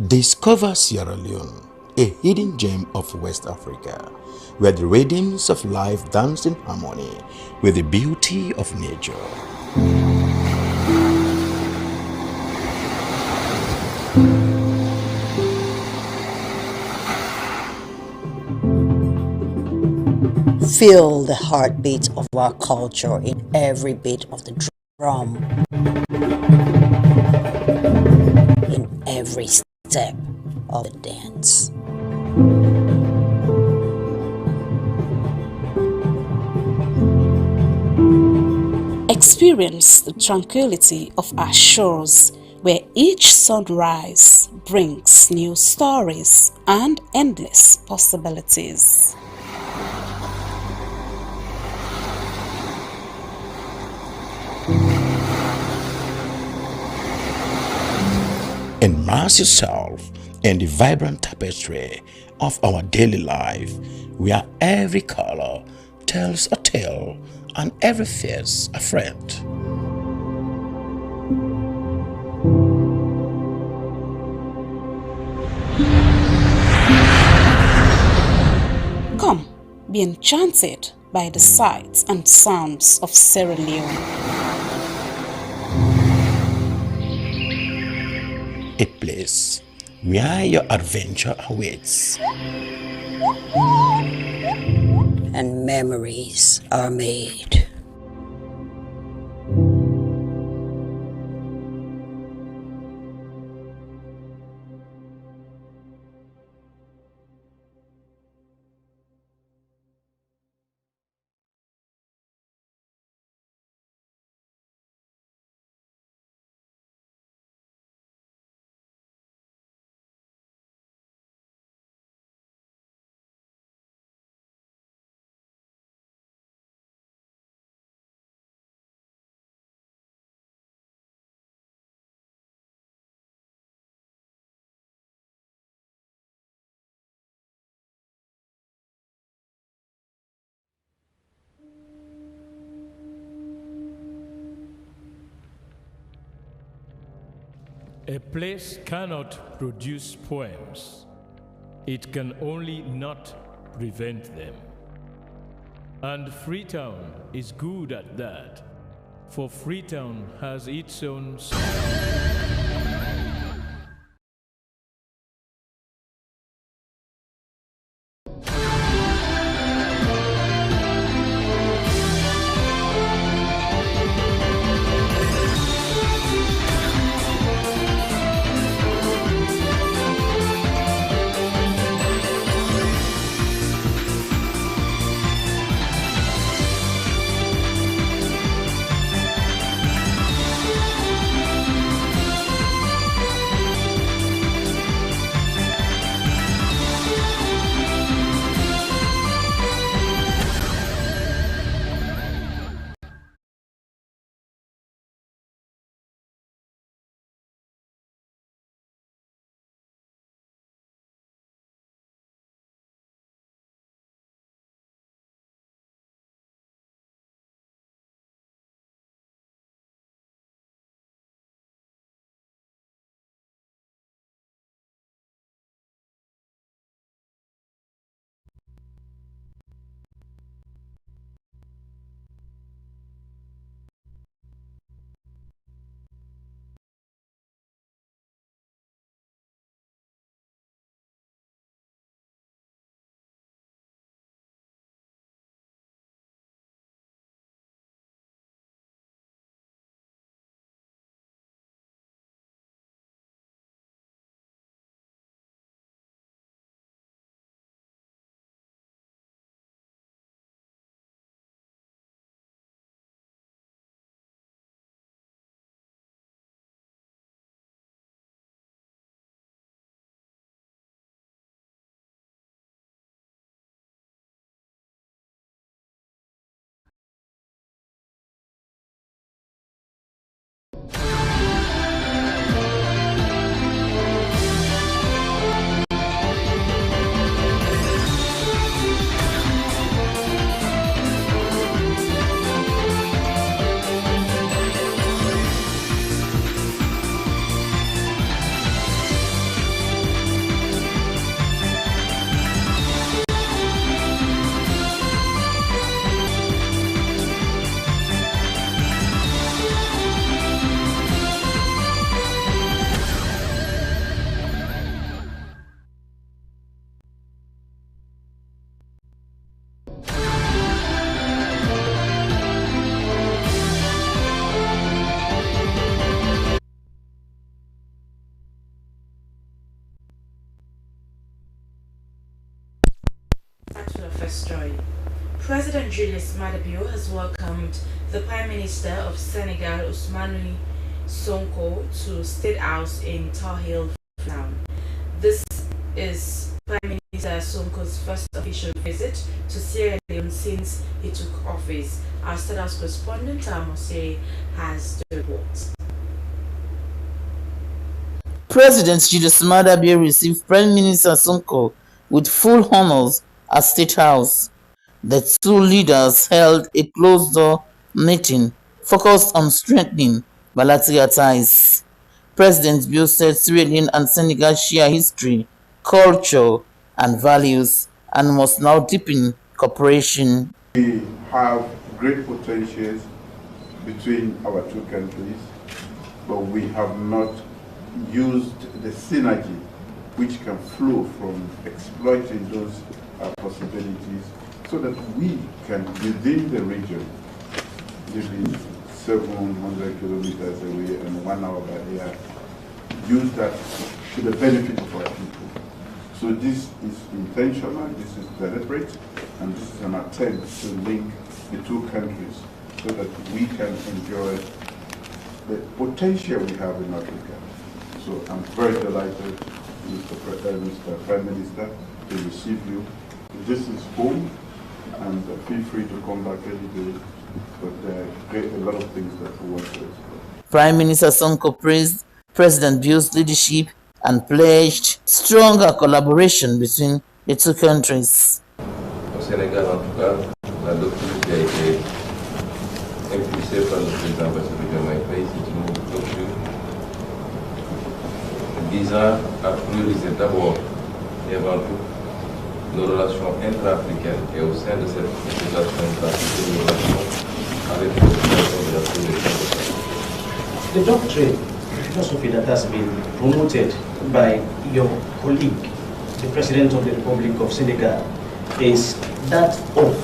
Discover Sierra Leone, a hidden gem of West Africa, where the rhythms of life dance in harmony with the beauty of nature. Feel the heartbeat of our culture in every beat of the drum, in every step of the dance. Experience the tranquility of our shores, where each sunrise brings new stories and endless possibilities. Immerse yourself in the vibrant tapestry of our daily life, where every color tells a tale and every face a friend. Come, be enchanted by the sights and sounds of Sierra Leone. A place where your adventure awaits And memories are made. A place cannot produce poems. It can only not prevent them. And Freetown is good at that, for Freetown has its own to our first story. President Julius Maada has welcomed the Prime Minister of Senegal, Ousmane Sonko, to State House in Tahil, Freetown. This is Prime Minister Sonko's first official visit to Sierra Leone since he took office. Our State House correspondent, Amos, has the report. President Julius Maada received Prime Minister Sonko with full honors at State House. The two leaders held a closed-door meeting focused on strengthening bilateral ties. President Bio said Sierra Leone and Senegal share history, culture, and values and must now deepen cooperation. We have great potentials between our two countries, but we have not used the synergy which can flow from exploiting those possibilities, so that we can, within the region, maybe 700 kilometers away and 1 hour by air, use that to the benefit of our people. So this is intentional, this is deliberate, and this is an attempt to link the two countries so that we can enjoy the potential we have in Africa. So I'm very delighted, Mr. Prime Minister, to receive you. This is home, and feel free to come back any day, but there are a lot of things that we want to explore. Prime Minister Sonko praised President Bio's leadership and pledged stronger collaboration between the two countries. Au Sénégal, en tout cas, la doctrine qui a été impulsée par le président c'est une doctrine visant à prioriser d'abord et avant tout nos relations intra-africaines et au sein de cette relation intra-africaine, nos relations avec les populations de la sous-région. The doctrine, philosophy that has been promoted by your colleague, the President of the Republic of Senegal, is that of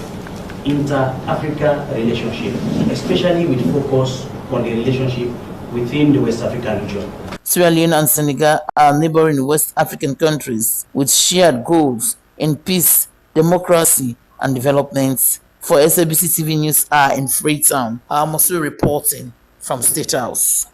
inter-Africa relationship, especially with focus on the relationship within the West African region. Sierra Leone and Senegal are neighboring West African countries with shared goals in peace, democracy, and development. For Slbc TV News are in Freetown. Amos reporting from State House.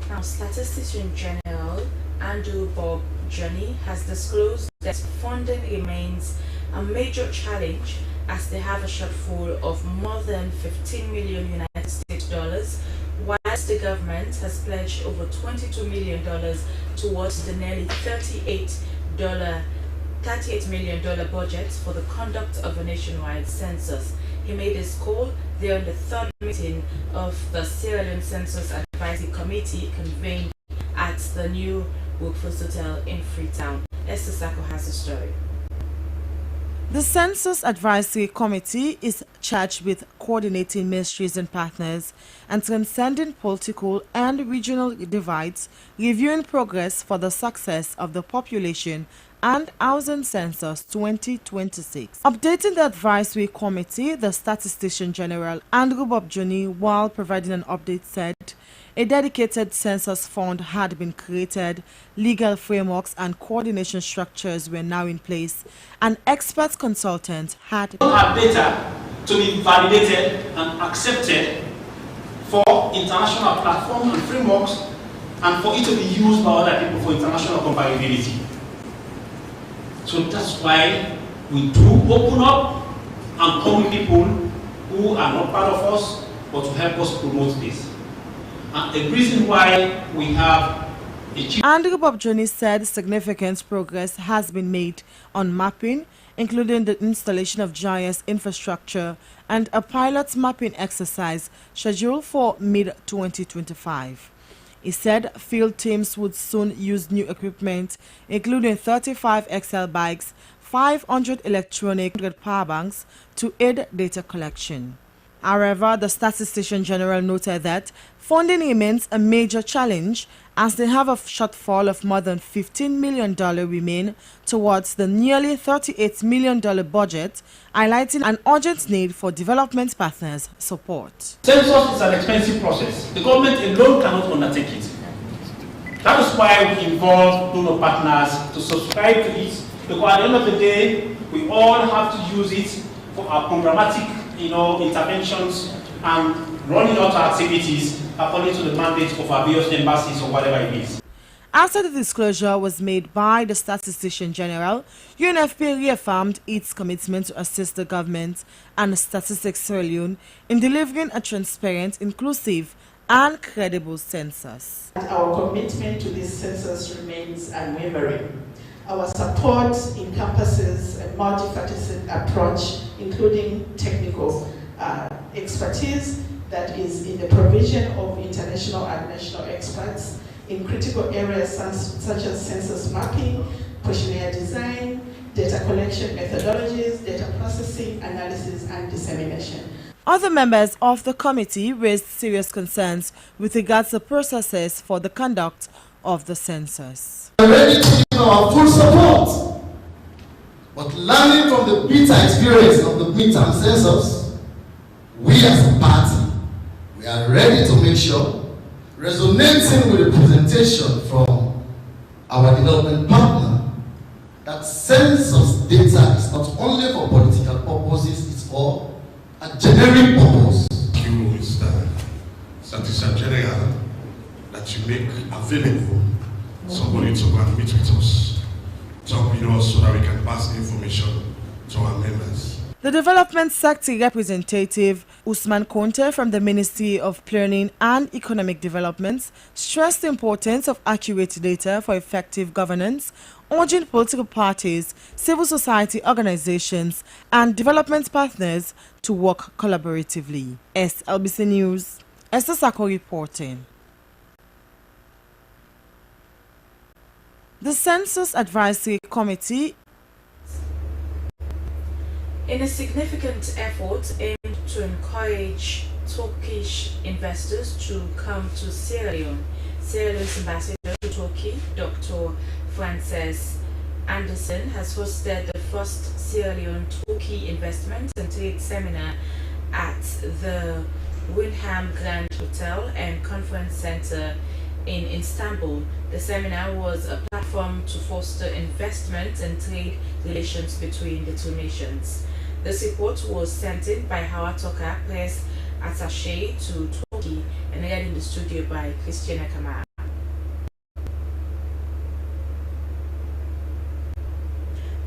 Now, Statistician General Andrew Bob Johnny has disclosed that funding remains a major challenge as they have a shortfall of more than 15 million United States dollars, whilst the government has pledged over $22 million towards the nearly $38 million budget for the conduct of a nationwide census. He made his call during the third meeting of the Sierra Leone Census Advisory Committee convened at the new Workforce Hotel in Freetown. Esther Sako has the story. The Census Advisory Committee is charged with coordinating ministries and partners and transcending political and regional divides, reviewing progress for the success of the population and housing census 2026. Updating the advisory committee, the Statistician General Andrew Bob Johnny, while providing an update, said a dedicated census fund had been created, legal frameworks and coordination structures were now in place, and expert consultants had data to be validated and accepted for international platforms and frameworks, and for it to be used by other people for international comparability. So that's why we do open up and come with people who are not part of us, but to help us promote this. And the reason why we have Andrew Bob Johnny said significant progress has been made on mapping, including the installation of GIS infrastructure and a pilot mapping exercise scheduled for mid-2025. He said field teams would soon use new equipment, including 35 XL bikes, 500 electronic power banks, to aid data collection. However, the Statistician General noted that funding remains a major challenge as they have a shortfall of more than $15 million remain towards the nearly $38 million budget, highlighting an urgent need for development partners' support. Census is an expensive process. The government alone cannot undertake it. That is why we involve donor partners to subscribe to it, because at the end of the day, we all have to use it for our programmatic, interventions and running out our activities according to the mandate of our various embassies or whatever it is. After the disclosure was made by the Statistician General, UNFPA reaffirmed its commitment to assist the government and Statistics Sierra Leone in delivering a transparent, inclusive, and credible census. Our commitment to this census remains unwavering. Our support encompasses a multifaceted approach, including technical expertise that is in the provision of international and national experts in critical areas such as census mapping, questionnaire design, data collection methodologies, data processing, analysis, and dissemination. Other members of the committee raised serious concerns with regards to processes for the conduct of the census. We are ready to give our full support, but learning from the bitter experience of the midterm census, we as a party, we are ready to make sure, resonating with the presentation from our development partner, that census data is not only for political purposes, it's for a generic purpose. You, Mr. Statistician General, that you make available somebody to go and meet with us, talk with us so that we can pass information to our members. The Development Sector representative Usman Conte from the Ministry of Planning and Economic Development stressed the importance of accurate data for effective governance, urging political parties, civil society organizations, and development partners to work collaboratively. Slbc News, Esther Sako reporting. The Census Advisory Committee, in a significant effort aimed to encourage Turkish investors to come to Sierra Leone, Sierra Leone's ambassador to Turkey, Dr. Frances Anderson, has hosted the first Sierra Leone Turkey Investment and Trade Seminar at the Wyndham Grand Hotel and Conference Center in Istanbul. The seminar was a platform to foster investment and trade relations between the two nations. This report was sent in by Hawa Toka, press attaché to Turkey, and read in the studio by Christiana Kamara.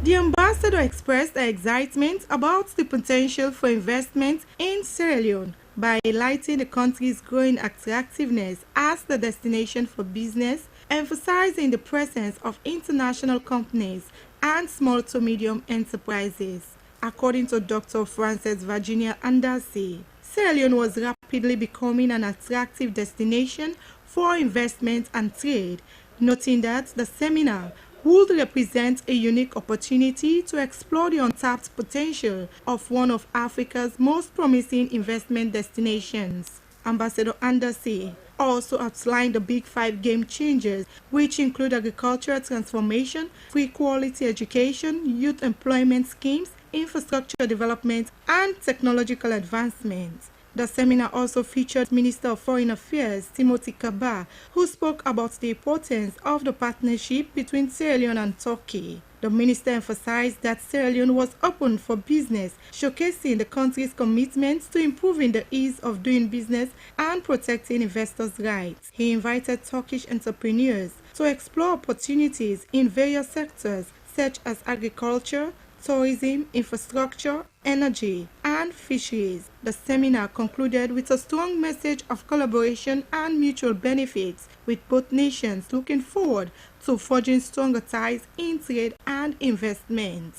The ambassador expressed her excitement about the potential for investment in Sierra Leone by highlighting the country's growing attractiveness as the destination for business, emphasizing the presence of international companies and small to medium enterprises. According to Dr. Frances Virginia Anderson, Sierra Leone was rapidly becoming an attractive destination for investment and trade, noting that the seminar would represent a unique opportunity to explore the untapped potential of one of Africa's most promising investment destinations. Ambassador Anderson also outlined the Big Five game changers, which include agricultural transformation, free quality education, youth employment schemes, infrastructure development, and technological advancement. The seminar also featured Minister of Foreign Affairs Timothy Kaba, who spoke about the importance of the partnership between Sierra Leone and Turkey. The minister emphasized that Sierra Leone was open for business, showcasing the country's commitment to improving the ease of doing business and protecting investors' rights. He invited Turkish entrepreneurs to explore opportunities in various sectors such as agriculture, tourism, infrastructure, energy, and fisheries. The seminar concluded with a strong message of collaboration and mutual benefits, with both nations looking forward to forging stronger ties in trade and investment.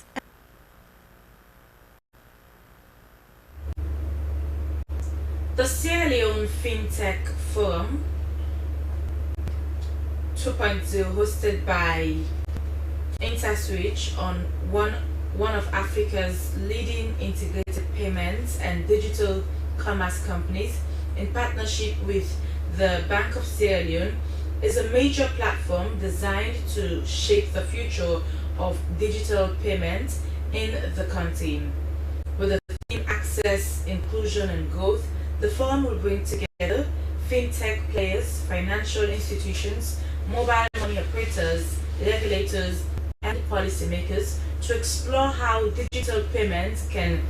The Sierra Leone FinTech Forum 2.0, hosted by InterSwitch on one of Africa's leading integrated payments and digital commerce companies, in partnership with the Bank of Sierra Leone, is a major platform designed to shape the future of digital payments in the country. With the theme Access, Inclusion and Growth, the forum will bring together fintech players, financial institutions, mobile money operators, regulators, and policymakers to explore how digital payments can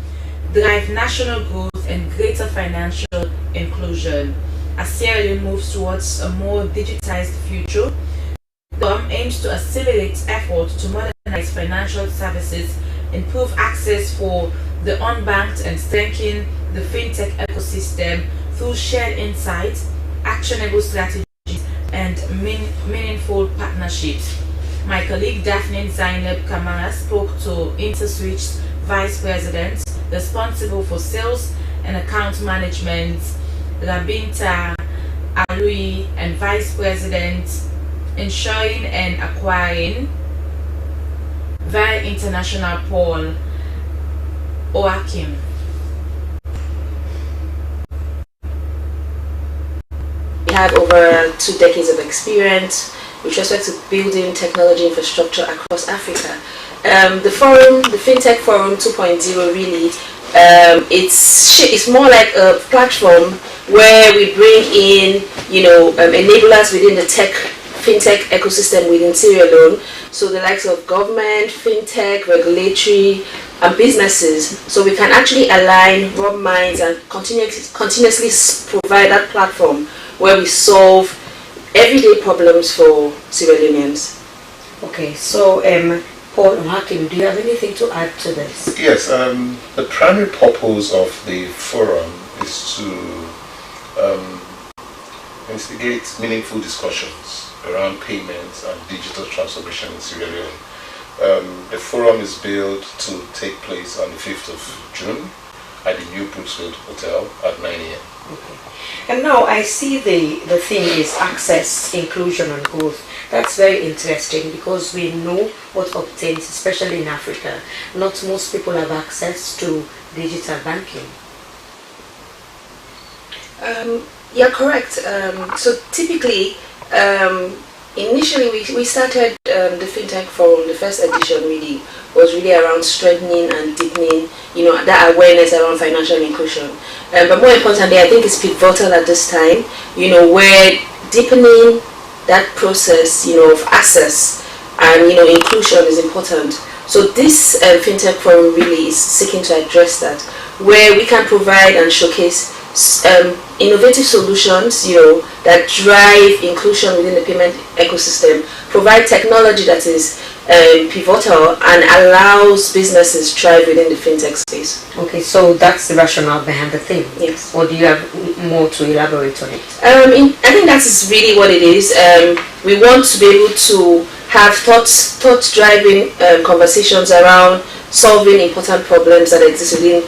drive national growth and greater financial inclusion. As Sierra Leone moves towards a more digitized future, the government aims to accelerate efforts to modernize financial services, improve access for the unbanked, and strengthen the fintech ecosystem through shared insights, actionable strategies, and meaningful partnerships. My colleague Daphne Zainab Kamara spoke to InterSwitch's Vice President responsible for sales and account management, Rabinta Alui, and Vice President ensuring and acquiring via international Paul Oakim. We have over 2 decades of experience with respect to building technology infrastructure across Africa. The forum, the FinTech Forum 2.0, really, it's more like a platform where we bring in, enablers within the fintech ecosystem within Sierra Leone. So the likes of government, fintech, regulatory, and businesses. So we can actually align, rub minds, and continuously provide that platform where we solve everyday problems for Sierra Leoneans. Okay, so Paul Hakim, do you have anything to add to this? Yes, the primary purpose of the forum is to instigate meaningful discussions around payments and digital transformation in Sierra Leone. The forum is built to take place on the 5th of June at the New Brooksfield Hotel at 9 a.m. Okay. And now I see the theme is access, inclusion, and growth. That's very interesting because we know what obtains, especially in Africa. Not most people have access to digital banking. Yeah, correct. So typically, initially we started the FinTech Forum. The first edition really was really around strengthening and deepening, that awareness around financial inclusion. But more importantly, I think it's pivotal at this time, where deepening that process, of access and inclusion is important. So this FinTech Forum really is seeking to address that, where we can provide and showcase innovative solutions, that drive inclusion within the payment ecosystem, provide technology that is pivotal and allows businesses to thrive within the fintech space. Okay, so that's the rationale behind the theme. Yes. Or do you have more to elaborate on it? I think that is really what it is. We want to be able to have thought-driving conversations around solving important problems that exist within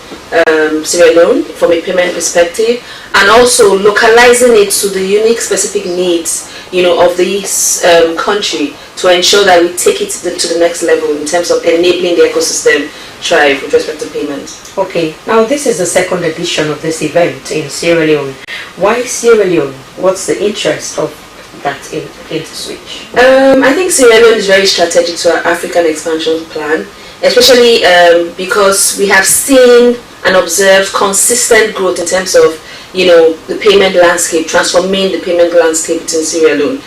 Sierra Leone from a payment perspective, and also localizing it to the unique specific needs of this country to ensure that we take it to the next level in terms of enabling the ecosystem thrive with respect to payments. Okay, now this is the second edition of this event in Sierra Leone. Why Sierra Leone? What's the interest of that InterSwitch? I think Sierra Leone is very strategic to our African expansion plan, especially because we have seen and observed consistent growth in terms of the payment landscape, transforming the payment landscape within Sierra Leone.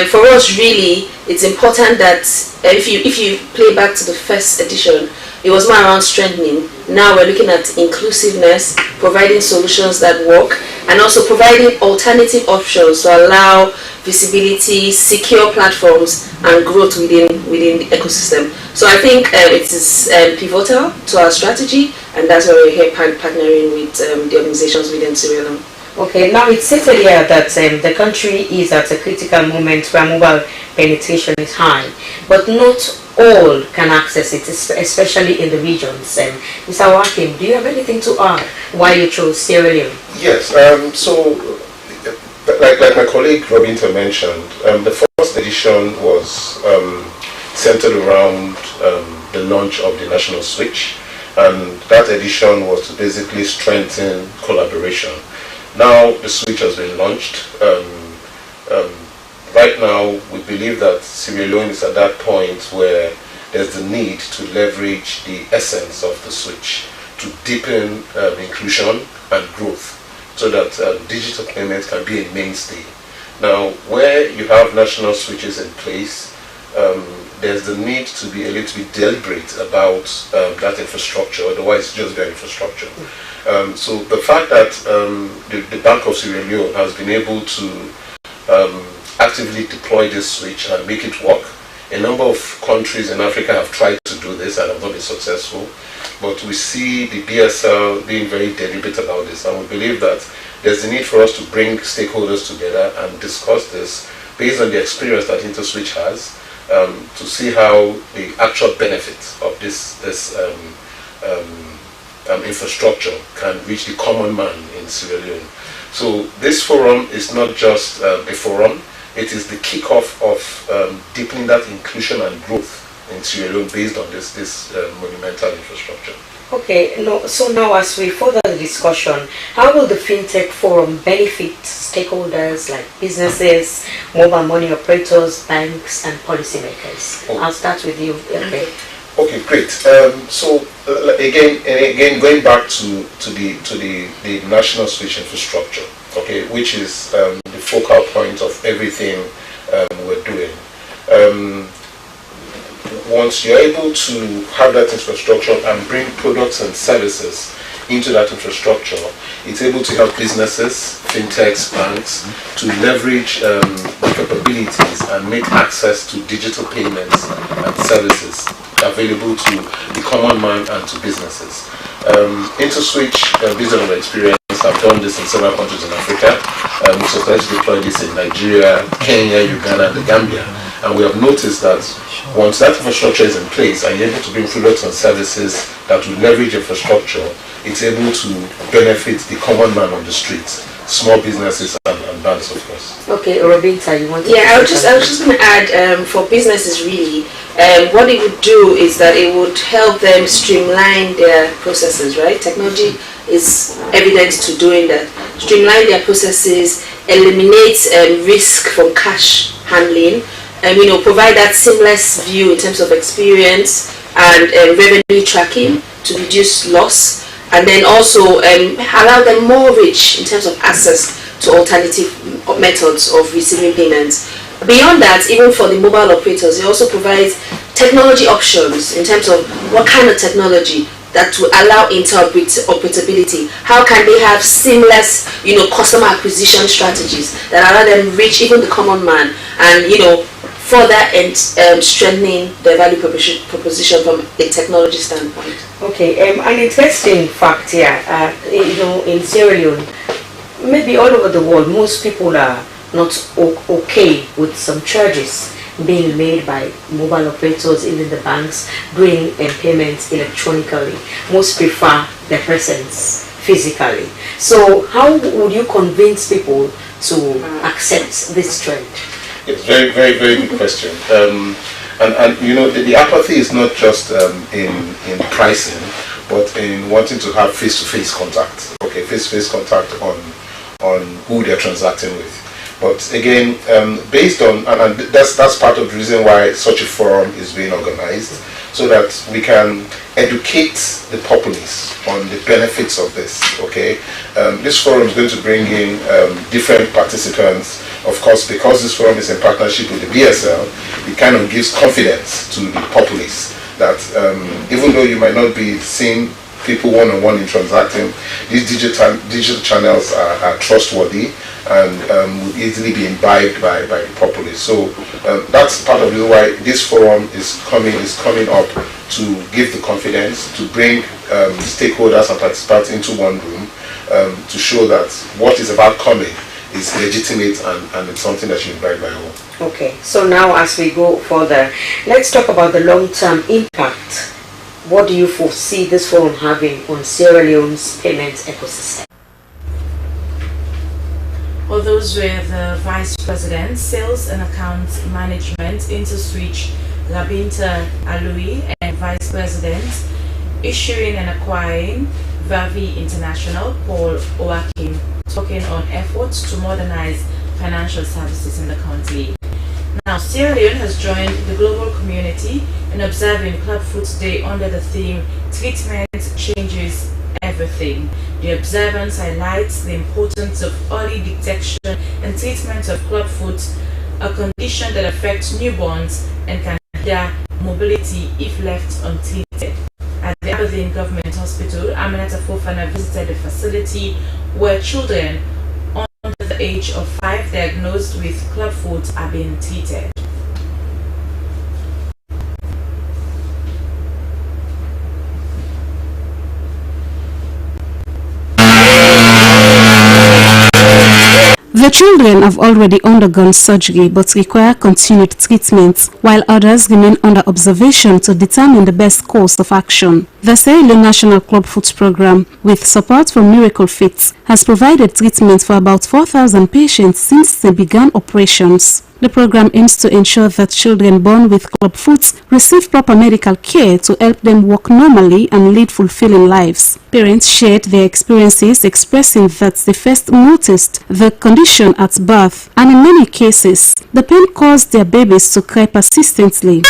For us, really, it's important that if you play back to the first edition, it was more around strengthening. Now we're looking at inclusiveness, providing solutions that work, and also providing alternative options to allow visibility, secure platforms, and growth within the ecosystem. So I think it is pivotal to our strategy, and that's why we're here partnering with the organizations within Sierra Leone. Okay, now it's stated here that the country is at a critical moment where mobile penetration is high, but not all can access it, especially in the regions. Mr. Wakim, do you have anything to add why you chose Sierra Leone? Yes, so like my colleague Robinta mentioned, the first edition was centered around the launch of the national switch, and that edition was to basically strengthen collaboration. Now the switch has been launched. Right now, we believe that Sierra Leone is at that point where there's the need to leverage the essence of the switch to deepen inclusion and growth, so that digital payments can be a mainstay. Now, where you have national switches in place, there's the need to be a little bit deliberate about that infrastructure, otherwise it's just their infrastructure. So the fact that the Bank of Sierra Leone has been able to actively deploy this switch and make it work. A number of countries in Africa have tried to do this and have not been successful, but we see the BSL being very deliberate about this, and we believe that there's a need for us to bring stakeholders together and discuss this based on the experience that InterSwitch has, to see how the actual benefits of this infrastructure can reach the common man in Sierra Leone. So this forum is not just a forum, it is the kickoff of deepening that inclusion and growth in Sierra Leone based on this monumental infrastructure. Okay, so now as we further the discussion, how will the FinTech Forum benefit stakeholders like businesses, mobile money operators, banks and policymakers? Oh. I'll start with you. Okay, great. So again, going back to the national switch infrastructure, okay, which is the focal point of everything we're doing. Once you're able to have that infrastructure and bring products and services into that infrastructure, it's able to help businesses, fintechs, banks to leverage the capabilities and make access to digital payments and services available to the common man and to businesses. InterSwitch, based on our experience, have done this in several countries in Africa. We started to deploy this in Nigeria, Kenya, Uganda, and the Gambia. And we have noticed that once that infrastructure is in place and you're able to bring products and services that will leverage infrastructure, it's able to benefit the common man on the streets, small businesses and banks, of course. Okay, Robinta, you want to? Yeah, I was just going to add, for businesses really, what it would do is that it would help them streamline their processes, right? Technology is evident to doing that. Streamline their processes, eliminate risk from cash handling, provide that seamless view in terms of experience and revenue tracking to reduce loss, and then also allow them more reach in terms of access to alternative methods of receiving payments. Beyond that, even for the mobile operators, it also provides technology options in terms of what kind of technology that will allow interoperability. How can they have seamless, customer acquisition strategies that allow them reach even the common man and, further strengthening the value proposition from a technology standpoint. Okay, an interesting fact here, in Sierra Leone, maybe all over the world, most people are not okay with some charges being made by mobile operators, even the banks, doing payments electronically. Most prefer their presence physically. So how would you convince people to accept this trend? It's very, very, very good question. The apathy is not just in pricing, but in wanting to have face-to-face contact. Okay, face-to-face contact on who they're transacting with. But again, based on, and that's part of the reason why such a forum is being organized, so that we can educate the populace on the benefits of this. Okay, this forum is going to bring in different participants. Of course, because this forum is in partnership with the BSL, it kind of gives confidence to the populace that even though you might not be seeing people one-on-one in transacting, these digital channels are trustworthy and will easily be imbibed by the populace. So that's part of the reason why this forum is coming up, to give the confidence, to bring stakeholders and participants into one room, to show that what is about coming is legitimate and it's something that should be imbibed by all. Okay, so now as we go further, let's talk about the long-term impact. What do you foresee this forum having on Sierra Leone's payment ecosystem? Well, those were the Vice President, Sales and Account Management, InterSwitch, Labinta Alui, and Vice President, Issuing and Acquiring, Vavi International, Paul Oakim, talking on efforts to modernize financial services in the country. Now, Sierra Leone has joined the global community in observing Clubfoot Day under the theme Treatment Changes Everything. everything. The observance highlights the importance of early detection and treatment of clubfoot, a condition that affects newborns and can hinder mobility if left untreated. At the Aberdeen Government Hospital, Aminata Fofana visited the facility where children under the age of 5 diagnosed with clubfoot are being treated. The children have already undergone surgery but require continued treatment, while others remain under observation to determine the best course of action. The Sierra Leone National Clubfoot Program, with support from Miracle Fit, has provided treatment for about 4,000 patients since they began operations. The program aims to ensure that children born with clubfoot receive proper medical care to help them walk normally and lead fulfilling lives. Parents shared their experiences, expressing that they first noticed the condition at birth, and in many cases, the pain caused their babies to cry persistently.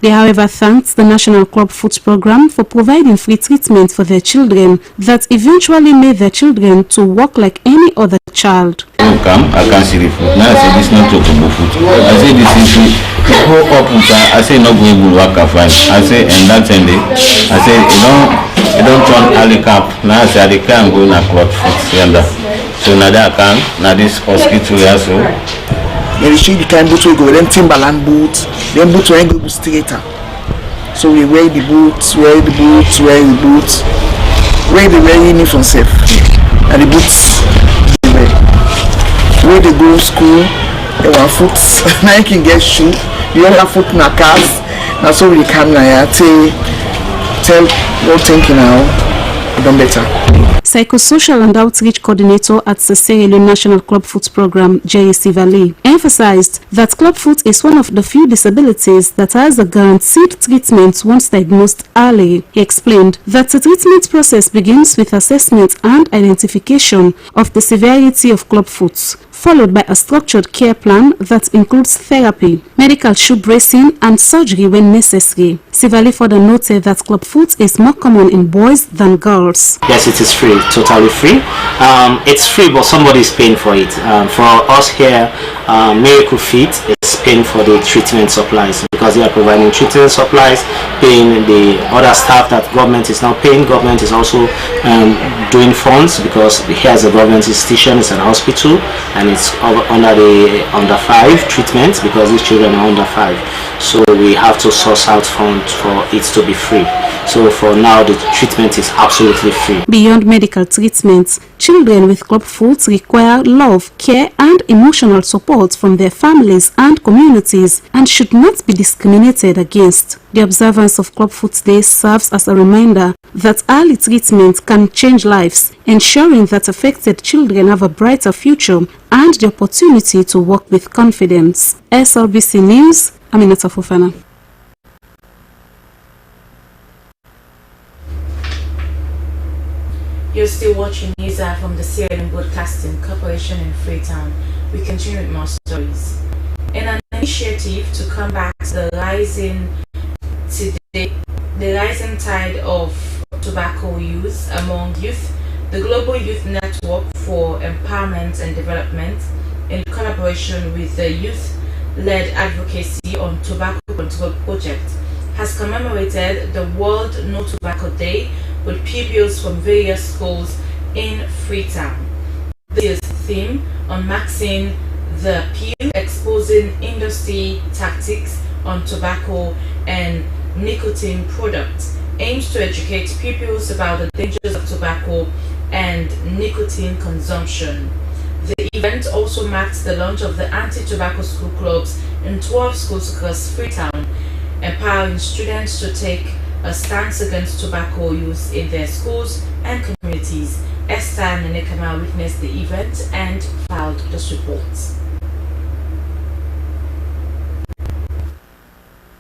They, however, thanked the National Clubfoot Program for providing free treatment for their children that eventually made their children to walk like any other child. I can't see the foot. Now I say this is not talking about foot. I say this is the whole up with her. I say not going to work a fine. I say and that's ended. I say you don't turn alley cap. Now I say I can't go in a clubfoot. So now that I can. Now this hospital also. They show the kind boots we go, then Timberland boots, then boots we go straighter. So we wear the boots, wear the uniform safe. And the boots where they go school, they want foot, now you can get shoe, the other foot in a cars, now so we come now tell what thinking now, done better. Psychosocial and Outreach Coordinator at the Sierra Leone National Clubfoot Program, J.A. Sivali, emphasized that clubfoot is one of the few disabilities that has a guaranteed treatment once diagnosed early. He explained that the treatment process begins with assessment and identification of the severity of clubfoot, followed by a structured care plan that includes therapy, medical shoe bracing, and surgery when necessary. Sivali further noted that clubfoot is more common in boys than girls. Yes, it is free, totally free. It's free, but somebody is paying for it. For us here, Miracle Fit is paying for the treatment supplies because they are providing treatment supplies, paying the other staff that government is now paying. Government is also doing funds because here as a government institution, it's an hospital, and it's under the under 5 treatment because these children are under 5. So we have to source out funds for it to be free. So for now, the treatment is absolutely free. Beyond medical treatment, children with clubfoot require love, care, and emotional support from their families and communities and should not be discriminated against. The observance of Clubfoot Day serves as a reminder that early treatment can change lives, ensuring that affected children have a brighter future and the opportunity to walk with confidence. SLBC News, Aminata Fofana. You're still watching news from the Sierra Leone Broadcasting Corporation in Freetown. We continue with more stories. In an initiative to combat the rising tide of tobacco use among youth, the Global Youth Network for Empowerment and Development, in collaboration with the Youth-Led Advocacy on Tobacco Control Project, has commemorated the World No Tobacco Day with pupils from various schools in Freetown. This year's theme, unmasking the appeal, exposing industry tactics on tobacco and nicotine products, aims to educate pupils about the dangers of tobacco and nicotine consumption. The event also marks the launch of the anti-tobacco school clubs in 12 schools across Freetown, empowering students to take a stance against tobacco use in their schools and communities. Esther and Kenema witnessed the event and filed this report.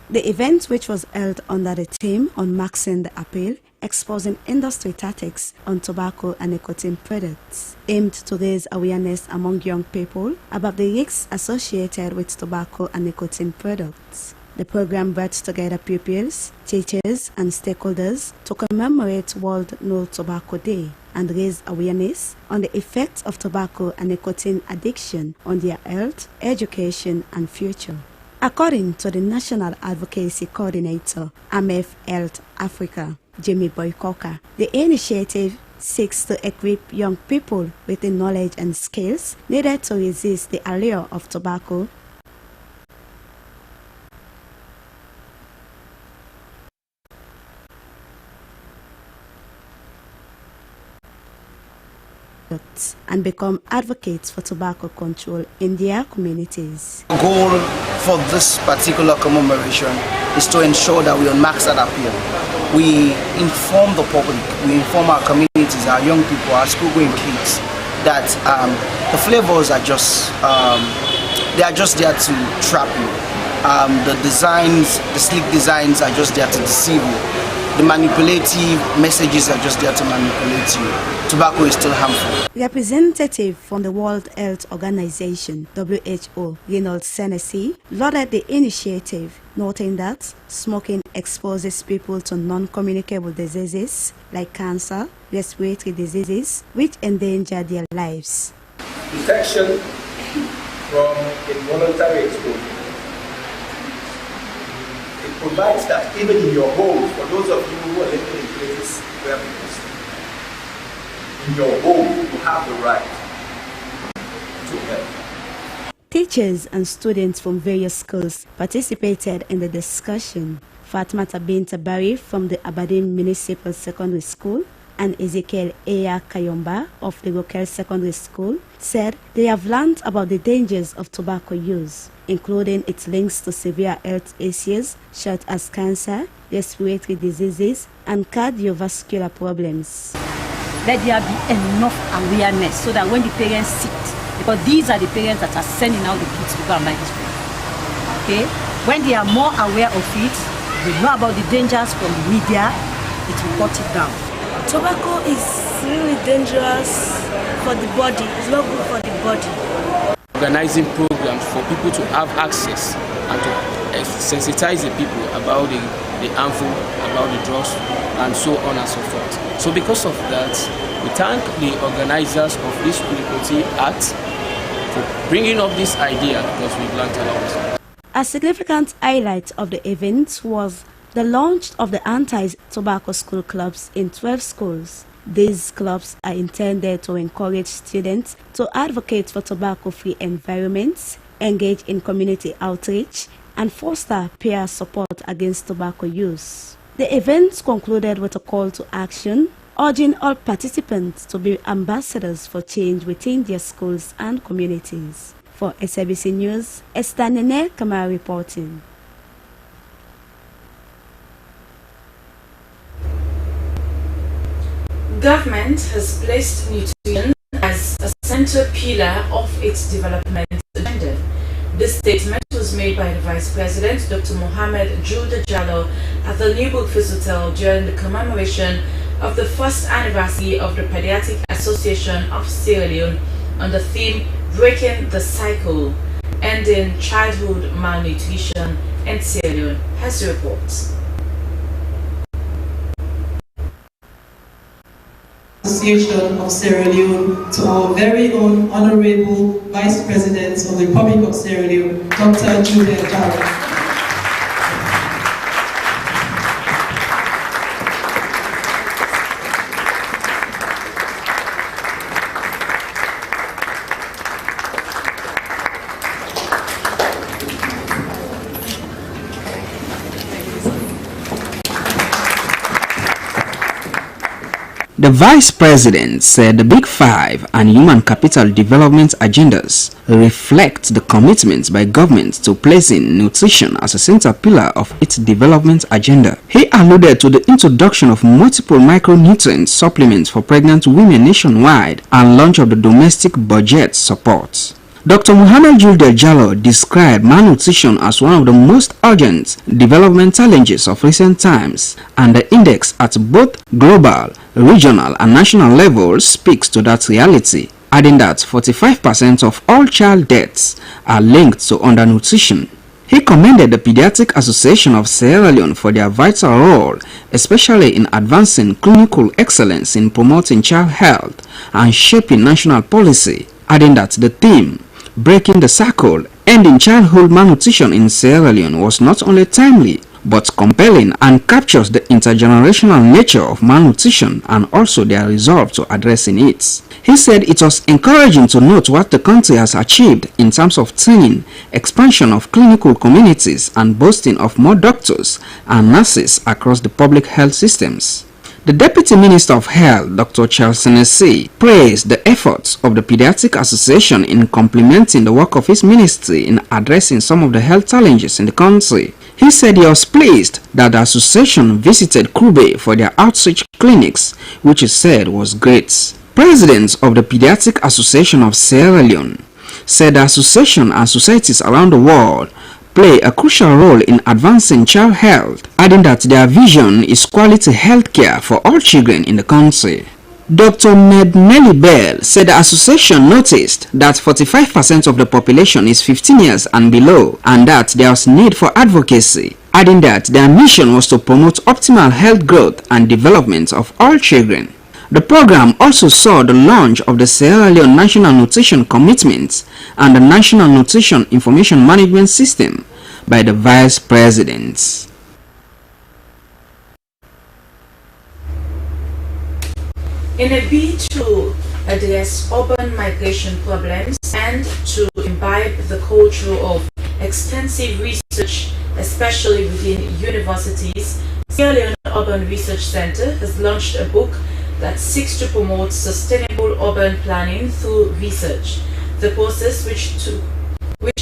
The event, which was held under the theme Unmasking the Appeal, exposing industry tactics on tobacco and nicotine products, aimed to raise awareness among young people about the risks associated with tobacco and nicotine products. The program brought together pupils, teachers, and stakeholders to commemorate World No Tobacco Day and raise awareness on the effects of tobacco and nicotine addiction on their health, education, and future. According to the National Advocacy Coordinator, AMEF Health Africa, Jimmy Boykoka, the initiative seeks to equip young people with the knowledge and skills needed to resist the allure of tobacco and become advocates for tobacco control in their communities. The goal for this particular commemoration is to ensure that we unmask that appeal. We inform the public, we inform our communities, our young people, our school-going kids that the flavors are just, they are just there to trap you. The designs, the sleek designs are just there to deceive you. The manipulative messages are just there to manipulate you. Tobacco is still harmful. Representative from the World Health Organization, WHO, Reynold Senesi, lauded the initiative, noting that smoking exposes people to non-communicable diseases like cancer, respiratory diseases, which endanger their lives. Protection from involuntary exposure. It provides that even in your home, for those of you who are living in places where people smoke, in your home, you have the right to health. Teachers and students from various schools participated in the discussion. Fatmata Binta Barry from the Aberdeen Municipal Secondary School and Ezekiel Eya Kayomba of the Rokel Secondary School said they have learned about the dangers of tobacco use, including its links to severe health issues such as cancer, respiratory diseases, and cardiovascular problems. Let there be enough awareness so that when the parents sit, because these are the parents that are sending out the kids to go and buy this food. Okay? When they are more aware of it, they know about the dangers from the media, it will cut it down. Tobacco is really dangerous for the body. It's not good for the body. Organizing programs for people to have access and to sensitize the people about the harmful, about the drugs, and so on and so forth. So because of that, we thank the organizers of this Equity Act for bringing up this idea, because we've learned a lot. A significant highlight of the event was the launch of the anti-tobacco school clubs in 12 schools. These clubs are intended to encourage students to advocate for tobacco-free environments, engage in community outreach, and foster peer support against tobacco use. The event concluded with a call to action, urging all participants to be ambassadors for change within their schools and communities. For SLBC News, Esther Nene Kamara reporting. Government has placed nutrition as a central pillar of its development agenda. This statement was made by the Vice President, Dr. Mohamed Julde Jallo, at the New Bookfist Hotel during the commemoration of the first anniversary of the Pediatric Association of Sierra Leone on the theme Breaking the Cycle, Ending Childhood Malnutrition in Sierra Leone. Has the report. Association of Sierra Leone, to our very own Honorable Vice President of the Republic of Sierra Leone, Dr. Julde Jallo. The Vice President said the Big Five and Human Capital Development agendas reflect the commitment by government to placing nutrition as a central pillar of its development agenda. He alluded to the introduction of multiple micronutrient supplements for pregnant women nationwide and launch of the domestic budget support. Dr. Mohamed Julde Jallo described malnutrition as one of the most urgent development challenges of recent times, and the index at both global, regional, and national levels speaks to that reality, adding that 45% of all child deaths are linked to undernutrition. He commended the Pediatric Association of Sierra Leone for their vital role, especially in advancing clinical excellence in promoting child health and shaping national policy, adding that the theme, Breaking the Cycle, Ending Childhood Malnutrition in Sierra Leone, was not only timely, but compelling and captures the intergenerational nature of malnutrition and also their resolve to addressing it. He said it was encouraging to note what the country has achieved in terms of training, expansion of clinical communities, and boasting of more doctors and nurses across the public health systems. The Deputy Minister of Health, Dr. Charles Senesi, praised the efforts of the Pediatric Association in complementing the work of his ministry in addressing some of the health challenges in the country. He said he was pleased that the association visited Kube for their outreach clinics, which he said was great. President of the Pediatric Association of Sierra Leone said the association and societies around the world play a crucial role in advancing child health, adding that their vision is quality health care for all children in the country. Dr. Mednelly Bell said the association noticed that 45% of the population is 15 years and below, and that there was need for advocacy, adding that their mission was to promote optimal health growth and development of all children. The program also saw the launch of the Sierra Leone National Nutrition Commitment and the National Nutrition Information Management System by the Vice Presidents. In a bid to address urban migration problems and to imbibe the culture of extensive research, especially within universities, Sierra Leone Urban Research Center has launched a book that seeks to promote sustainable urban planning through research. The process, which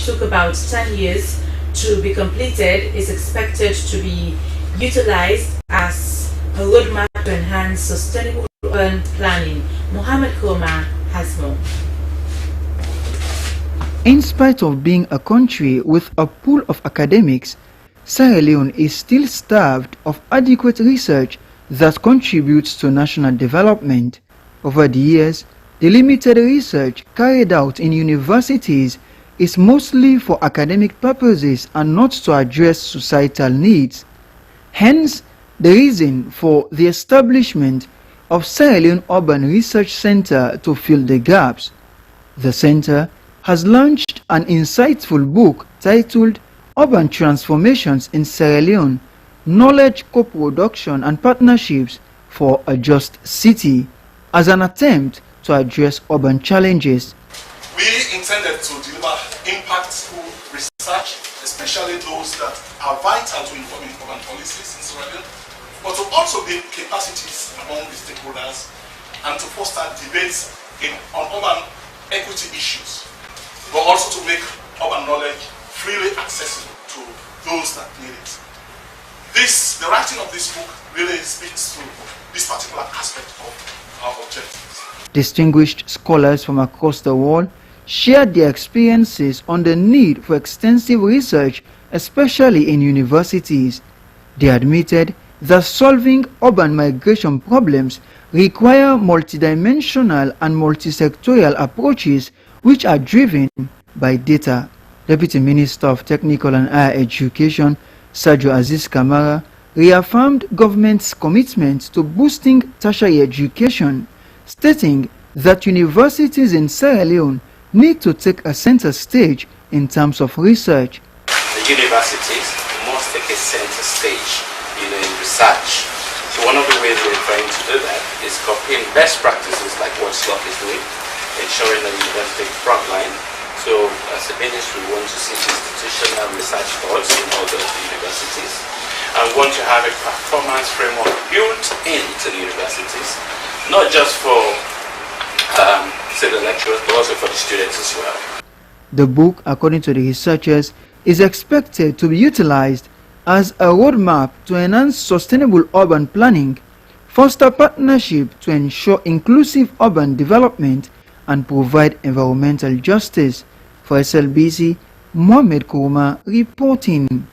took about 10 years to be completed, is expected to be utilized as a roadmap to enhance sustainable urban planning. Mohammed Koma has more. In spite of being a country with a pool of academics, Sierra Leone is still starved of adequate research that contributes to national development. Over the years, the limited research carried out in universities is mostly for academic purposes and not to address societal needs. Hence, the reason for the establishment of Sierra Leone Urban Research Center to fill the gaps. The center has launched an insightful book titled Urban Transformations in Sierra Leone, Knowledge Co-Production and Partnerships for a Just City, as an attempt to address urban challenges. We intended to deliver impactful research, especially those that are vital to informing urban policies in Sierra Leone, but to also build capacities among the stakeholders and to foster debates on urban equity issues, but also to make urban knowledge freely accessible to those that need it. The writing of this book really speaks to this particular aspect of our objectives. Distinguished scholars from across the world shared their experiences on the need for extensive research, especially in universities. They admitted that solving urban migration problems require multidimensional and multisectorial approaches which are driven by data. Deputy Minister of Technical and Higher Education, Sergio Aziz Camara, reaffirmed government's commitment to boosting tertiary education, stating that universities in Sierra Leone need to take a center stage in terms of research. The universities must take a center stage in research. So one of the ways we're trying to do that is copying best practices like what SLOC is doing, ensuring that university frontline. So as a ministry, we want to see institutional research boards in all those universities, and want to have a performance framework built into the universities, not just for say the lecturers, but also for the students as well. The book, according to the researchers, is expected to be utilized as a roadmap to enhance sustainable urban planning, foster partnership to ensure inclusive urban development, and provide environmental justice. For SLBC, Mohammed Kouma reporting.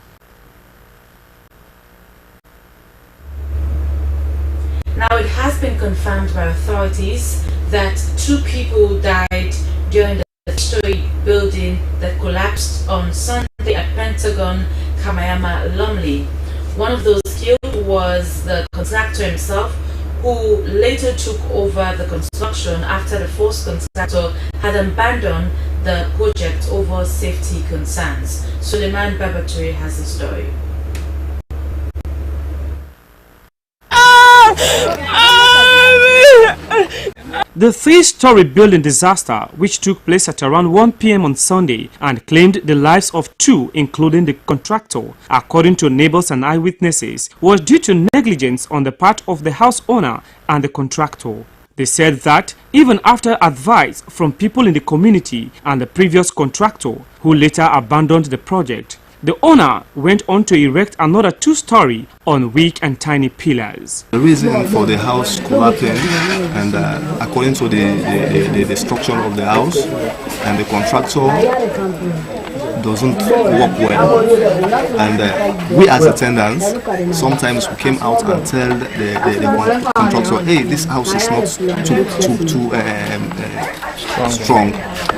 Now it has been confirmed by authorities that 2 people died during the 3-story building that collapsed on Sunday at Pentagon Kamayama Lumley. One of those killed was the contractor himself, who later took over the construction after the first contractor had abandoned the project over safety concerns. Suleiman Babaturi has the story. The three-story building disaster, which took place at around 1 p.m. on Sunday and claimed the lives of 2, including the contractor, according to neighbors and eyewitnesses, was due to negligence on the part of the house owner and the contractor. They said that even after advice from people in the community and the previous contractor, who later abandoned the project, the owner went on to erect another 2-story on weak and tiny pillars. The reason for the house collapsing, and according to the structure of the house, and the contractor doesn't work well, and we as attendants sometimes we came out and tell the contractor, hey, this house is not too strong,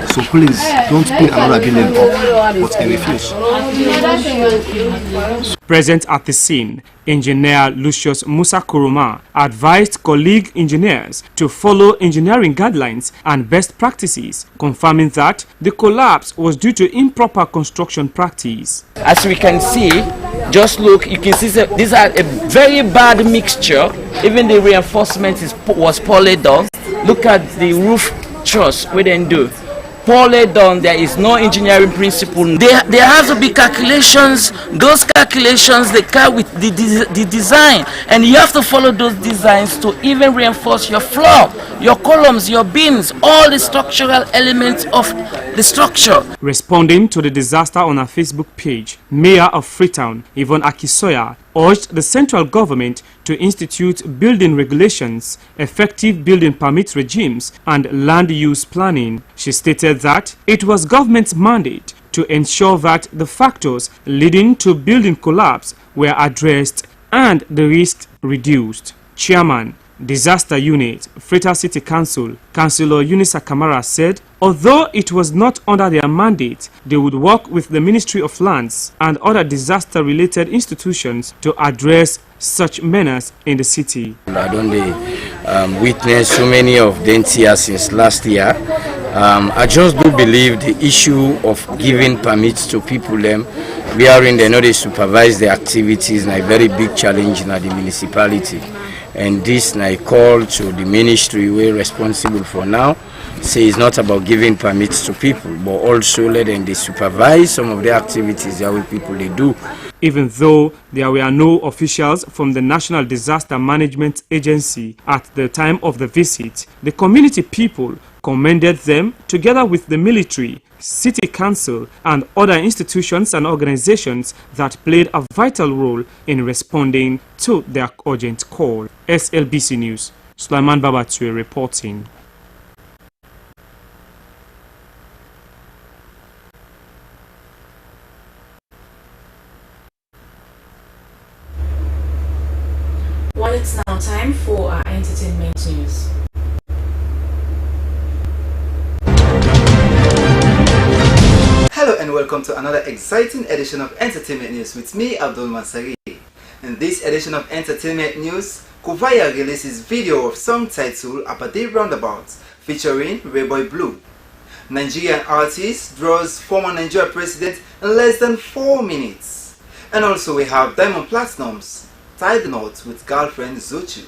so please don't put another building up, but he refused. Present at the scene, Engineer Lucius Musa Kuruma advised colleague engineers to follow engineering guidelines and best practices, confirming that the collapse was due to improper construction practice. As we can see, just look, you can see these are a very bad mixture. Even the reinforcement was poorly done. Look at the roof truss, we didn't do. Poorly done, there is no engineering principle. There has to be calculations. Those calculations, they come with the design, and you have to follow those designs to even reinforce your floor, your columns, your beams, all the structural elements of the structure. Responding to the disaster on her Facebook page, Mayor of Freetown, Yvonne Akisoya, urged the central government to institute building regulations, effective building permit regimes, and land use planning. She stated that it was government's mandate to ensure that the factors leading to building collapse were addressed and the risk reduced. Chairman, Disaster Unit, Freetown City Council, Councillor Unisa Kamara said, although it was not under their mandate, they would work with the Ministry of Lands and other disaster-related institutions to address such menace in the city. I don't witness so many of them here since last year. I just do believe the issue of giving permits to people wherein they know they supervise the activities is a very big challenge in the municipality. And this I call to the ministry we're responsible for now. Say it's not about giving permits to people, but also let them supervise some of the activities that people they do. Even though there were no officials from the National Disaster Management Agency at the time of the visit, the community people commended them together with the military, city council, and other institutions and organizations that played a vital role in responding to their urgent call. SLBC News, Sulaiman Babatue reporting. Well, it's now time for our entertainment news. Hello and welcome to another exciting edition of Entertainment News with me, Abdul Masari. In this edition of Entertainment News, Kuvaya releases video of song titled Abadi Roundabout featuring Rayboy Blue. Nigerian artist draws former Nigerian president in less than 4 minutes. And also we have Diamond Platinum's Tied the Knot with girlfriend Zochu.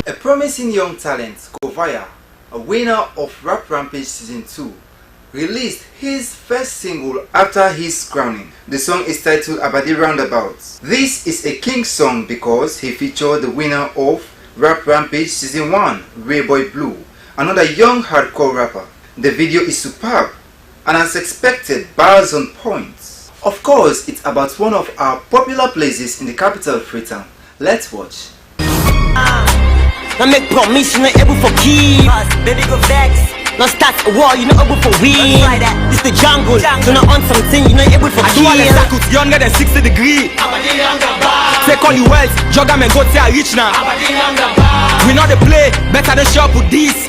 A promising young talent, Kuvaya, a winner of Rap Rampage Season 2, released his first single after his crowning. The song is titled Abadi Roundabout. This is a king song because he featured the winner of Rap Rampage Season 1, Rayboy Blue, another young hardcore rapper. The video is superb and as expected, bars on point. Of course, it's about one of our popular places in the capital, Freetown. Let's watch. I make promise, you not able for keep. Baby go vex. Now start a war, you not able for win. This the jungle, so now on something, you not able for kill. Younger than 60 degrees. Take all the wealth, jogger and go to reach now. We know the play, better than shop with this.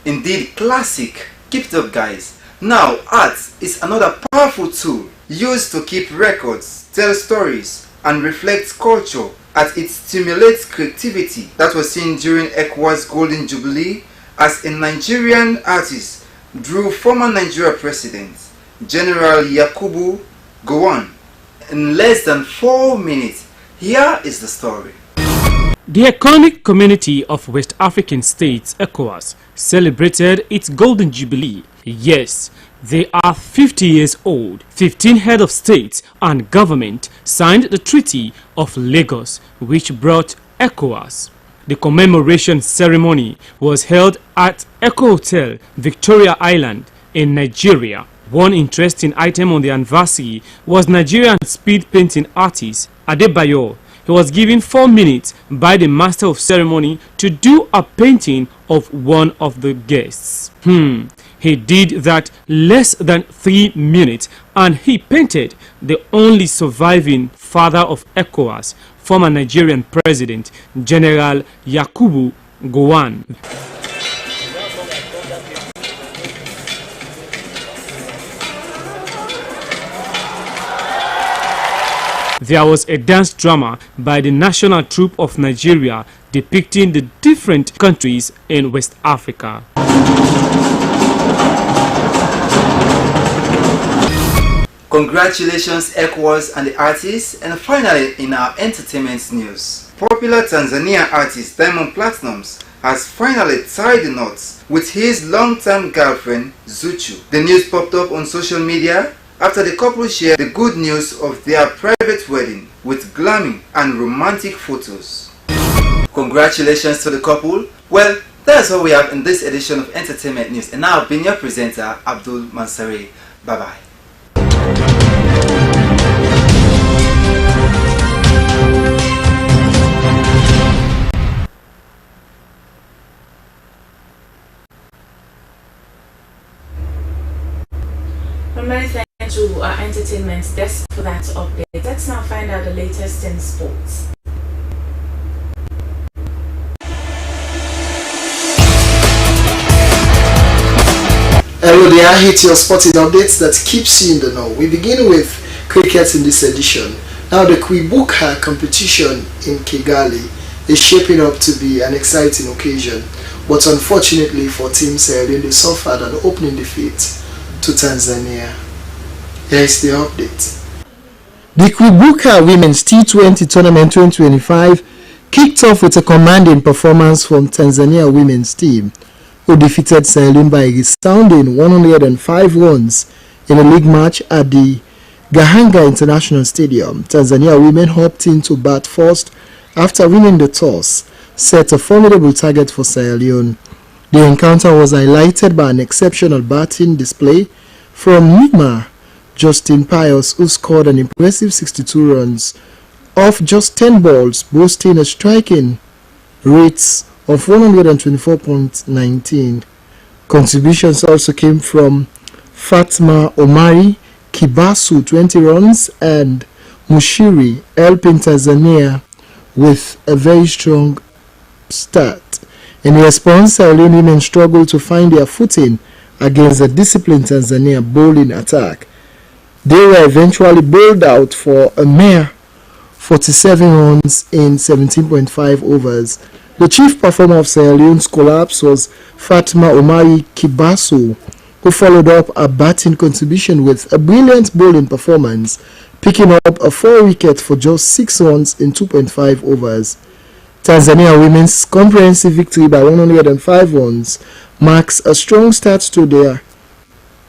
Indeed classic. Keep it up, guys. Now, art is another powerful tool used to keep records, tell stories, and reflect culture as it stimulates creativity. That was seen during ECOWAS Golden Jubilee as a Nigerian artist drew former Nigeria President General Yakubu Gowon in less than 4 minutes. Here is the story. The Economic Community of West African States, ECOWAS, celebrated its Golden Jubilee. Yes, they are 50 years old. 15 heads of state and government signed the Treaty of Lagos, which brought ECOWAS. The commemoration ceremony was held at Eco Hotel, Victoria Island in Nigeria. One interesting item on the anniversary was Nigerian speed painting artist Adebayo. He was given 4 minutes by the master of ceremony to do a painting of one of the guests. He did that less than 3 minutes and he painted the only surviving father of ECOWAS, former Nigerian President General Yakubu Gowon. There was a dance drama by the National Troupe of Nigeria depicting the different countries in West Africa. Congratulations ECOWAS and the artists. And finally, in our entertainment news, popular Tanzanian artist Diamond Platnumz has finally tied the knots with his long-term girlfriend Zuchu. The news popped up on social media after the couple shared the good news of their private wedding with glamming and romantic photos. Congratulations to the couple. Well, that's all we have in this edition of Entertainment News, and now I've been your presenter, Abdul Mansari. Bye-bye. Many thanks to our entertainment desk for that update. Let's now find out the latest in sports. Hello there, hit your sporting updates that keeps you in the know. We begin with cricket in this edition. Now the Kwibuka competition in Kigali is shaping up to be an exciting occasion, but unfortunately for Team Sierra Leone, they suffered an opening defeat to Tanzania. Here is the update. The Kwibuka Women's T20 Tournament 2025 kicked off with a commanding performance from Tanzania women's team, who defeated Sierra Leone by a resounding 105 runs in a league match at the Gahanga International Stadium. Tanzania women hopped in to bat first after winning the toss, set a formidable target for Sierra Leone. The encounter was highlighted by an exceptional batting display from Nima Justin Pius, who scored an impressive 62 runs off just 10 balls, boasting a striking rate of 124.19. Contributions also came from Fatma Omari Kibasu, 20 runs, and Mushiri, helping Tanzania with a very strong start. In response, Sierra Leone women struggled to find their footing against a disciplined Tanzania bowling attack. They were eventually bowled out for a mere 47 runs in 17.5 overs. The chief performer of Sierra Leone's collapse was Fatma Omari Kibasu, who followed up a batting contribution with a brilliant bowling performance, picking up a 4-wicket for just 6 runs in 2.5 overs. Tanzania women's comprehensive victory by 105 runs marks a strong start to their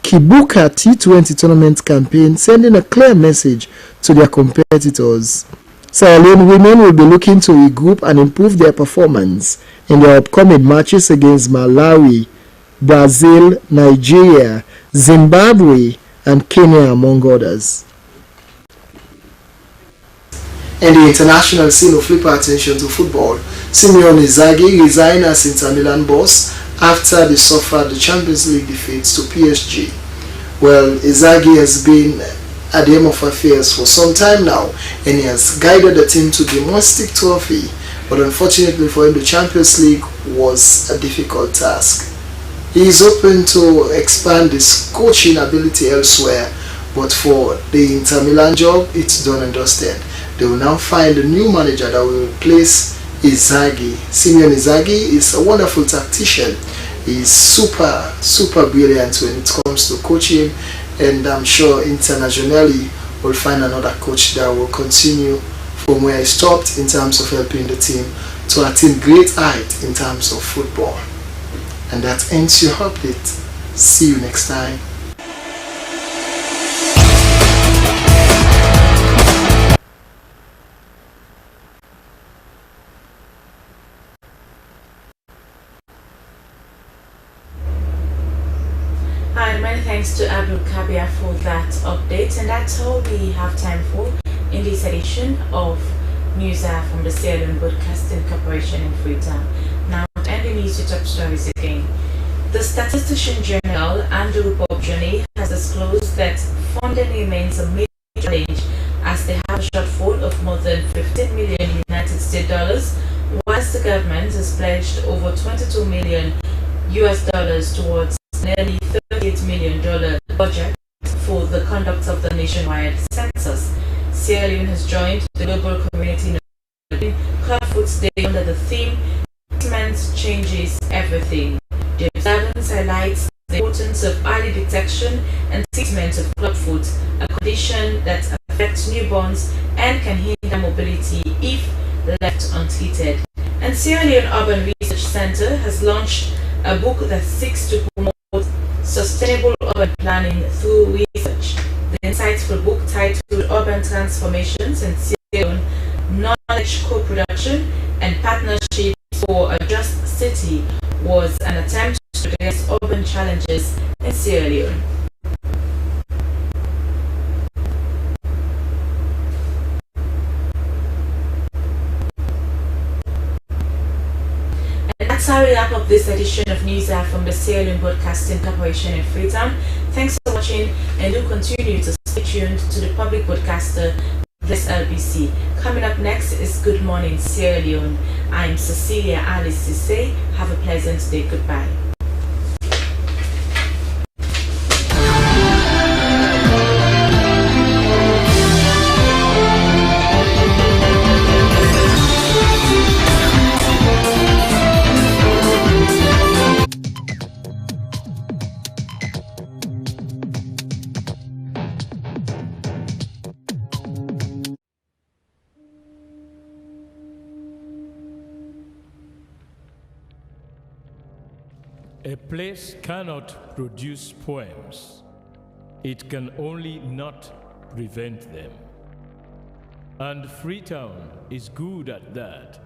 Kwibuka T20 tournament campaign, sending a clear message to their competitors. Sierra Leone women will be looking to regroup and improve their performance in their upcoming matches against Malawi, Brazil, Nigeria, Zimbabwe, and Kenya, among others. In the international scene of flipper attention to football, Simone Inzaghi resigned as Inter Milan boss after they suffered the Champions League defeats to PSG. Well, Inzaghi has been at the aim of affairs for some time now, and he has guided the team to the domestic trophy, but unfortunately for him, the Champions League was a difficult task. He is open to expand his coaching ability elsewhere, but for the Inter Milan job, it's done and dusted. They will now find a new manager that will replace Inzaghi. Simone Inzaghi is a wonderful tactician. He's super brilliant when it comes to coaching, and I'm sure internationally we'll find another coach that will continue from where he stopped in terms of helping the team to attain great height in terms of football. And that ends your update. See you next time. Hi, many thanks to Abdul Kabir for that update, and that's all we have time for in this edition of News Hour from the Sierra Leone Broadcasting Corporation in Freetown. Now, to end the news to top stories again. The Statistician General, Andrew Bob Johnny, has disclosed that funding remains a major challenge as they have a shortfall of more than 15 million United States dollars, whilst the government has pledged over $22 million towards nearly $38 million budget for the conduct of the nationwide census. Sierra Leone has joined the global community in Clubfoot's Day under the theme "Treatment Changes Everything." The observance highlights the importance of early detection and treatment of clubfoot, a condition that affects newborns and can hinder mobility if left untreated. And Sierra Leone Urban Research Center has launched a book that seeks to promote sustainable urban planning through research. The insightful book, titled Urban Transformations in Sierra Leone, Knowledge Co-Production and Partnerships for a Just City, was an attempt to address urban challenges in Sierra Leone. And that's how we wrap up this edition of News Hour from the Sierra Leone Broadcasting Corporation in Freetown. Thanks for watching, and do continue to stay tuned to the public broadcaster, this Slbc. Coming up next is Good Morning Sierra Leone. I'm Cecilia Alice Sisse. Have a pleasant day. Goodbye. A place cannot produce poems. It can only not prevent them. And Freetown is good at that,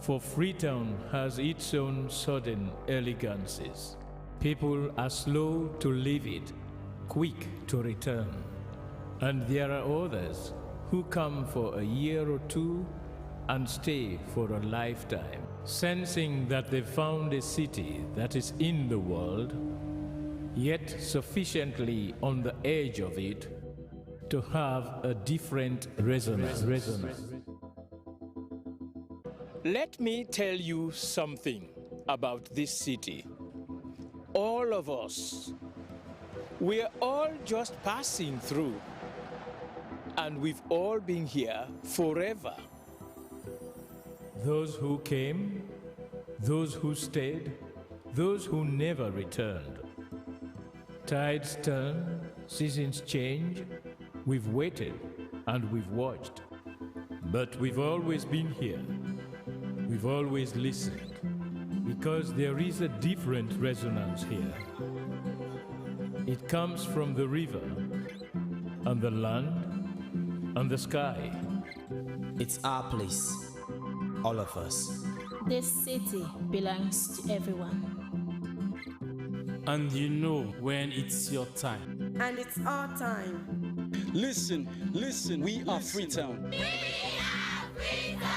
for Freetown has its own sudden elegances. People are slow to leave it, quick to return. And there are others who come for a year or two and stay for a lifetime, sensing that they found a city that is in the world, yet sufficiently on the edge of it to have a different resonance. Let me tell you something about this city. All of us, we're all just passing through, and we've all been here forever. Those who came, those who stayed, those who never returned. Tides turn, seasons change, we've waited and we've watched. But we've always been here, we've always listened, because there is a different resonance here. It comes from the river, and the land, and the sky. It's our place. All of us. This city belongs to everyone. And you know when it's your time. And it's our time. Listen, we are Freetown. We are Freetown!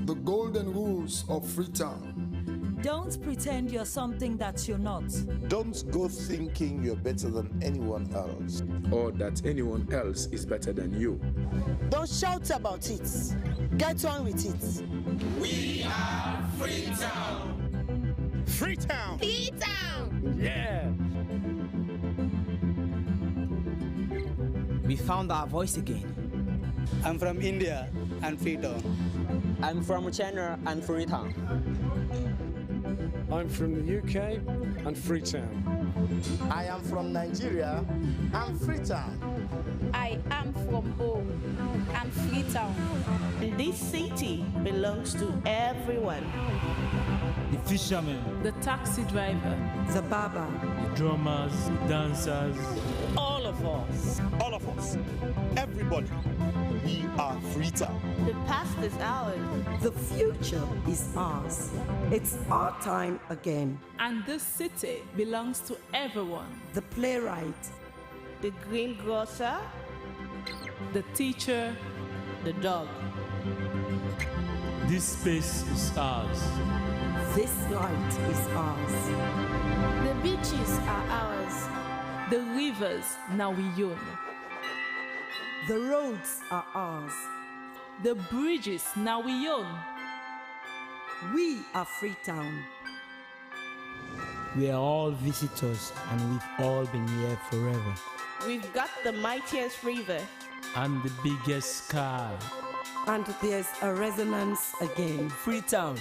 The golden rules of Freetown. Don't pretend you're something that you're not. Don't go thinking you're better than anyone else, or that anyone else is better than you. Don't shout about it. Get on with it. We are Freetown. Freetown. Freetown. Yeah. We found our voice again. I'm from India and Freetown. I'm from China and Freetown. I'm from the UK and Freetown. I am from Nigeria and Freetown. I am from home and Freetown. This city belongs to everyone. The fishermen, the taxi driver, the barber, the drummers, the dancers. All of us, everybody, we are Freetown. The past is ours. The future is ours. It's our time again. And this city belongs to everyone. The playwright, the greengrocer, the teacher, the dog. This space is ours. This light is ours. The beaches are ours. The rivers now we own. The roads are ours. The bridges now we own. We are Freetown. We are all visitors and we've all been here forever. We've got the mightiest river. And the biggest sky. And there's a resonance again. Freetown.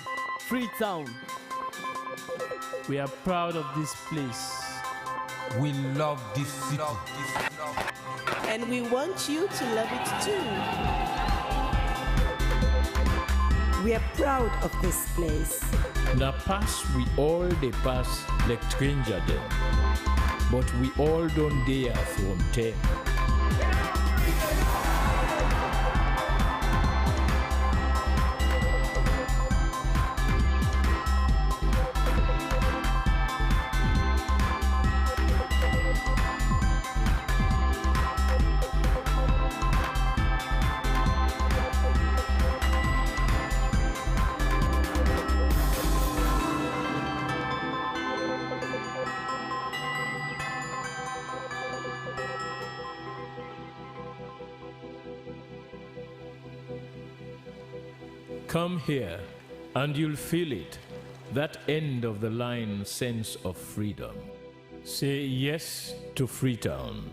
Freetown. We are proud of this place. We love this city. And we want you to love it too. We are proud of this place. Na pass we all dey pass like stranger dem, but we all don't dare from them. Come here, and you'll feel it, that end of the line sense of freedom. Say yes to Freetown.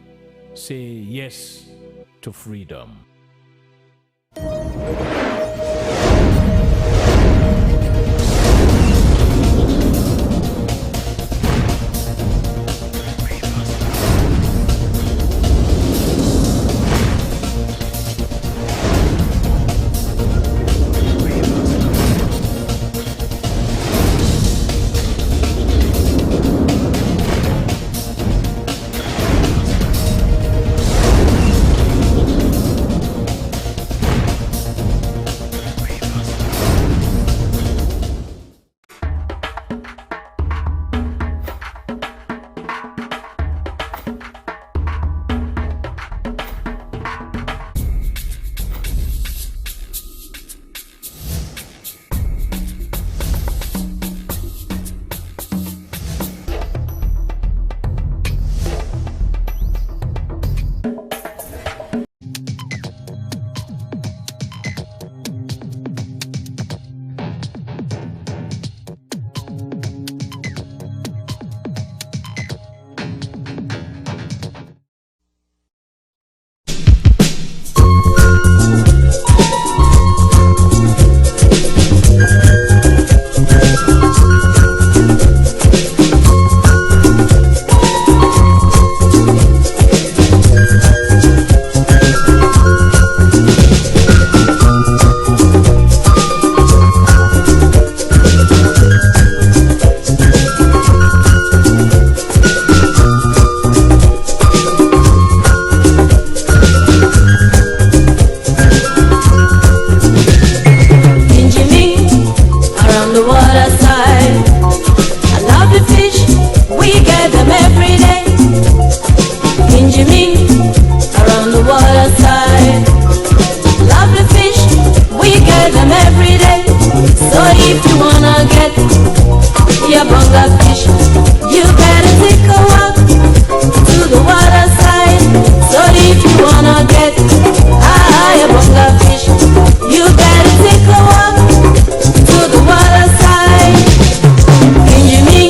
Say yes to freedom. Benjamin.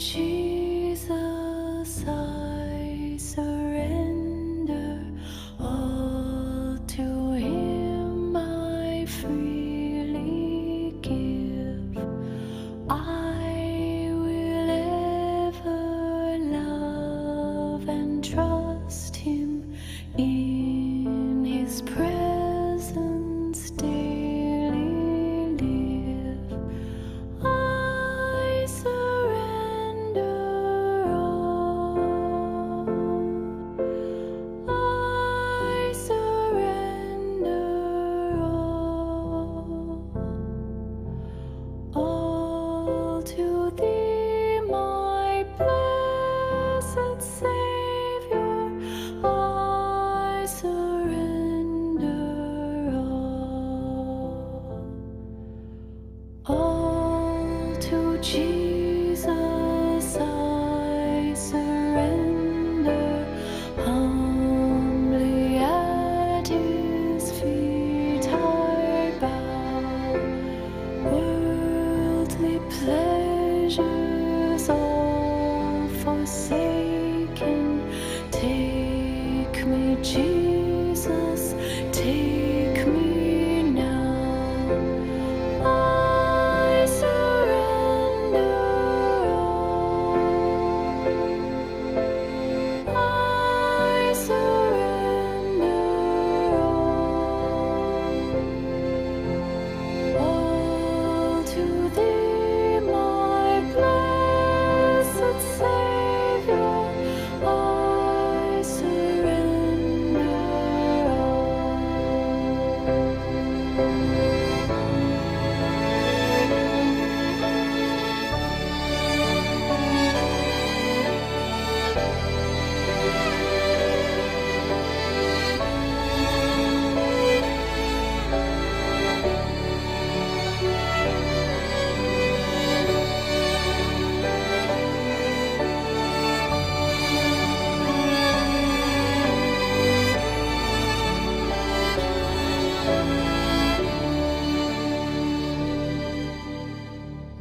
Jesus, I surrender all to Him. I freely give. I will ever love and trust Him in His presence daily live. I surrender all. I surrender all to Thee, my blessed Savior. I surrender all to Jesus. I surrender humbly at His feet I bow. Worldly pleasures all forsaken, take me, Jesus, take me now. I surrender all. I surrender all to Thee, my blessed Savior. I surrender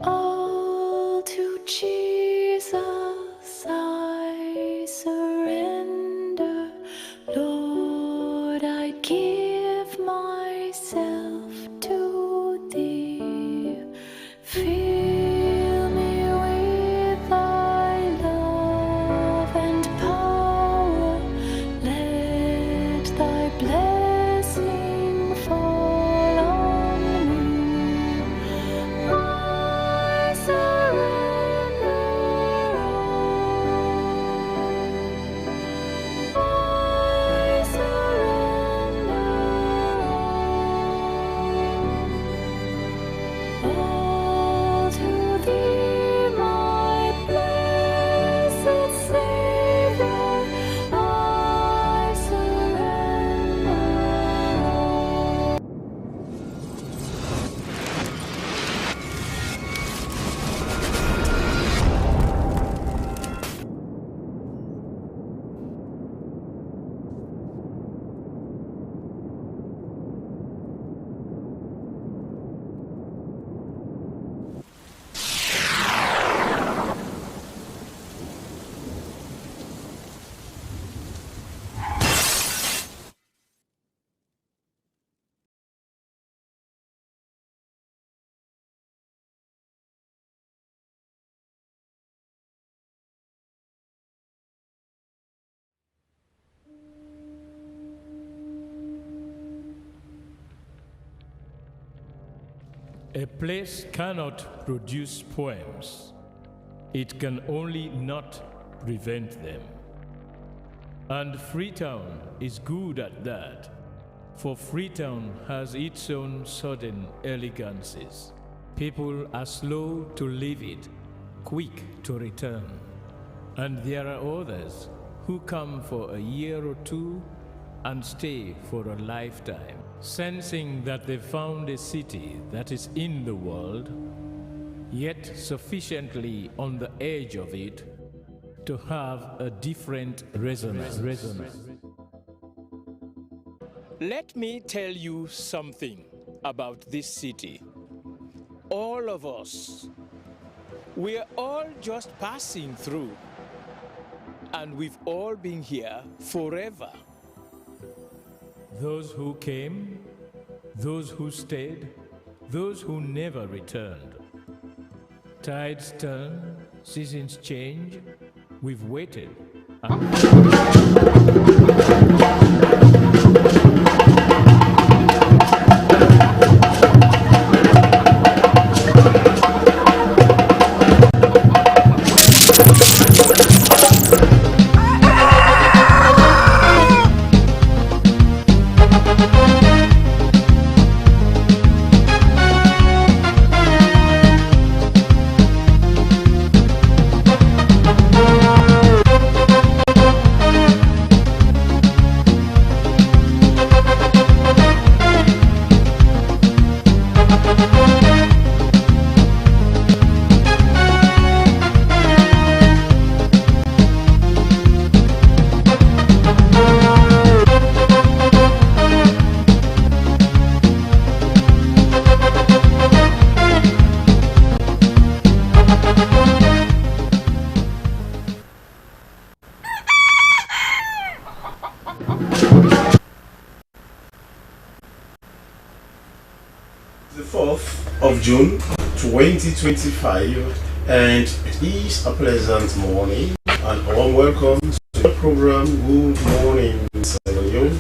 all to Jesus. I surrender, Lord. I give myself to Thee. Fill me with Thy love and power. Let Thy blessing fall on me. I surrender all. I surrender all to Thee, my blessed Savior. I surrender all. A place cannot produce poems. It can only not prevent them. And Freetown is good at that, for Freetown has its own sudden elegances. People are slow to leave it, quick to return. And there are others who come for a year or two and stay for a lifetime, sensing that they found a city that is in the world, yet sufficiently on the edge of it to have a different resonance. Let me tell you something about this city. All of us We're all just passing through, and we've all been here forever. Those who came, those who stayed, those who never returned. Tides turn, seasons change. We've waited. The 4th of June 2025, and it is a pleasant morning and a warm welcome to the program Good Morning Sierra Leone,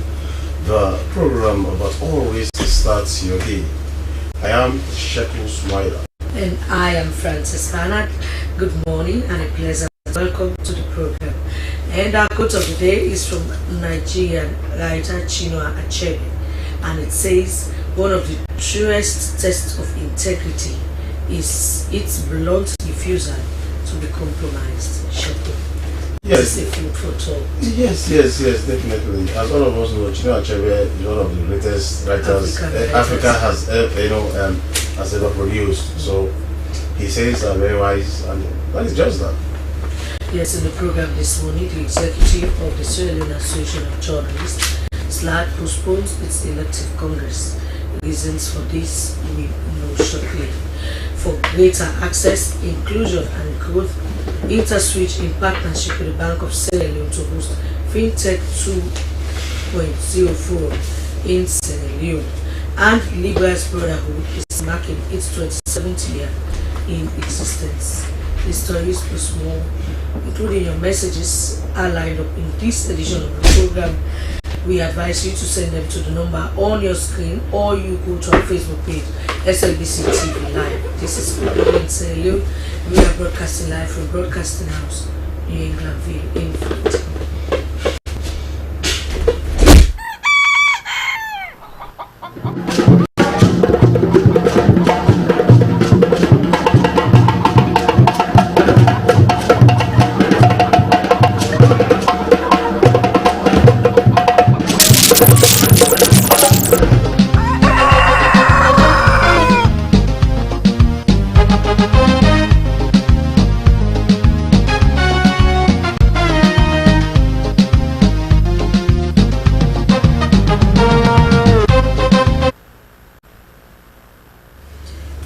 the program about all ways to start your day. I am Sheku Smiler. And I am Francis Bernard. Good morning and a pleasant welcome to the program. And our quote of the day is from Nigerian writer Chinua Achebe, and it says, one of the truest tests of integrity is its blunt refusal to be compromised. Sheku. Yes. This is a food for thought. Yes, definitely. As all of us know, Chinua Achebe is one of the greatest writers Africa has has ever produced. So he says are very wise, and that is just that. Yes, in the program this morning, the executive of the Sierra Leone Association of Journalists, SLAD, postpones its elective congress. Reasons for this we know shortly. For greater access, inclusion and growth, InterSwitch in partnership with the Bank of Sierra Leone to host FinTech 2.0 Forum in Sierra Leone. And Libya's Brotherhood is marking its 27th year in existence. These stories plus more, including your messages, are lined up in this edition of the program. We advise you to send them to the number on your screen, or you go to our Facebook page, Slbc TV Live. This is Good Morning Sierra Leone. We are broadcasting live from Broadcasting House, New England Ville in Freetown.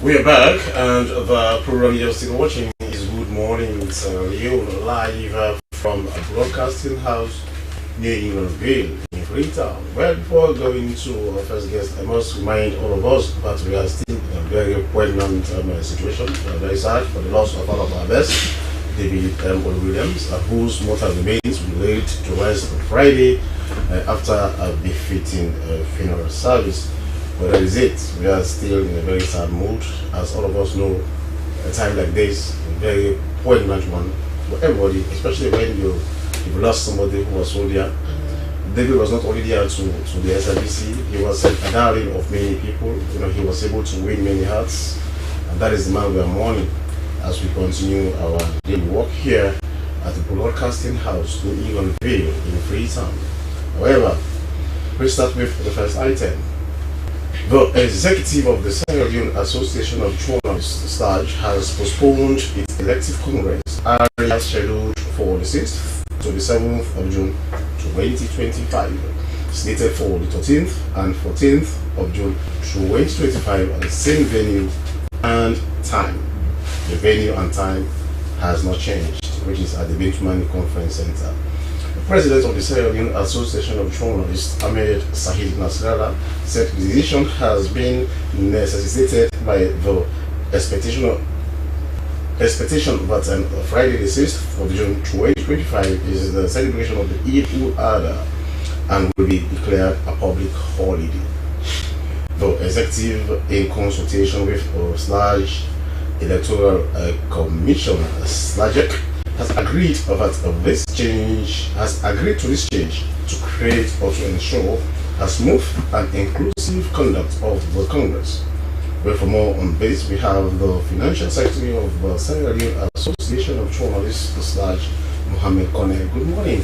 We are back, and the program you're still watching is Good Morning Sierra Leone, live from a broadcasting house near New England Ville in Freetown. Well, before going to our first guest, I must remind all of us that we are still in a very poignant situation. We are very sad for the loss of one of our best, David Williams, whose mortal remains will be laid to rest on Friday after a befitting funeral service. But that is it. We are still in a very sad mood. As all of us know, a time like this, a very poignant one for everybody, especially when you've lost somebody who was so dear. David was not only dear to the SLBC, he was a darling of many people. You know, he was able to win many hearts, and that is the man we are mourning as we continue our daily work here at the Broadcasting House in New England Ville in Freetown. However, we start with the first item. The executive of the Sierra Leone Association of Journalists, SLAD, has postponed its elective congress as scheduled for the 6th to the 7th of June 2025, slated for the 13th and 14th of June 2025 at the same venue and time. The venue and time has not changed, which is at the Bintumani Conference Center. The president of the Sierra Leone Association of Journalists, Ahmed Sahid Nasrallah, said the decision has been necessitated by the expectation that on Friday the 6th of June 2025 is the celebration of the Eid al-Adha and will be declared a public holiday. The executive, in consultation with Slbc Electoral Commission, Slbc, has agreed to this change to create or to ensure a smooth and inclusive conduct of the Congress. Well, for more on this, we have the Financial Secretary of the Sierra Leone Association of Journalists, Slbc, Mohammed Kone. Good morning,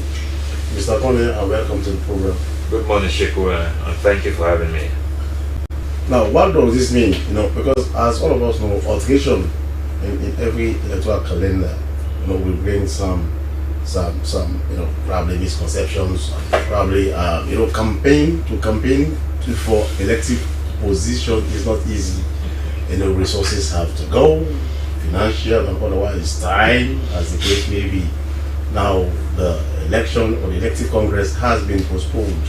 Mr. Kone, and welcome to the program. Good morning, Sheku, and thank you for having me. Now, what does this mean? Because as all of us know, altercation in every electoral calendar, will bring some probably misconceptions, probably campaign for elective position is not easy. Resources have to go, financial and otherwise, time, as the case may be. Now the election or the elective congress has been postponed.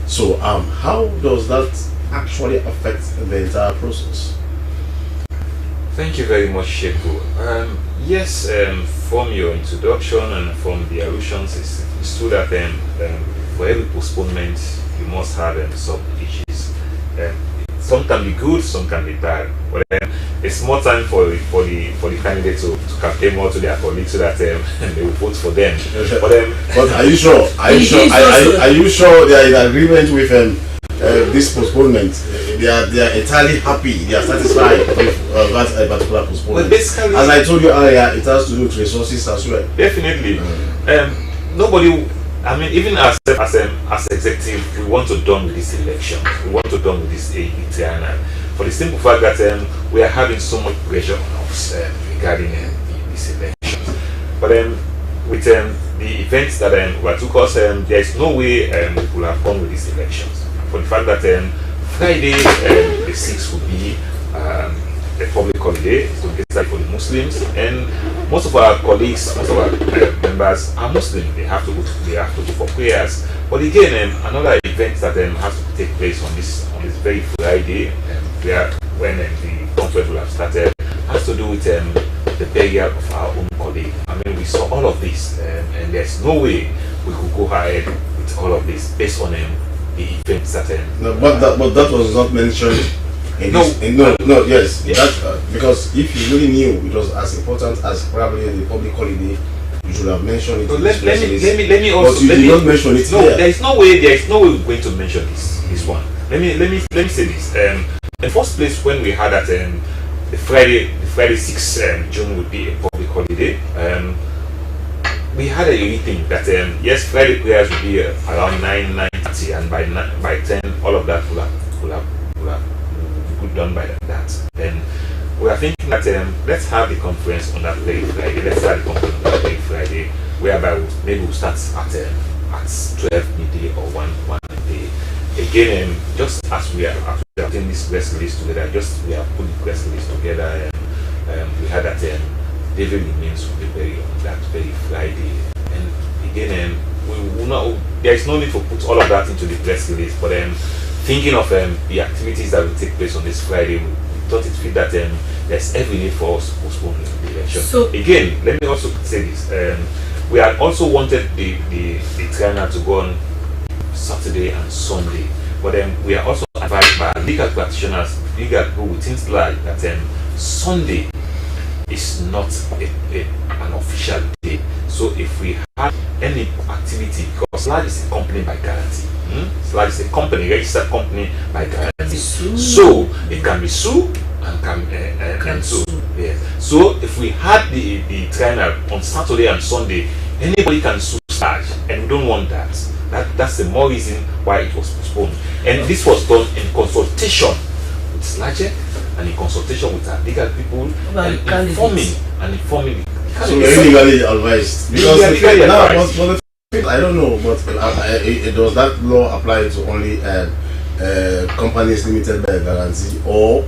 So how does that actually affect the entire process? Thank you very much, Sheku. Yes, from your introduction and from the allusions, it's true that for every postponement you must have some issues. Some can be good, some can be bad. But it's more time for the candidates to campaign more to their colleagues so that they will vote for them. But are you sure? Are you sure they are in agreement with this postponement? They are entirely happy. They are satisfied with that particular postponement. Well, as I told you earlier, it has to do with resources as well. Definitely. Nobody. I mean, even as executive, we want to done with this election. We want to done with this AETN, for the simple fact that we are having so much pressure on us regarding this election. But with the events that were took us, there is no way we could have gone with these elections. For the fact that Friday the 6th will be a public holiday, so it's like for the Muslims, and most of our colleagues, most of our members are Muslim. They have to go for prayers. But again, another event that has to take place on this very Friday, when the conference will have started, has to do with the burial of our own colleague. I mean, we saw all of this, and there's no way we could go ahead with all of this based on the events that. But that was not mentioned. Yes. That, because if you really knew it was as important as probably the public holiday, you should have mentioned it. So let me also. But you did not mention it. No, there is no way we're going to mention this one. Let me say this. In the first place, when we had that the Friday 6th June would be a public holiday, we had a meeting that yes, Friday prayers would be around 9:30, and by 10 all of that will have done by that. Then we are thinking that let's have the conference on that very Friday. Let's have the conference on that very Friday, whereby maybe we'll start at 12 midday or 1 midday. Again, just as we are putting this press release together, we have put the press release together, we had that David remains will be buried on that very Friday. And again, we will not. There is no need to put all of that into the press release, but thinking of the activities that will take place on this Friday, we thought it fit that there's every need for us to postpone the election. So again, let me also say this: we had also wanted the trial to go on Saturday and Sunday, but we are also advised by legal practitioners, legal people within Slbc, that Sunday is not an official day. So if we have any activity, because Slbc is a company by guarantee. Slbc is a company, registered company by guarantee. So it can be sued and can sue. Yes. So if we had the trial on Saturday and Sunday, anybody can sue Slbc, and we don't want that. That's the more reason why it was postponed. And this was done in consultation with Slbc and in consultation with our legal people, and informing. So legally advised. Because I don't know, but does that law apply to only companies limited by guarantee or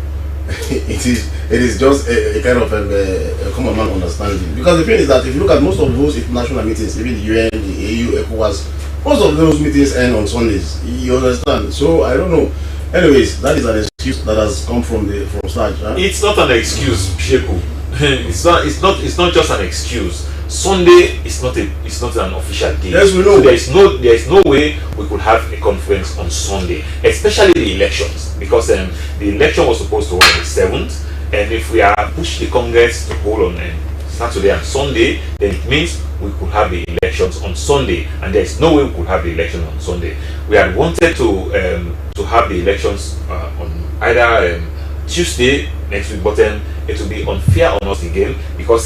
it is just a kind of a common man understanding. Because the thing is that if you look at most of those international meetings, even the UN, the AU, ECOWAS, most of those meetings end on Sundays. You understand? So I don't know. Anyways, that is an excuse that has come from Slaj. Huh? It's not an excuse, Sheku. It's not just an excuse. Sunday is not an official day. Yes, we know. So there is no way we could have a conference on Sunday, especially the elections, because the election was supposed to hold on the 7th, and if we are push the Congress to hold on Saturday and Sunday, then it means we could have the elections on Sunday, and there is no way we could have the election on Sunday. We had wanted to have the elections on either Tuesday next week, but it will be unfair on us again, because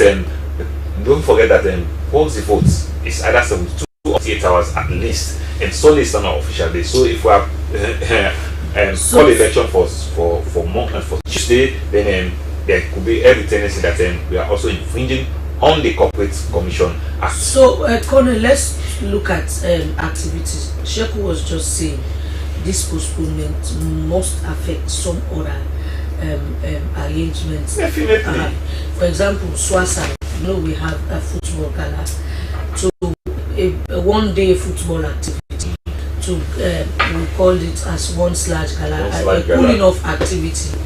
don't forget that once the vote is either 72 or 8 hours at least, and Sunday is not an official day. So if we have called election for Tuesday, then there could be every tendency that we are also infringing on the Corporate Commission Act. So, Colonel, let's look at activities. Sheku was just saying this postponement must affect some other arrangements. Definitely. For example, Swasa, we have a football gala, to a one-day football activity. To we called it as one Slaj gala, a cooling off activity,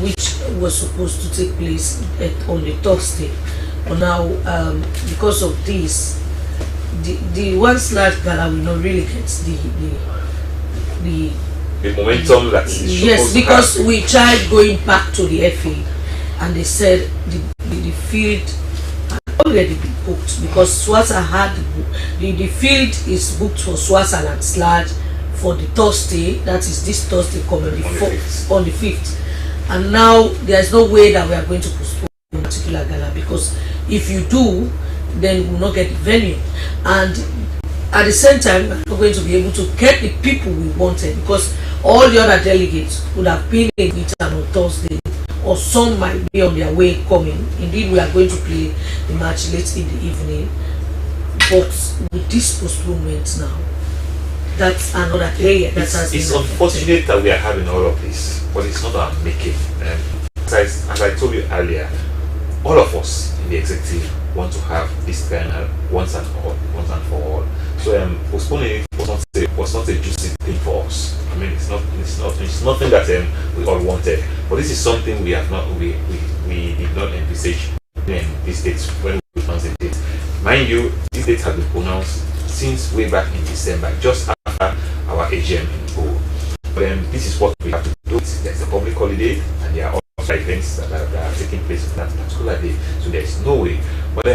which was supposed to take place on the Thursday. But now, because of this, the one Slaj gala will not really get the momentum that is yes, because we tried going back to the FA, and they said the field had already been booked, because Swasa had the field is booked for Swasa and Slaj for the Thursday, that is this Thursday coming on the 5th, and now there is no way that we are going to postpone a particular gala, because if you do, then we will not get the venue, and at the same time we are not going to be able to get the people we wanted, because all the other delegates would have been in Freetown on Thursday, or some might be on their way coming. Indeed, we are going to play the match late in the evening, but with this postponement now, that's another area that has been it's unfortunate that we are having all of this, but it's not our making. As I told you earlier, all of us in the executive want to have this kind of once and for all. So postponing it was not a juicy thing for us. I mean, it's nothing that we all wanted. But this is something we did not envisage in these dates when we announced the date. Mind you, these dates have been pronounced since way back in December, just after our AGM in Bo. But this is what we have to do. There's a public holiday, and there are also events that are taking place on that particular day. So there's no way. But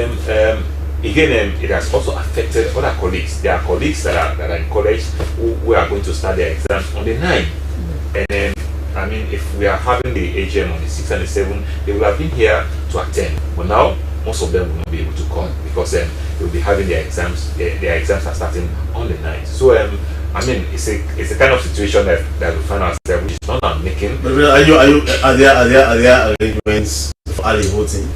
again, it has also affected other colleagues. There are colleagues that are in college who are going to start their exams on the 9th. And I mean, if we are having the AGM on the 6th and the 7th, they will have been here to attend. But now, most of them will not be able to come, because they will be having their exams. Their exams are starting on the 9th. So I mean, it's a kind of situation that we find ourselves, which is not our making. But are there arrangements for early voting?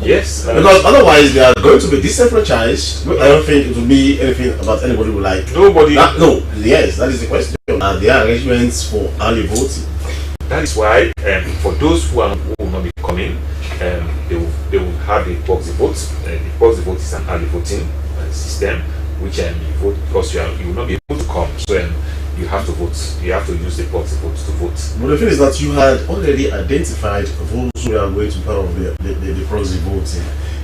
Yes, because otherwise they are going to be disenfranchised. I don't think it will be anything about anybody who like nobody. No, yes, that is the question. Are there arrangements for early voting? That is why, for those who will not be coming, they will have the proxy vote. The proxy vote is an early voting system, which you vote because you will not be able to come. So you have to vote. You have to use the proxy vote to vote. But the thing is that you had already identified those who are going to be part of the proxy voting.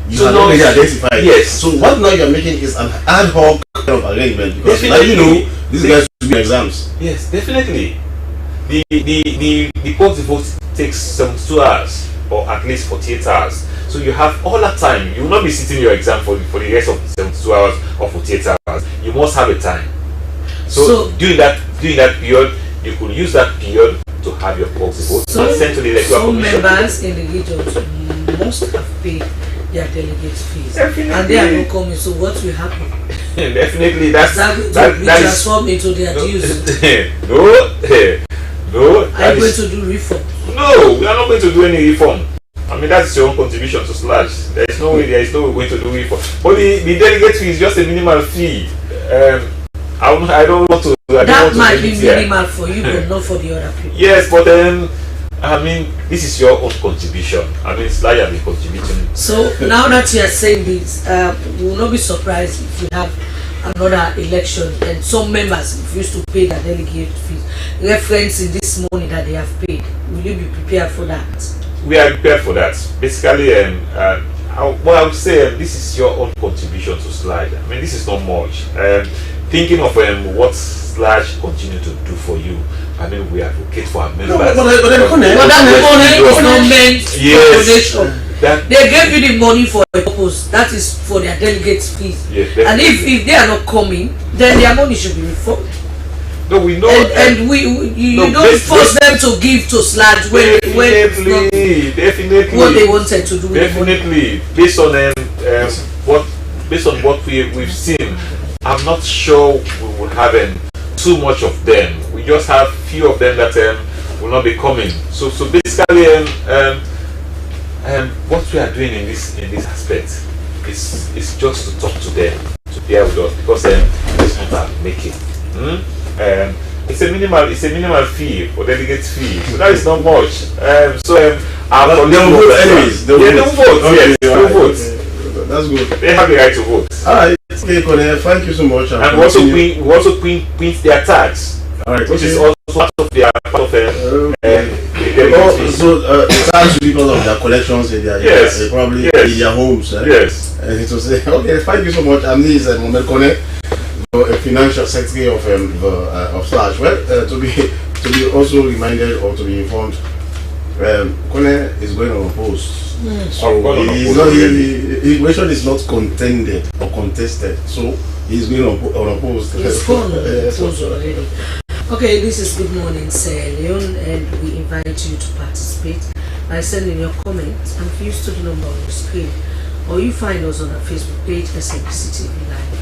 You had already identified. Yes. So what now you are making is an ad hoc kind of arrangement, because now you know these guys will be exams. Yes, definitely. The proxy vote takes 72 hours, or at least 48 hours. So you have all that time. You will not be sitting your exam for the rest of 72 hours or 48 hours. You must have a time. So during that period, you could use that period to have your proxy vote and send to the electoral commission. Members in the regions must have paid their delegate fees, definitely. And they are not coming. So what will happen? Definitely, that is transformed into their dues. No. Are you going to do reform? No, we are not going to do any reform. I mean, that's your own contribution to Slaj. There is no way going to do reform. But the delegate fee is just a minimal fee. I don't want to. That might be minimal for you, but not for the other people. Yes, but I mean, this is your own contribution. I mean, it's like you have been contributing. So now that you are saying this, we will not be surprised if we have another election and some members refuse to pay their delegate fees, referencing this money that they have paid. Will you be prepared for that? We are prepared for that. Basically, what I would say, this is your own contribution to Slide. I mean, this is not much. Thinking of what Slide continue to do for you, I mean, we advocate for our members. No, but that money is not meant for donation. They gave you the money for a purpose. That is for their delegates' fees. Yes, and if they are not coming, then their money should be refunded. No, we know. And you don't force them to give to Sludge when definitely what they wanted to do. Definitely, based on what we've seen, I'm not sure we will have too much of them. We just have few of them that will not be coming. So basically, what we are doing in this aspect is just to talk to them, to bear with us, because it's not our making. It's a minimal fee for delegate fee, so that is not much. Our they will vote anyways. They will vote. Yes, they will vote. That's good. They have the right to vote. Alright, okay, Kone, thank you so much. And we also print their tax, which is also part of their the tax because of their collections in their probably in their homes. Yes. And it was okay. Thank you so much. I'm this Mohamed Kone, a financial secretary of Slash. Well, to be also reminded or to be informed, Kone is going unopposed. So his question is not contended or contested. So he's going unopposed. He's gone unopposed already. Okay, this is Good Morning Sierra Leone, and we invite you to participate by sending your comments and fuse to the number on the screen, or you find us on our Facebook page, Slbc TV Live.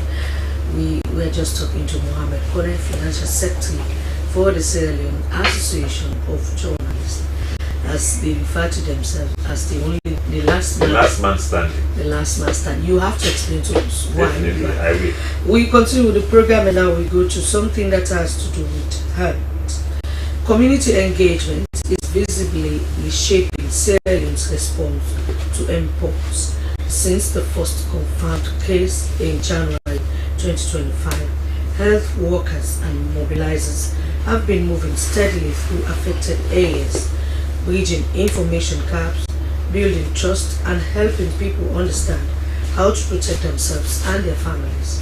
We were just talking to Mohamed Kone, Financial Secretary for the Sierra Leone Association of Journalists, as they refer to themselves as the last man standing. The last man standing. You have to explain to us why. Definitely, I will. We continue with the program, and now we go to something that has to do with health. Community engagement is visibly reshaping Sierra Leone's response to mpox. Since the first confirmed case in January 2025, health workers and mobilizers have been moving steadily through affected areas, bridging information gaps, building trust, and helping people understand how to protect themselves and their families.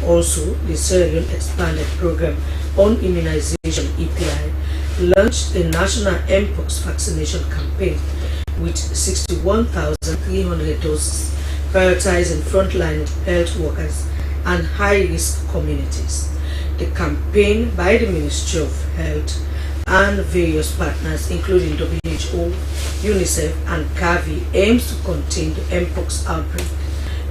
Also, the Sierra Leone Expanded Program on Immunization (EPI) launched a national mpox vaccination campaign with 61,300 doses, prioritizing frontline health workers and high-risk communities. The campaign by the Ministry of Health and various partners including WHO, UNICEF and Gavi aims to contain the mpox outbreak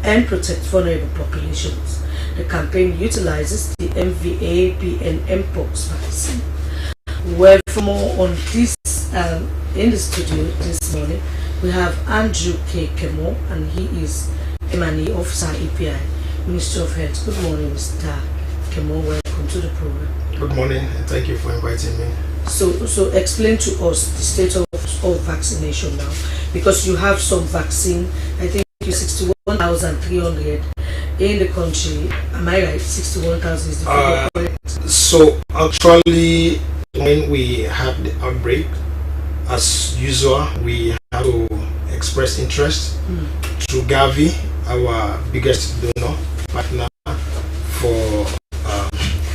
and protect vulnerable populations. The campaign utilizes the MVA-BN mpox vaccine. Well, for more on this in the studio this morning, we have Andrew K. Kemo, and he is M&E Officer EPI, Ministry of Health. Good morning, Mr. Kemo. Welcome to the program. Good morning, and thank you for inviting me. So explain to us the state of vaccination now, because you have some vaccine. I think 61,300 in the country. Am I right? 61,000 is the figure correct? So actually, when we had the outbreak, as usual, we had to express interest through Gavi, our biggest donor partner, for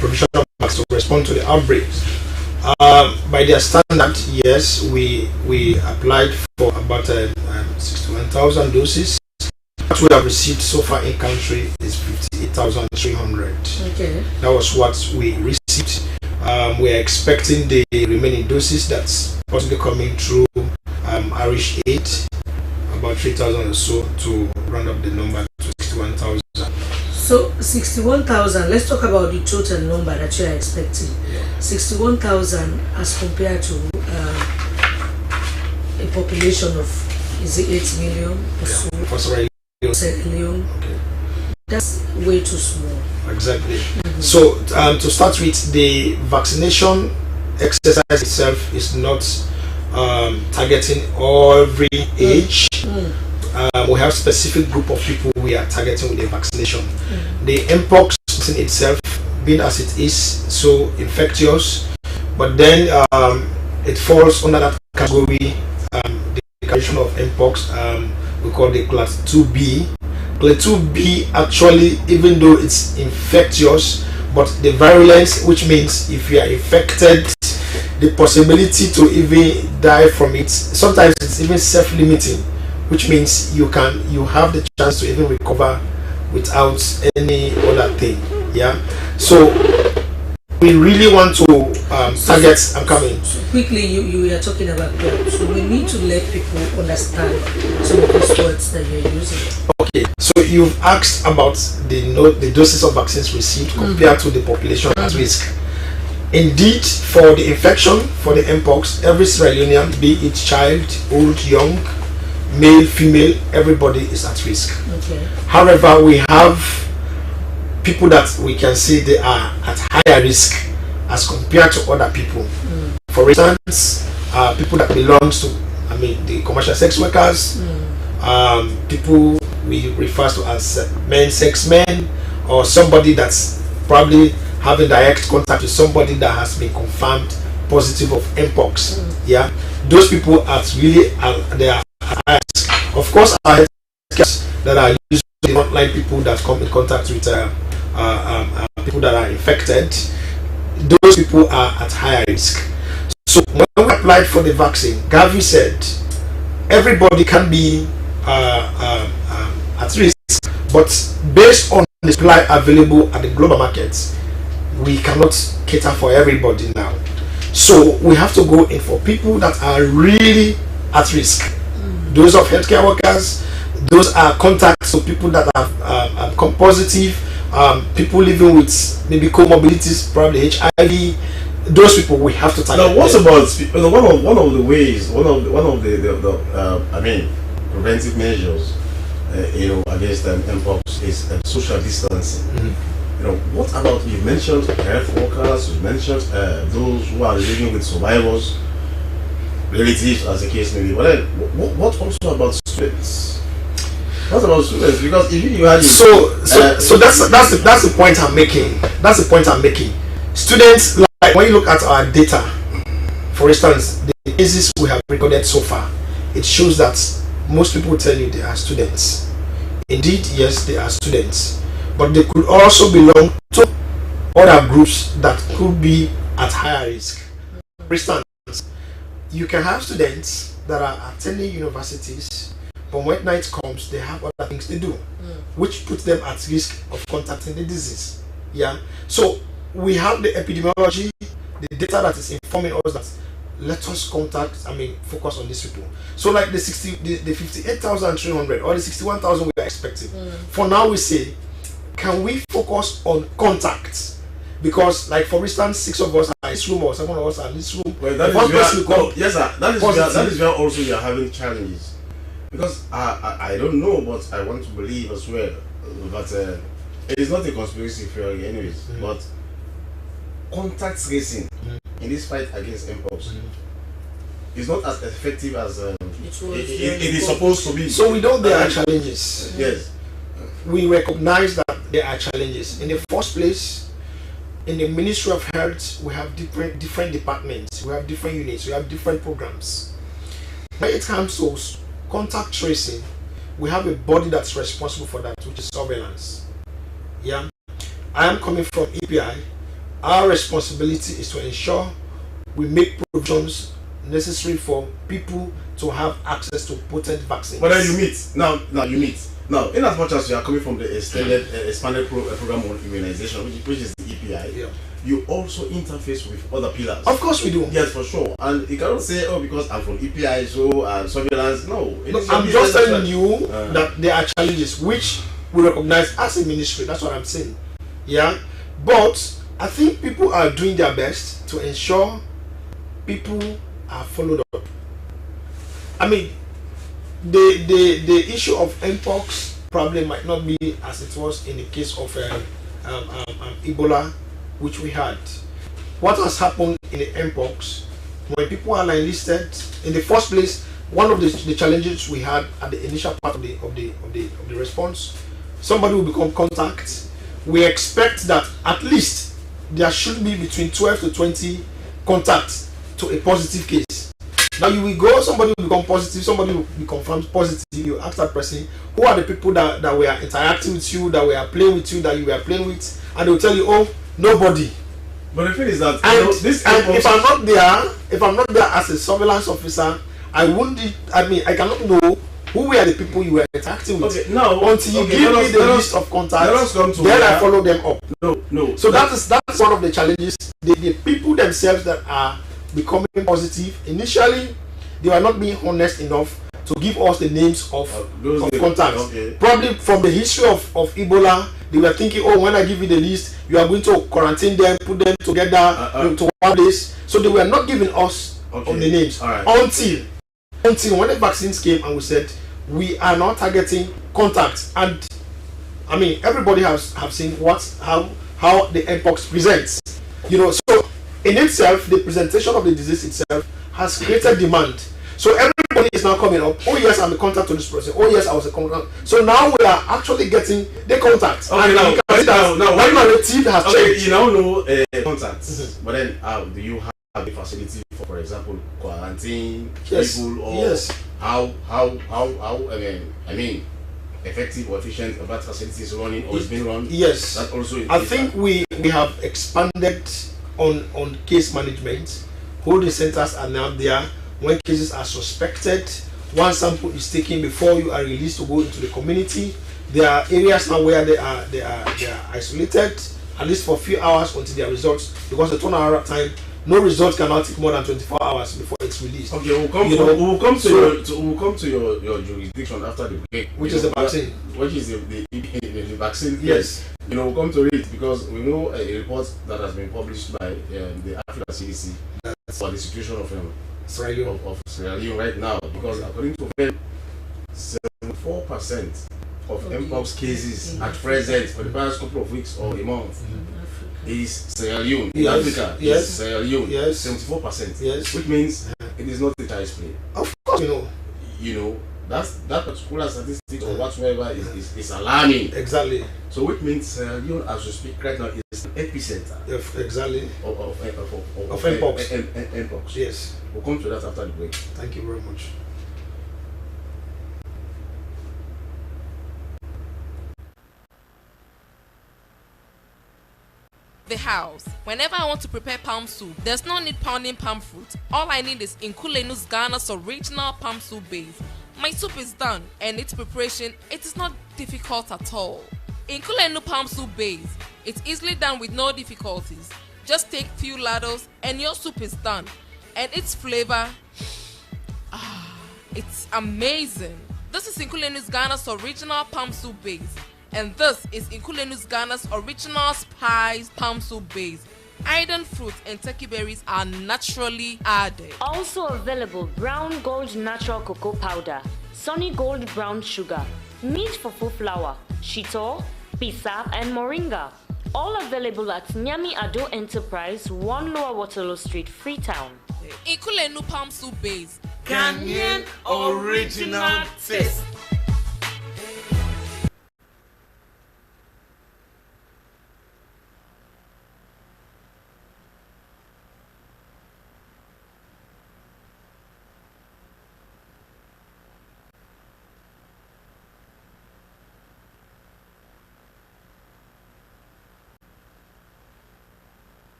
provision of vaccines to respond to the outbreaks. By their standard, yes, we applied for about 61,000 doses. What we have received so far in country is 58,300. Okay. That was what we received. We are expecting the remaining doses that's possibly coming through Irish Aid, about 3,000 or so, to round up the number to 61,000. So 61,000, let's talk about the total number that you are expecting. 61,000 as compared to a population of, is it 8 million or so? For Sierra Leone. Okay. That's way too small. Exactly. So to start with, the vaccination exercise itself is not targeting every age. We have specific group of people we are targeting with the vaccination. The mpox vaccine itself, being as it is so infectious, but then it falls under that category, the condition of mpox, we call the class 2B. Class 2B actually, even though it's infectious, but the virulence, which means if you are infected, the possibility to even die from it, sometimes it's even self-limiting, which means you have the chance to even recover without any other thing. Yeah, so we really want to target. I'm coming. So quickly, you are talking about that, so we need to let people understand some of those words that you're using. Okay, so you've asked about the doses of vaccines received compared to the population at risk. Indeed, for the infection, for the mpox, every Sierra Leonean, be it child, old, young, male, female, everybody is at risk. Okay. However, we have people that we can say they are at higher risk as compared to other people. For instance, people that belongs to, the commercial sex workers, people we refer to as sex men, or somebody that's probably having direct contact with somebody that has been confirmed positive of mpox. Yeah, those people are really they are at high risk. Of course, our healthcare that are usually frontline people that come in contact with people that are infected, those people are at higher risk. So when we applied for the vaccine, Gavi said everybody can be at risk, but based on the supply available at the global markets, we cannot cater for everybody now. So we have to go in for people that are really at risk. Those of healthcare workers, those are contacts of people that have come positive, people living with maybe comorbidities, probably HIV. Those people we have to target. Now, what about one of the ways, one of the preventive measures, against mpox is social distancing. What about, you mentioned health workers, you mentioned those who are living with survivors, relatives, as the case may be. But what also about students? What about students? Because if you had so that's the point I'm making. That's the point I'm making. Students, like when you look at our data, for instance, the cases we have recorded so far, it shows that most people tell you they are students. Indeed, yes, they are students, but they could also belong to other groups that could be at higher risk. For instance, you can have students that are attending universities, but when night comes, they have other things to do, which puts them at risk of contracting the disease. Yeah. So we have the epidemiology, the data that is informing us that let us focus on these people. So like the 58,300 or the 61,000 we are expecting. For now, we say, can we focus on contacts? Because, like, for instance, 6 of us are in this room or 7 of us are in this room. Well, that is where also you are having challenges. Because I don't know, but I want to believe as well that it is not a conspiracy theory anyways, but contact tracing in this fight against mpox is not as effective as it is supposed to be. So we know there are challenges. Yes. We recognize that there are challenges. In the first place, in the Ministry of Health, we have different departments, we have different units, we have different programs. When it comes to contact tracing, we have a body that's responsible for that, which is surveillance. Yeah, I am coming from EPI. Our responsibility is to ensure we make provisions necessary for people to have access to potent vaccines. But then you meet now. In as much as you are coming from the expanded program on immunization, which is the EPI, you also interface with other pillars. Of course we do. Yes, for sure. And you cannot say, oh, because I'm from EPI, so surveillance. No, I'm just telling you that there are challenges which we recognize as a ministry. That's what I'm saying. Yeah, but I think people are doing their best to ensure people are followed up. The issue of mpox problem might not be as it was in the case of Ebola, which we had. What has happened in the mpox when people are enlisted, in the first place, one of the challenges we had at the initial part of the response, somebody will become contact. We expect that at least there should be between 12 to 20 contacts to a positive case. Now you will go, somebody will become positive, somebody will be confirmed positive. You ask that person, who are the people that were interacting with you, that were playing with you, that you were playing with, and they will tell you, oh, nobody. But the thing is that if I'm not there as a surveillance officer, I cannot know who were the people you were interacting with. Okay, now until you give me the list of contacts, then I follow them up. No. So that's one of the challenges. The people themselves that are becoming positive, initially they were not being honest enough to give us the names of contacts. Okay. Probably from the history of Ebola, they were thinking, oh, when I give you the list, you are going to quarantine them, put them together to one place. So they were not giving us the names until when the vaccines came and we said we are not targeting contacts. And I mean, everybody have seen how the mpox presents. So in itself, the presentation of the disease itself has created demand. So everybody is now coming up. Oh yes, I'm a contact to this person. Oh yes, I was a contact. So now we are actually getting the contacts. Okay, and now when narrative has changed. You now know contacts, but then do you have the facility for example, quarantine people, or how I mean, effective or efficient that facility is running or is being run? Yes, that also. I think we have expanded on case management. Holding centers are now there. When cases are suspected, one sample is taken before you are released to go into the community. There are areas now where they are isolated, at least for a few hours until their results, because the turnaround time, no results cannot take more than 24 hours before it's released. Okay, we'll come to your jurisdiction after the break, which is the vaccine. Which is the vaccine? Yes. We'll come to it because we know a report that has been published by the Africa CDC for the situation of Sierra Leone right now, because according to them, 74% of mpox cases at present for the past couple of weeks or a month is Sierra Leone. In Africa, is Sierra Leone. 74%. Which means it is not a child's play. Of course, that particular statistic or whatsoever is alarming. Exactly. So which means Sierra Leone, as we speak right now, is an epicenter. Exactly. Of mpox. Yes. We'll come to that after the break. Thank you very much. The house. Whenever I want to prepare palm soup, there's no need pounding palm fruit. All I need is Nkulenu's Ghana's original palm soup base. My soup is done, and its preparation, it is not difficult at all. Nkulenu palm soup base. It's easily done with no difficulties. Just take few ladles and your soup is done. And its flavor, it's amazing. This is Nkulenu's Ghana's original palm soup base. And this is Nkulenu's Ghana's original spiced palm soup base. Iron fruit and turkey berries are naturally added. Also available brown gold natural cocoa powder, sunny gold brown sugar, meat fufu flour, shito, pisa, and moringa. All available at Nyami Ado Enterprise, 1 Lower Waterloo Street, Freetown. Nkulenu palm soup base. Ghanaian original taste.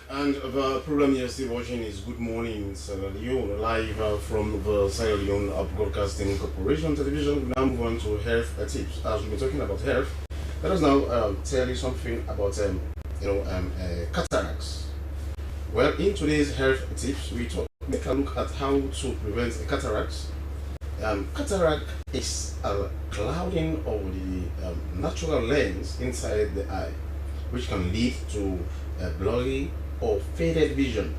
And the program you're still watching is Good Morning Sierra Leone, live from the Sierra Leone Broadcasting Corporation television. We now move on to health tips. As we've been talking about health, Let us now tell you something about cataracts. Well, in today's health tips, we take a look at how to prevent cataracts. Cataract is a clouding of the natural lens inside the eye, which can lead to blurry or faded vision.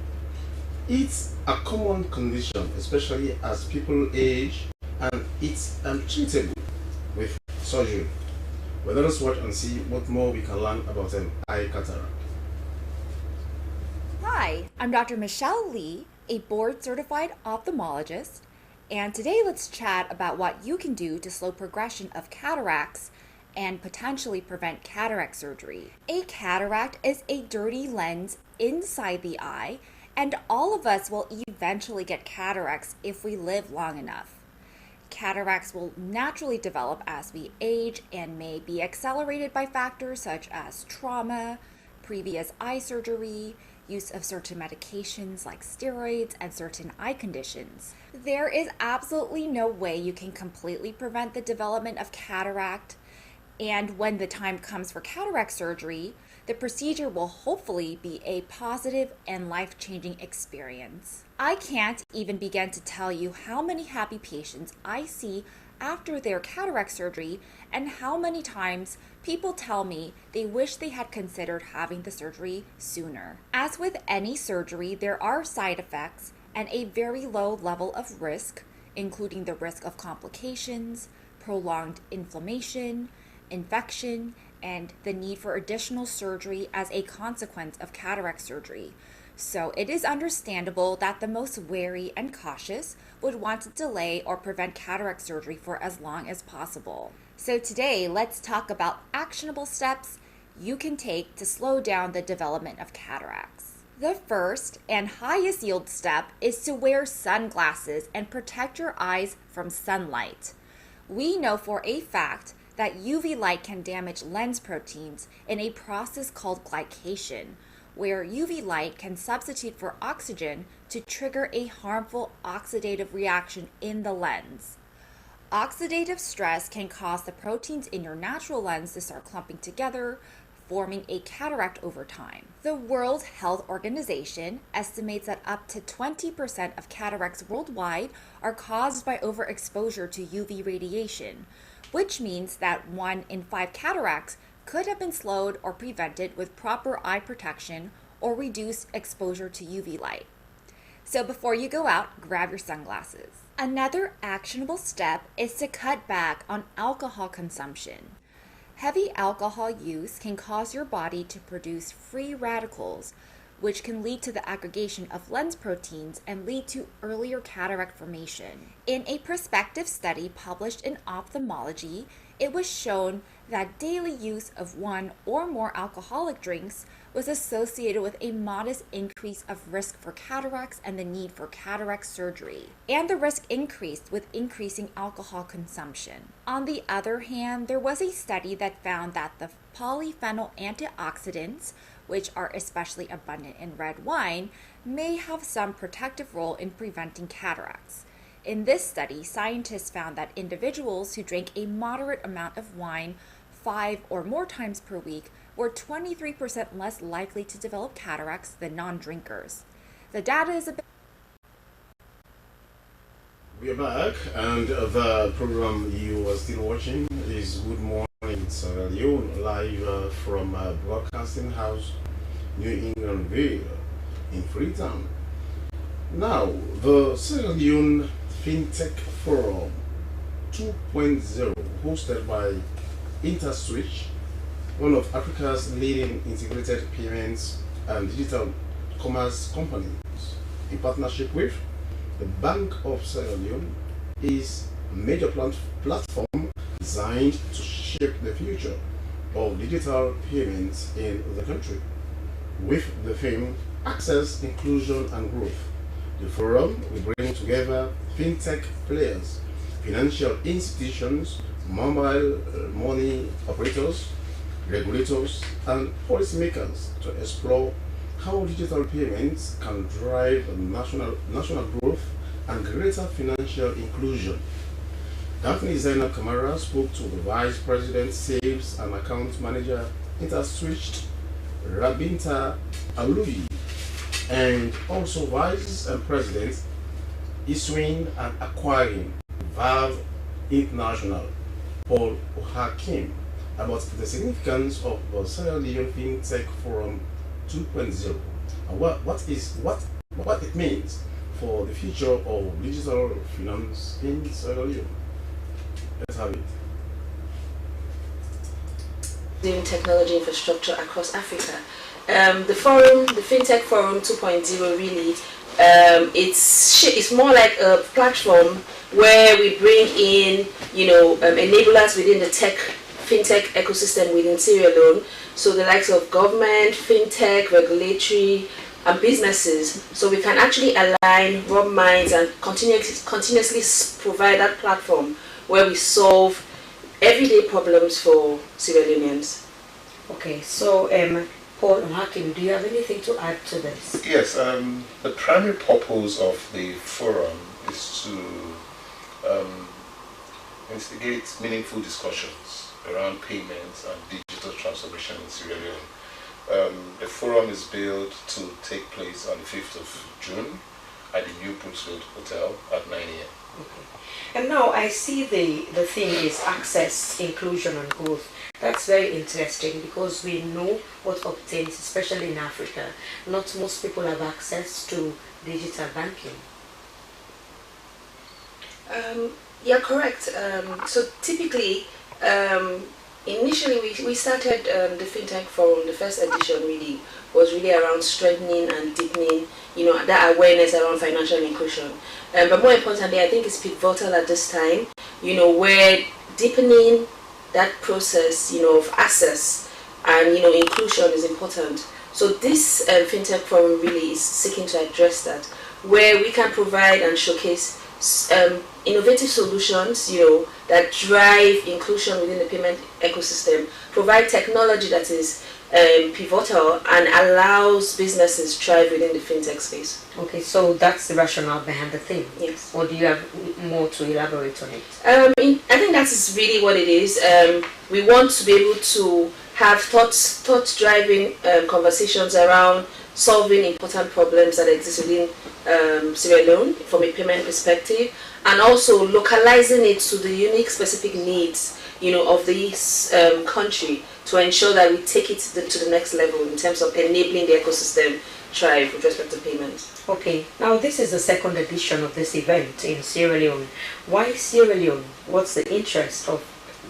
It's a common condition, especially as people age, and it's treatable with surgery. Well, let us watch and see what more we can learn about eye cataract. Hi, I'm Dr. Michelle Lee, a board-certified ophthalmologist, and today let's chat about what you can do to slow progression of cataracts and potentially prevent cataract surgery. A cataract is a dirty lens inside the eye, and all of us will eventually get cataracts if we live long enough. Cataracts will naturally develop as we age and may be accelerated by factors such as trauma, previous eye surgery, use of certain medications like steroids, and certain eye conditions. There is absolutely no way you can completely prevent the development of cataract, and when the time comes for cataract surgery, the procedure will hopefully be a positive and life-changing experience. I can't even begin to tell you how many happy patients I see after their cataract surgery and how many times people tell me they wish they had considered having the surgery sooner. As with any surgery, there are side effects and a very low level of risk, including the risk of complications, prolonged inflammation, infection, and the need for additional surgery as a consequence of cataract surgery. So it is understandable that the most wary and cautious would want to delay or prevent cataract surgery for as long as possible. So today, let's talk about actionable steps you can take to slow down the development of cataracts. The first and highest yield step is to wear sunglasses and protect your eyes from sunlight. We know for a fact that UV light can damage lens proteins in a process called glycation, where UV light can substitute for oxygen to trigger a harmful oxidative reaction in the lens. Oxidative stress can cause the proteins in your natural lens to start clumping together, forming a cataract over time. The World Health Organization estimates that up to 20% of cataracts worldwide are caused by overexposure to UV radiation, which means that 1 in 5 cataracts could have been slowed or prevented with proper eye protection or reduced exposure to UV light. So before you go out, grab your sunglasses. Another actionable step is to cut back on alcohol consumption. Heavy alcohol use can cause your body to produce free radicals, which can lead to the aggregation of lens proteins and lead to earlier cataract formation. In a prospective study published in Ophthalmology, it was shown that daily use of 1 or more alcoholic drinks was associated with a modest increase of risk for cataracts and the need for cataract surgery. And the risk increased with increasing alcohol consumption. On the other hand, there was a study that found that the polyphenol antioxidants, which are especially abundant in red wine, may have some protective role in preventing cataracts. In this study, scientists found that individuals who drank a moderate amount of wine 5 or more times per week were 23% less likely to develop cataracts than non-drinkers. The data is a bit... We are back, and the program you are still watching is Good Morning Sierra Leone, live from Broadcasting House, New England Vale in Freetown. Now, the Sierra Leone FinTech Forum 2.0, hosted by InterSwitch, one of Africa's leading integrated payments and digital commerce companies, in partnership with the Bank of Sierra Leone, is a major platform designed to shape the future of digital payments in the country. With the theme Access, Inclusion and Growth, the forum will bring together fintech players, financial institutions, mobile money operators, regulators, and policymakers to explore how digital payments can drive national growth and greater financial inclusion. Daphne Zainab Kamara spoke to the Vice President, Sales and Account Manager, InterSwitch, Rabinta Aluyi, and also Vice President, Issuing and Acquiring, Valve International, Paul Hakim, about the significance of the Sierra Leone FinTech Forum 2.0 and what it means for the future of digital finance in Sierra Leone. Let's have it. Doing technology infrastructure across Africa. The forum, the FinTech Forum 2.0, really, it's more like a platform where we bring in, enablers within the FinTech ecosystem within Sierra Leone. So the likes of government, FinTech, regulatory, and businesses. So we can actually align, rub minds, and continuously provide that platform where we solve everyday problems for Sierra Leoneans. Okay, so Paul Hakim, do you have anything to add to this? Yes, the primary purpose of the forum is to instigate meaningful discussions around payments and digital transformation in Sierra Leone. The forum is built to take place on the 5th of June at the New Brooksfield Hotel at 9 a.m. Okay. And now I see the thing is access, inclusion and growth. That's very interesting because we know what obtains, especially in Africa. Not most people have access to digital banking. Yeah, correct. So typically, initially we started the FinTech Forum. The first edition really was around strengthening and deepening, that awareness around financial inclusion. But more importantly, I think it's pivotal at this time, where deepening that process, of access and inclusion is important. So this FinTech Forum really is seeking to address that, where we can provide and showcase innovative solutions, that drive inclusion within the payment ecosystem, provide technology that is pivotal and allows businesses thrive within the fintech space. Okay, so that's the rationale behind the thing. Yes. Or do you have more to elaborate on it? I think that is really what it is. We want to be able to have thought-driving conversations around solving important problems that exist within Sierra Leone from a payment perspective, and also localizing it to the unique specific needs of this country to ensure that we take it to the next level in terms of enabling the ecosystem thrive with respect to payments. Okay, now this is the second edition of this event in Sierra Leone. Why Sierra Leone? What's the interest of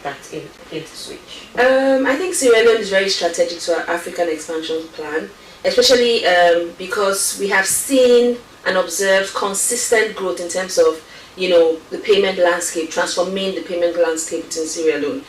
that InterSwitch? I think Sierra Leone is very strategic to our African expansion plan, especially because we have seen and observed consistent growth in terms of the payment landscape, transforming the payment landscape in Sierra Leone.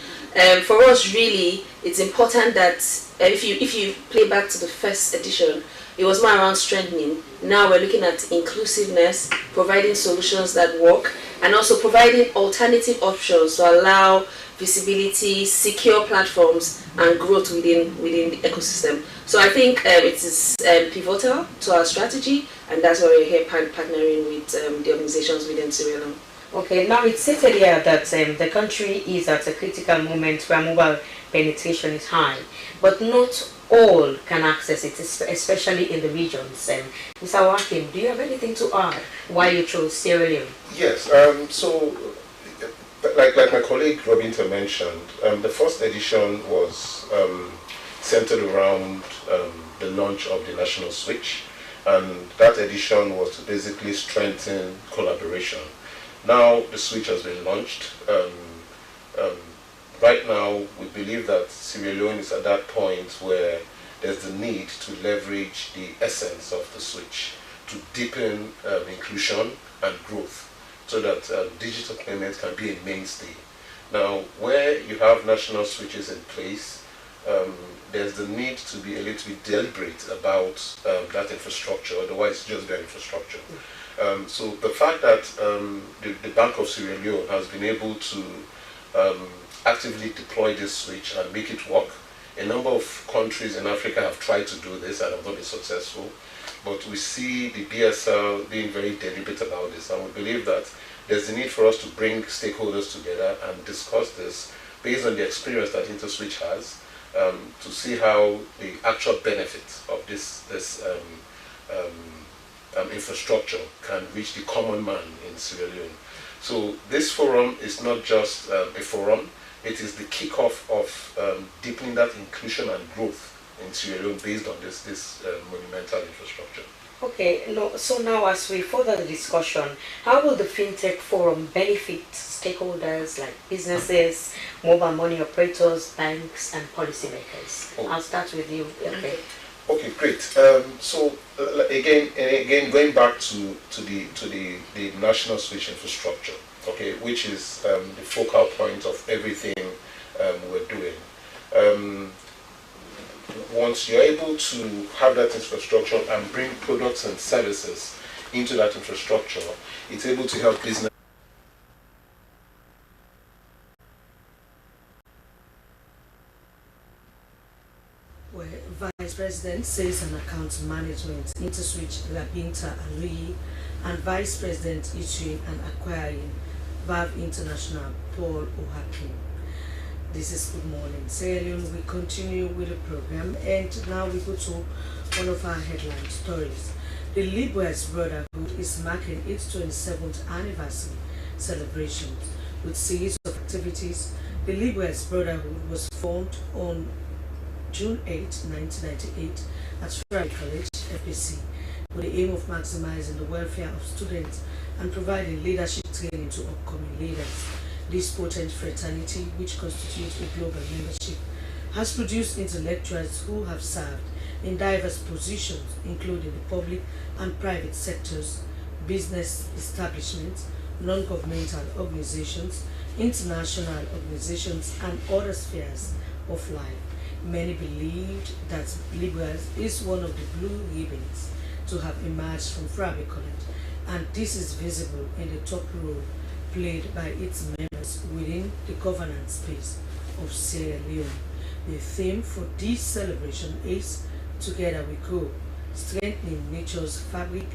For us, really, it's important that if you play back to the first edition, it was more around strengthening. Now we're looking at inclusiveness, providing solutions that work, and also providing alternative options to allow visibility, secure platforms, and growth within the ecosystem. So I think it is pivotal to our strategy, and that's why we're here partnering with the organizations within Sierra Leone. Okay, now it's stated here that the country is at a critical moment where mobile penetration is high, but not all can access it, especially in the regions. Mr. Wakim, do you have anything to add why you chose Sierra Leone? Yes, so like my colleague Robinta mentioned, the first edition was centered around the launch of the national switch, and that edition was to basically strengthen collaboration. Now the switch has been launched. Right now, we believe that Sierra Leone is at that point where there's the need to leverage the essence of the switch to deepen inclusion and growth, so that digital payments can be a mainstay. Now, where you have national switches in place, there's the need to be a little bit deliberate about that infrastructure, otherwise it's just their infrastructure. So the fact that the Bank of Sierra Leone has been able to actively deploy this switch and make it work. A number of countries in Africa have tried to do this and have not been successful, but we see the BSL being very deliberate about this, and we believe that there's a need for us to bring stakeholders together and discuss this based on the experience that InterSwitch has, to see how the actual benefits of this infrastructure can reach the common man in Sierra Leone. So this forum is not just a forum, it is the kickoff of deepening that inclusion and growth in Sierra Leone based on this monumental infrastructure. Okay, so now as we further the discussion, how will the FinTech Forum benefit stakeholders like businesses, mobile money operators, banks, and policymakers? Oh. I'll start with you. Okay. Okay, great. So again, going back to the national switch infrastructure, okay, which is the focal point of everything we're doing. Once you're able to have that infrastructure and bring products and services into that infrastructure, it's able to help business. Where Vice President Sales and Account Management, InterSwitch Labinta Aluyi, and Vice President Issuing and Acquiring, VAV International, Paul Ohakim. This is Good Morning Sierra Leone. We continue with the program, and now we go to one of our headline stories. The Libras Brotherhood is marking its 27th anniversary celebrations with series of activities. The Libras Brotherhood was formed on June 8, 1998 at Freetown College, FBC, with the aim of maximizing the welfare of students and providing leadership training to upcoming leaders. This potent fraternity, which constitutes a global membership, has produced intellectuals who have served in diverse positions, including the public and private sectors, business establishments, non-governmental organizations, international organizations, and other spheres of life. Many believed that Libras is one of the blue ribbons to have emerged from Freetown College, and this is visible in the top role played by its members within the governance space of Sierra Leone. The theme for this celebration is Together We Go, strengthening nature's fabric,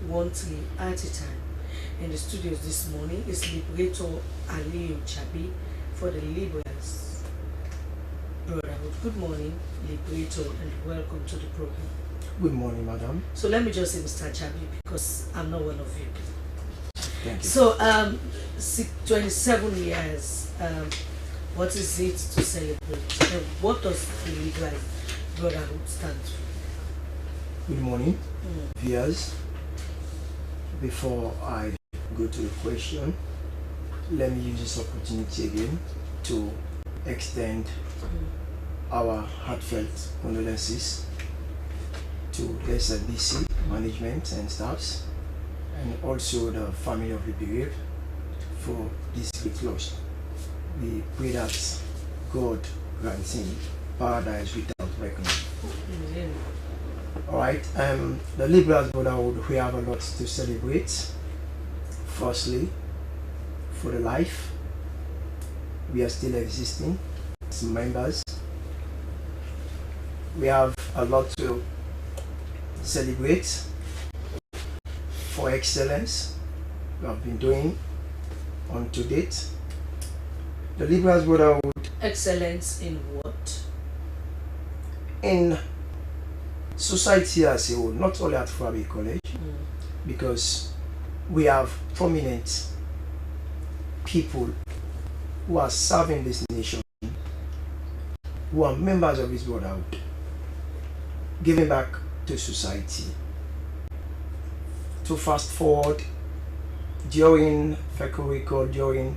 one tree at a time. In the studios this morning is Liberator Aliyu Chabi for the Libras Brotherhood. Good morning, Liberator, and welcome to the program. Good morning, madam. So let me just say Mr. Chabi because I'm not one of you. Thank you. So, 27 years, what is it to celebrate? And what does the Libras Brotherhood stand for? Good morning, viewers. Before I go to the question, let me use this opportunity again to extend our heartfelt condolences to the Slbc management and staffs, and also the family of the bereaved for this great loss. We pray that God grants him paradise without reckoning. Alright, the Libras Brotherhood, we have a lot to celebrate. Firstly, for the life, we are still existing as members. We have a lot to celebrate for excellence we have been doing on to date. The Libras Brotherhood. Excellence in what? In society as a whole, not only at Freetown College, because we have prominent people who are serving this nation, who are members of this brotherhood, giving back to society. To fast forward, during during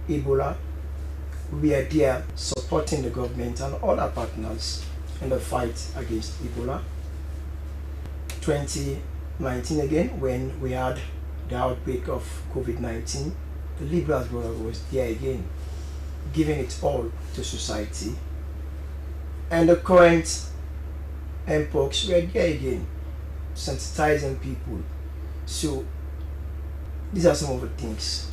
Ebola, we are there supporting the government and other partners in the fight against Ebola. 2019 again, when we had the outbreak of COVID-19, the Libras Brotherhood was there again, giving it all to society. And the current MPOX, we are there again, sensitizing people. So these are some of the things.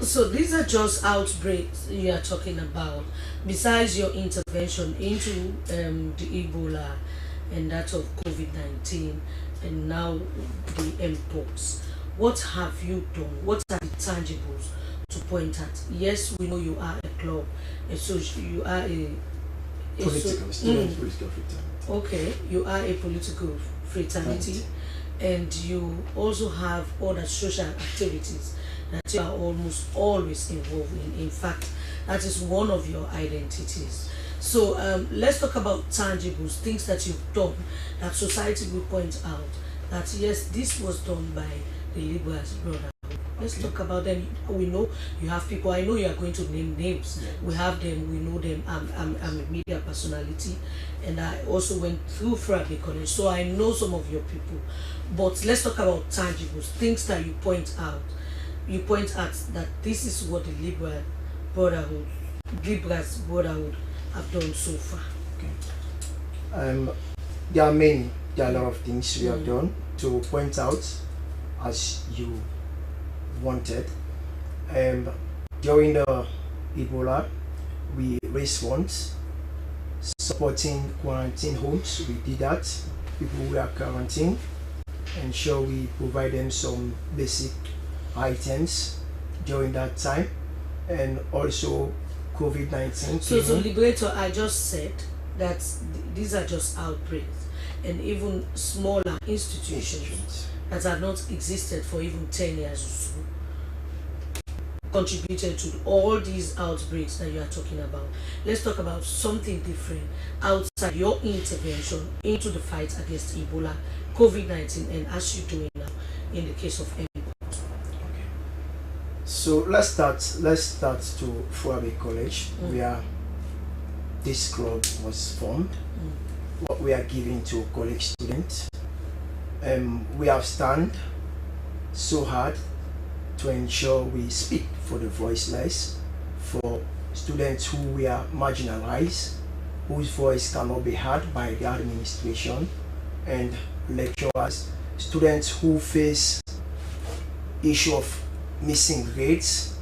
So these are just outbreaks you are talking about, besides your intervention into the Ebola and that of COVID-19 and now the MPOX. what have you done? What are the tangibles to point at? Yes, we know you are a club, and so you are a political student, political fraternity. Okay, you are a political fraternity, and you also have other social activities that you are almost always involved in. In fact, that is one of your identities. So let's talk about tangibles, things that you've done that society will point out that yes, this was done by the Liberals Brotherhood. Let's talk about them. We know you have people. I know you are going to name names. Yes. We have them. We know them. I'm a media personality, and I also went through Freetown College, so I know some of your people. But let's talk about tangibles, things that you point out. You point at that this is what the Liberals Brotherhood have done so far. Okay. There are many. There are a lot of things we have done to point out, as you wanted. During the Ebola, we raised funds supporting quarantine homes. We did that. People who are quarantined, ensure we provide them some basic items during that time, and also COVID-19. So Liberator, I just said that these are just outbreaks, and even smaller institutions that have not existed for even 10 years or so contributed to all these outbreaks that you are talking about. Let's talk about something different outside your intervention into the fight against Ebola, COVID-19, and as you're doing now in the case of Ebola. Okay. So let's start to Freetown College, where this club was formed. What we are giving to college students. We have stand so hard to ensure we speak for the voiceless, for students who were marginalized, whose voice cannot be heard by the administration, and lecturers, students who face issue of missing grades,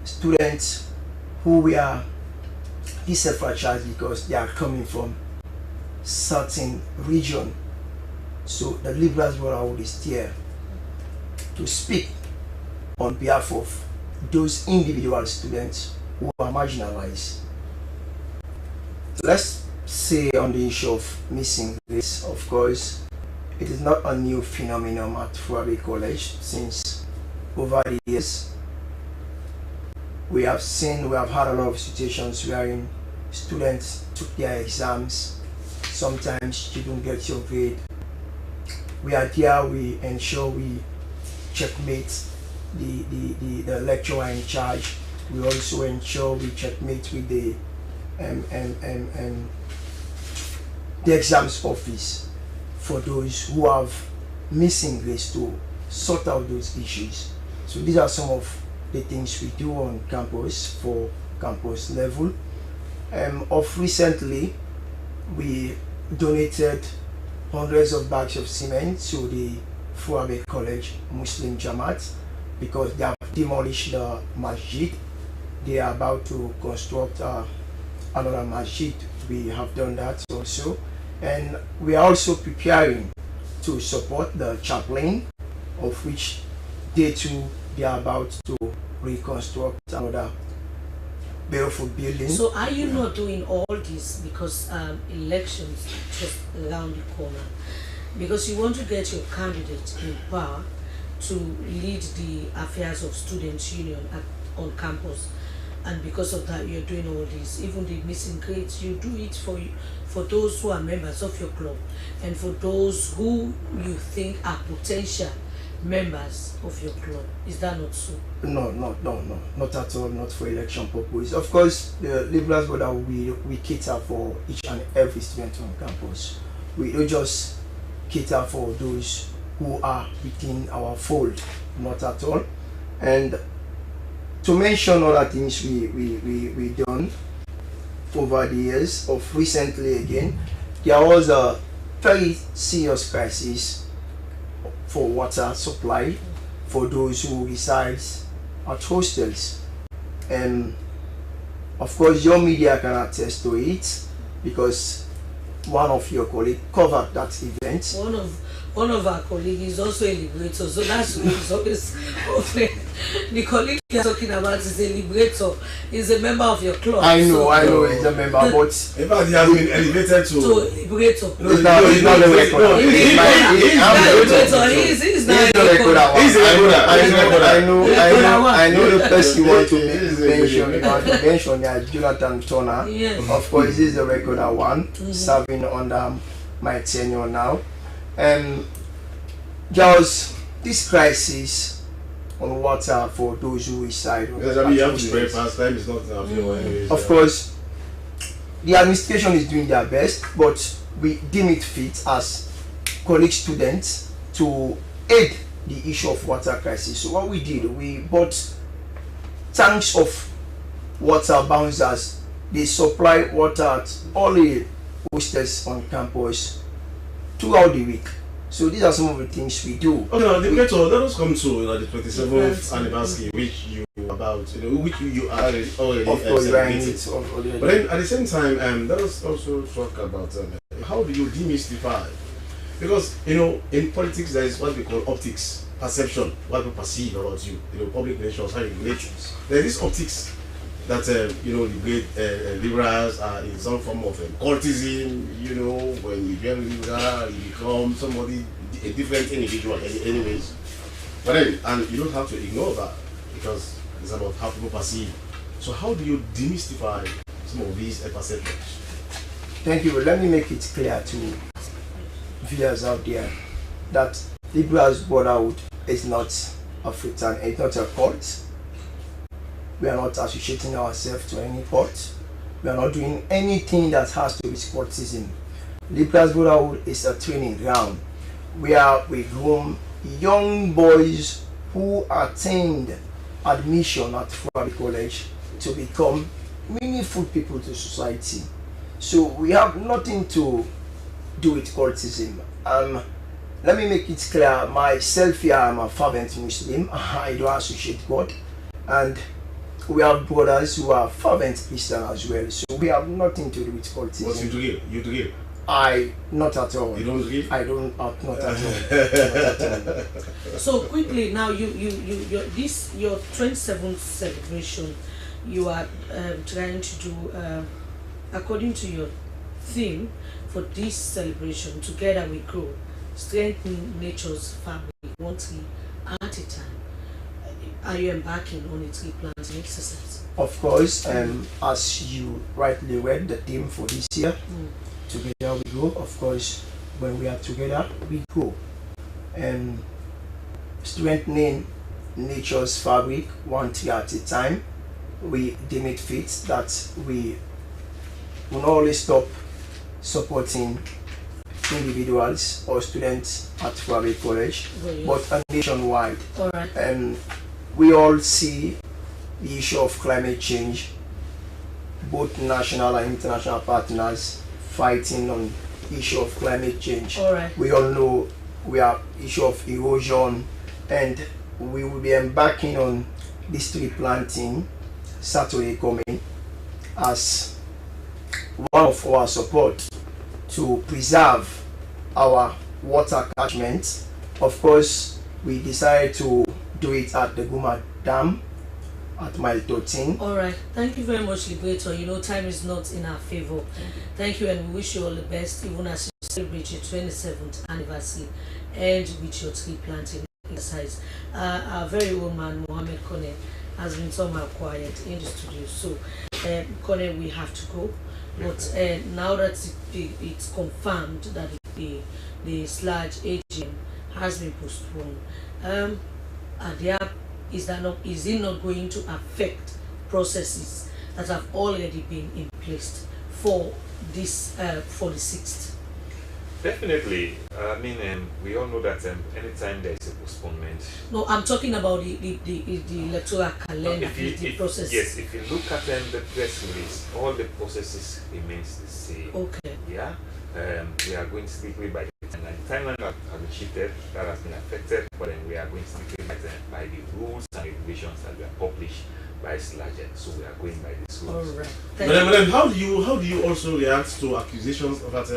students who were disenfranchised because they are coming from certain region. So the Liberals Brotherhood is here to speak on behalf of those individual students who are marginalized. Let's say on the issue of missing grades, of course, it is not a new phenomenon at Freetown College. Since over the years, we have had a lot of situations wherein students took their exams. Sometimes you don't get your grade. We are there, we ensure we checkmate the lecturer in charge. We also ensure we checkmate with the exams office for those who have missing grades to sort out those issues. So these are some of the things we do on campus for campus level. Of recently, we donated hundreds of bags of cement to the Freetown College Muslim Jamaat because they have demolished the masjid. They are about to construct another masjid. We have done that also, and we are also preparing to support the chaplain, of which they are about to reconstruct another beautiful building. So are you not doing all this because elections just around the corner, because you want to get your candidate in power to lead the affairs of students union on campus, and because of that you're doing all this, even the missing grades, you do it for those who are members of your club and for those who you think are potential members of your club. Is that not so? No, not at all. Not for election purpose. Of course, the Liberals Brotherhood, we cater for each and every student on campus. We don't just cater for those who are within our fold. Not at all. And to mention other things we done over the years, of recently again, there was a very serious crisis for water supply for those who reside at hostels, and of course your media can attest to it because one of your colleagues covered that event. one of our colleagues is also a liberator, so that's why he's always offering. The colleague you're talking about is a liberator, is a member of your club. I know, he's a member, but in fact, he has been elevated to liberator. He's not the record. He's I know the person you want to mention. You want to mention Jonathan Turner. Yes. Of course, this is the recorder one, serving under my tenure now. Just this crisis on water for those who reside. Because I mean, you have to spray past time. Is not enough. Of course, the administration is doing their best, but we deem it fit as college students to aid the issue of water crisis. So what we did, we bought tanks of water bouncers. They supply water at all the hostels on campus throughout the week. So these are some of the things we do. Okay, now, let us come to the 27th anniversary, which you which you are already celebrating. But then at the same time, let us also talk about how do you demystify? Because in politics there is what we call optics, perception, what people perceive about you. Public relations, how you relate. There is this optics that the great liberals are in some form of cultism. When you get liberal, you become somebody, a different individual, anyways. But then, and you don't have to ignore that because it's about how people perceive. So how do you demystify some of these perceptions? Thank you. Let me make it clear to viewers out there that Liberals Brotherhood is not a Freetown, it's not a cult. We are not associating ourselves to any cult. We are not doing anything that has to do with cultism. Liberals Brotherhood is a training ground where we groom young boys who attained admission at Freetown College to become meaningful people to society. So we have nothing to do with cultism. Let me make it clear, myself here, I'm a fervent Muslim. I don't associate God. And we have brothers who are fervent Christian as well. So we have nothing to do with cultism. What you do give? Not at all. You don't give? I don't, not at all. So quickly now, your 27th celebration, you are trying to do according to your theme for this celebration. Together we grow, strengthen nature's fabric, one tree at a time. Are you embarking on a tree planting exercise? Of course, as you rightly read, the theme for this year, together we grow. Of course, when we are together, we grow. Strengthening nature's fabric, one tree at a time. We deem it fit that we will not always stop supporting individuals or students at Freetown College, but nationwide. We all see the issue of climate change, both national and international partners fighting on the issue of climate change. We all know we have issue of erosion, and we will be embarking on this tree planting Saturday coming as one of our support to preserve our water catchment. Of course, we decided to do it at the Guma Dam at mile 13. Alright, thank you very much, Liberator. Time is not in our favor. Thank you, and we wish you all the best, even as you celebrate your 27th anniversary and with your tree planting exercise. Our very own man, Mohammed Kone, has been somehow quiet in the studio. So, Kone, we have to go. But now that it's confirmed that the SLAJ AGM has been postponed, is it not going to affect processes that have already been in place for this for the 6th? Definitely. We all know that anytime there is a postponement. No, I'm talking about the electoral calendar, the process. Yes, if you look at the press release, all the processes remains the same. Okay. Yeah. We are going strictly by the timeline that has been shifted, that has been affected, but then we are going strictly by the rules and regulations that were published by SLAJ. So we are going by these rules. All right. But then how do you also react to accusations of that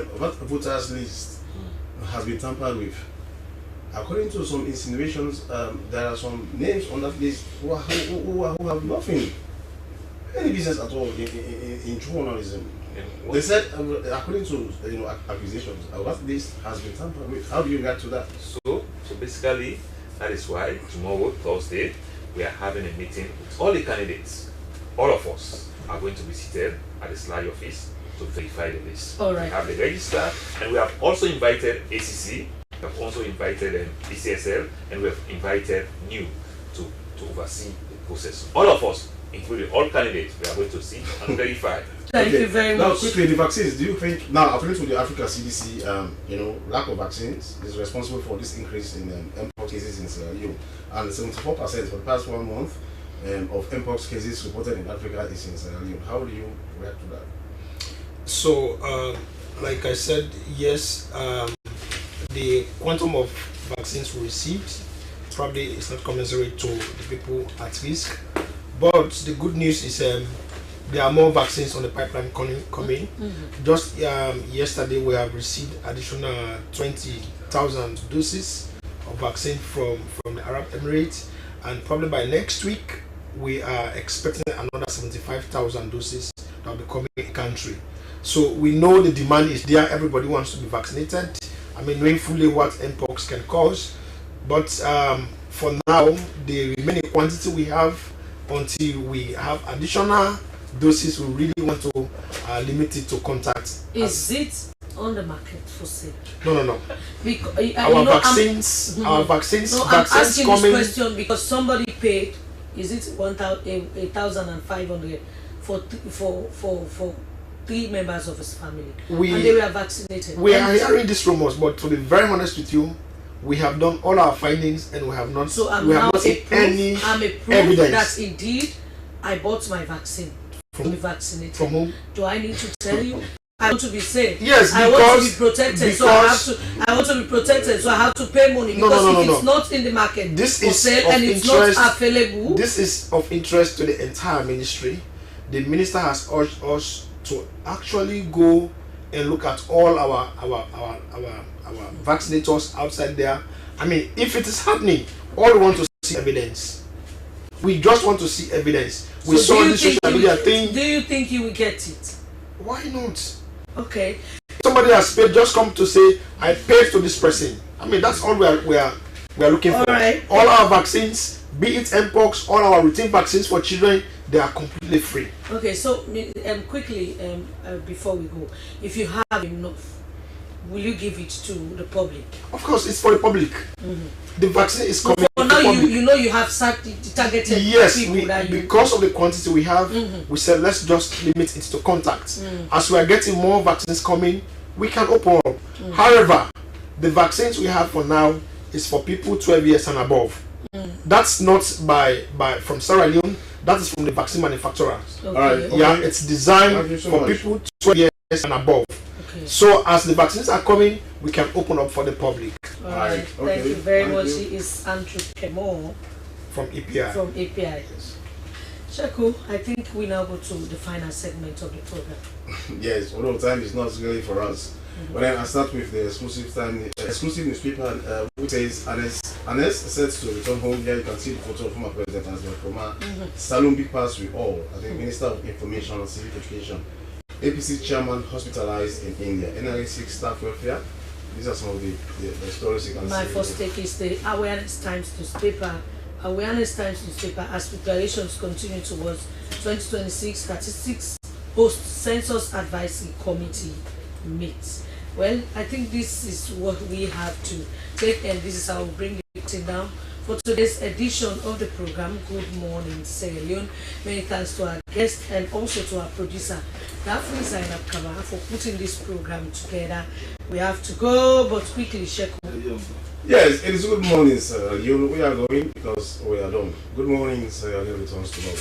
voters list has been tampered with? according to some insinuations, there are some names on that list who have nothing, any business at all in journalism. They said, according to accusations, what list has been tampered with. How do you react to that? So basically, that is why tomorrow, Thursday, we are having a meeting with all the candidates. All of us are going to be seated at the SLAI office to verify the list. All right. We have the register, and we have also invited ACC, we have also invited BCSL, and we have invited NEW to oversee the process. All of us, including all candidates, we are going to see and verify. Thank you very now, much. quickly, the vaccines. Do you think now, according to the Africa CDC, lack of vaccines is responsible for this increase in mpox cases in Sierra Leone, and 74% for the past 1 month of mpox cases reported in Africa is in Sierra Leone. How do you react to that? So, like I said, yes, the quantum of vaccines we received probably is not commensurate to the people at risk. But the good news is there are more vaccines on the pipeline coming. Just yesterday, we have received additional 20,000 doses of vaccine from the Arab Emirates, and probably by next week, we are expecting another 75,000 doses that will be coming in the country. So we know the demand is there. Everybody wants to be vaccinated. I mean, knowing fully what mpox can cause. But for now, the remaining quantity we have, until we have additional doses, we really want to limit it to contact. Is it on the market for sale? No. Because, our vaccines, I'm asking coming. this question because somebody paid. Is it 1,500 for 3 members of his family, and they were vaccinated? We are hearing these rumors, but to be very honest with you, we have done all our findings and we have not. So I'm we have now not seen any I'm a proof evidence that indeed I bought my vaccine. From vaccinated. From whom? Do I need to tell you? I want to be safe. Yes, I want to be protected. So I want to be protected. So I have to pay money because if it's not in the market this for is sale of and it's interest, not available. This is of interest to the entire ministry. The minister has urged us to actually go and look at all our vaccinators outside there. I mean, if it is happening, all we want to see evidence. We just want to see evidence. We saw this social media thing. Do you think you will get it? Why not? Okay. Somebody has paid, just come to say, I paid to this person. I mean, that's all we are looking for. Right. All our vaccines, be it mpox, all our routine vaccines for children, they are completely free. Okay, so quickly, before we go, if you have enough, will you give it to the public? Of course, it's for the public. The vaccine is coming. For now, you have targeted people. Because of the quantity we have, we said let's just limit it to contact. As we are getting more vaccines coming, we can open up. However, the vaccines we have for now is for people 12 years and above. That's not from Sierra Leone. That is from the vaccine manufacturers. Okay. Yeah, it's designed for people 12 years and above. Okay. So as the vaccines are coming, we can open up for the public. All right. Thank you very much. He is Andrew Kenema from API. Yes. Sheku, I think we now go to the final segment of the program. Yes, although time is not really for us. But then I start with the exclusive newspaper, which says Anes set to return home. Here you can see the photo of former President Hans Kroma. Salon big pass with all. I think Minister of Information and Civic Education. APC chairman hospitalized in India. NRA6 staff welfare. These are some of the stories you can see. My first take is the Awareness Times newspaper. Awareness Times newspaper, as preparations continue towards 2026 statistics host Census Advisory Committee meets. Well, I think this is what we have to take, and this is how we bring it down for today's edition of the program. Good morning, Sierra Leone. Many thanks to our guest and also to our producer, Daphne Zainab Kama, for putting this program together. We have to go, but quickly, Sheku. Yes, it is good morning, Sierra Leone. We are going because we are done. Good morning, Sierra Leone returns tomorrow.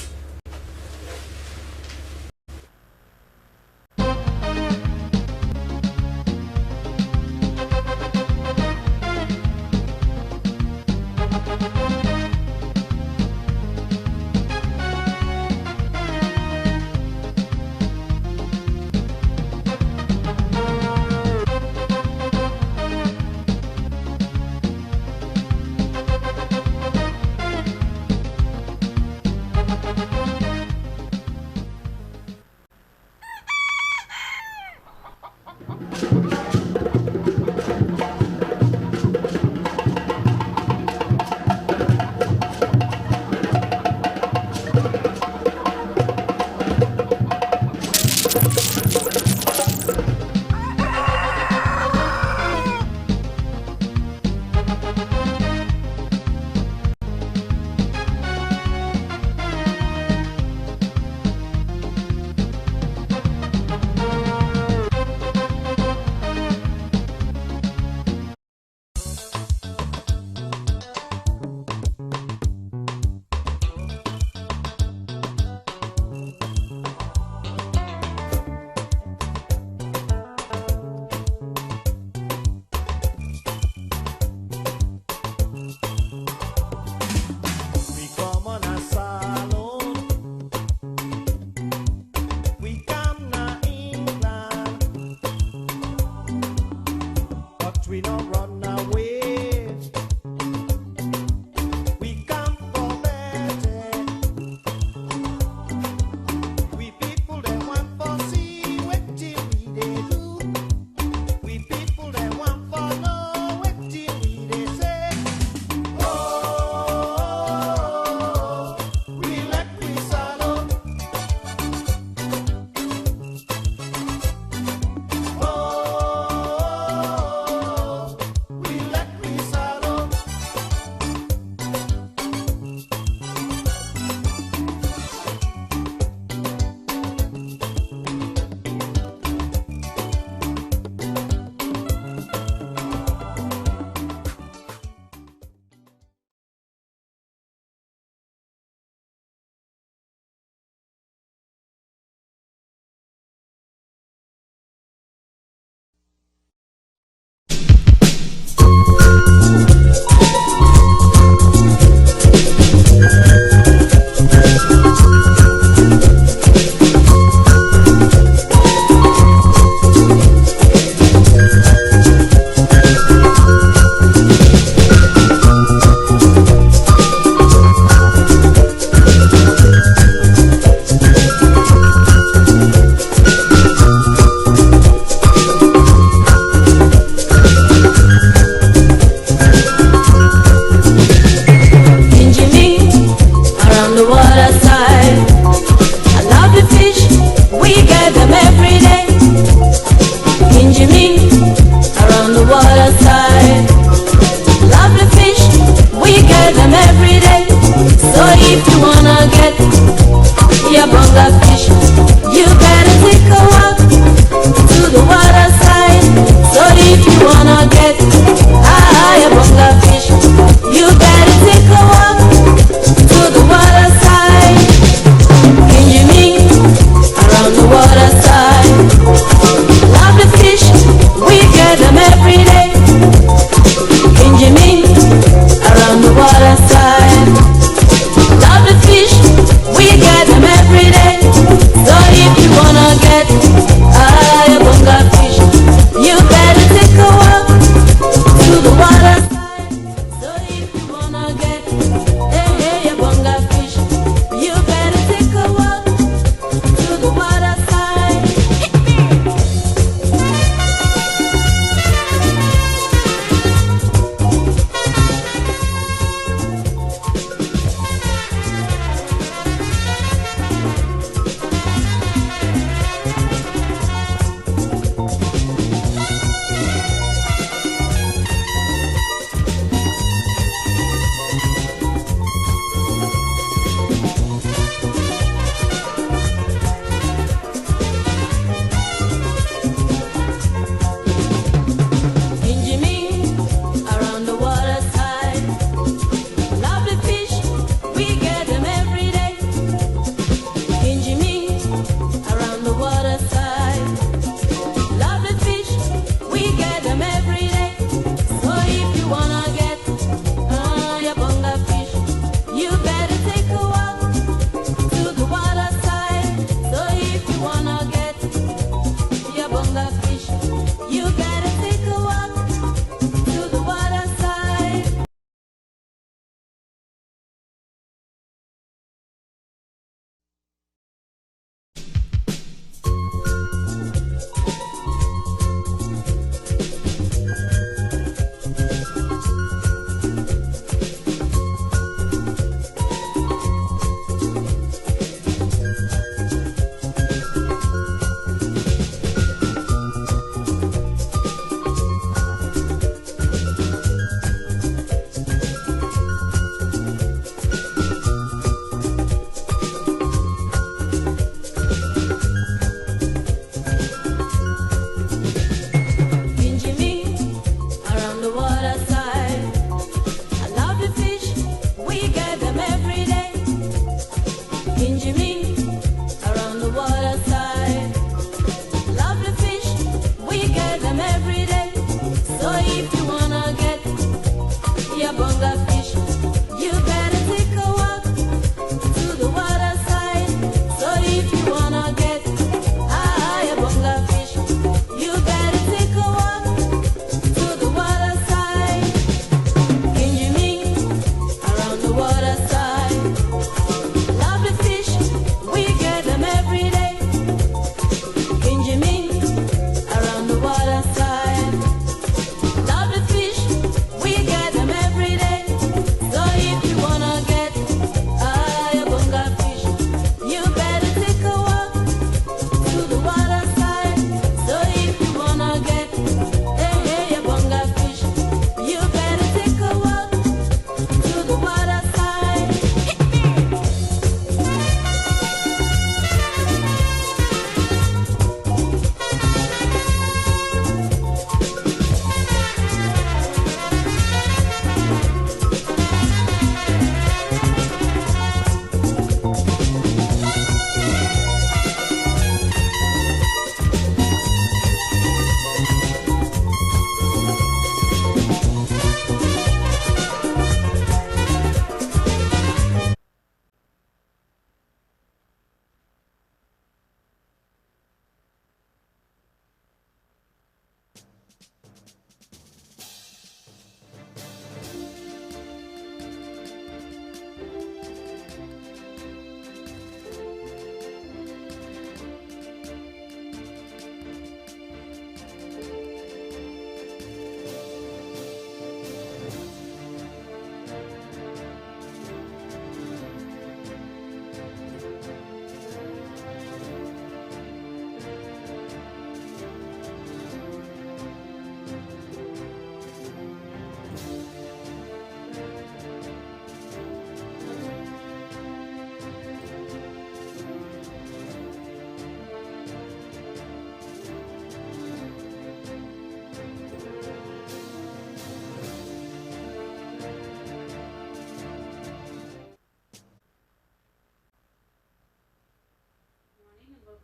a bunga fish, you better take a walk to the water side. So if you wanna get a bunga fish, you better take a walk to the water side. Kinjiming around the water side. Love the fish, we get them every day. Kinjiming around the water side. Love the fish, we get them every day.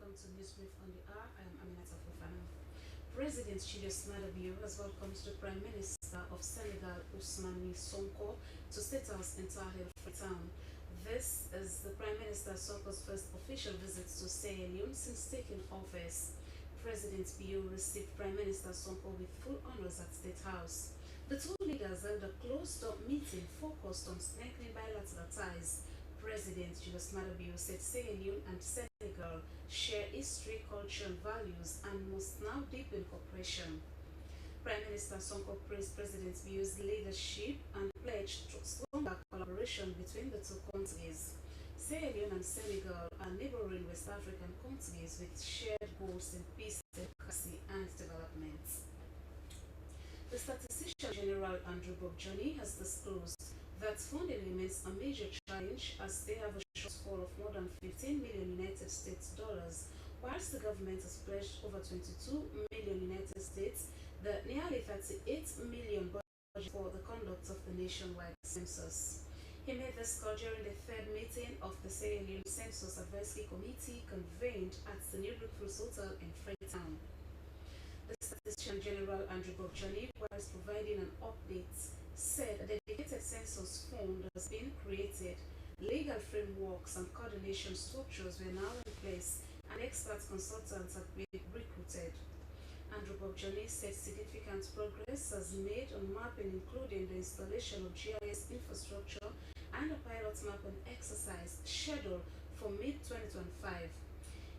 welcome to Newsbrief on the R. I am Aminata Fofana. President Julius Madabio has welcomed the Prime Minister of Senegal, Ousmane Sonko, to State House in Tahrir, Freetown. This is the Prime Minister Sonko's first official visit to Sierra Leone since taking office. President Bio received Prime Minister Sonko with full honors at State House. The two leaders held a closed-door meeting focused on strengthening bilateral ties. President Julius Madabio said Sierra Leone and Senegal share history, culture, and values and must now deepen cooperation. Prime Minister Sonko praised President Bio's leadership and pledged stronger collaboration between the two countries. Sierra Leone and Senegal are neighboring West African countries with shared goals in peace, democracy, and development. The Statistician General Andrew Bob Johnny has disclosed that funding remains a major challenge as they have a shortfall of more than 15 million United States dollars, whilst the government has pledged over 22 million United States, the nearly 38 million budget for the conduct of the nationwide census. He made this call during the third meeting of the Sierra Leone Census Advisory Committee convened at the New Brookfield Hotel in Freetown. The Statistician General Andrew Bob Johnny, whilst providing an update, said a dedicated census fund has been created, legal frameworks and coordination structures were now in place, and expert consultants have been recruited. Andrew Bob Johnny said significant progress has made on mapping, including the installation of GIS infrastructure and a pilot mapping exercise scheduled for mid-2025.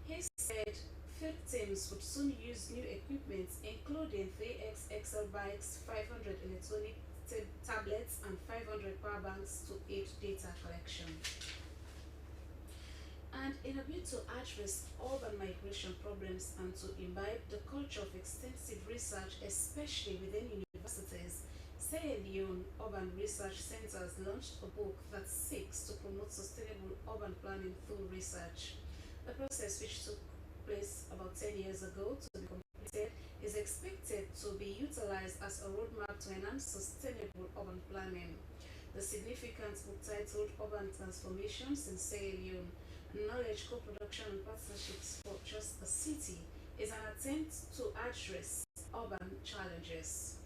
He said field teams would soon use new equipment, including 3x Excel bikes, 500 electronic tablets, and 500 power banks to aid data collection. And in a bid to address urban migration problems and to imbibe the culture of extensive research, especially within universities, Sierra Leone Urban Research Centers launched a book that seeks to promote sustainable urban planning through research. The process, which took place about 10 years ago to be completed, is expected to be utilized as a roadmap to enhance sustainable urban planning. The significant book titled Urban Transformations in Sierra Leone, Knowledge, Co-production and Partnerships for Just a City, is an attempt to address urban challenges.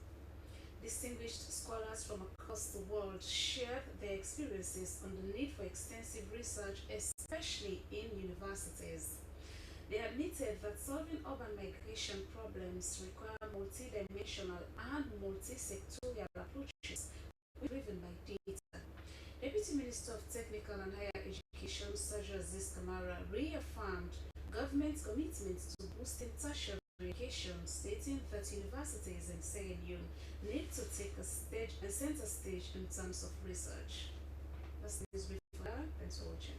Distinguished scholars from across the world shared their experiences on the need for extensive research, especially in universities. They admitted that solving urban migration problems require multidimensional and multi-sectorial approaches driven by data. Deputy Minister of Technical and Higher Education, Sergio Aziz Kamara, reaffirmed government's commitment to boosting tertiary education, stating that universities in Sierra Leone need to take a center stage in terms of research. That's the news brief for now. Thanks for watching.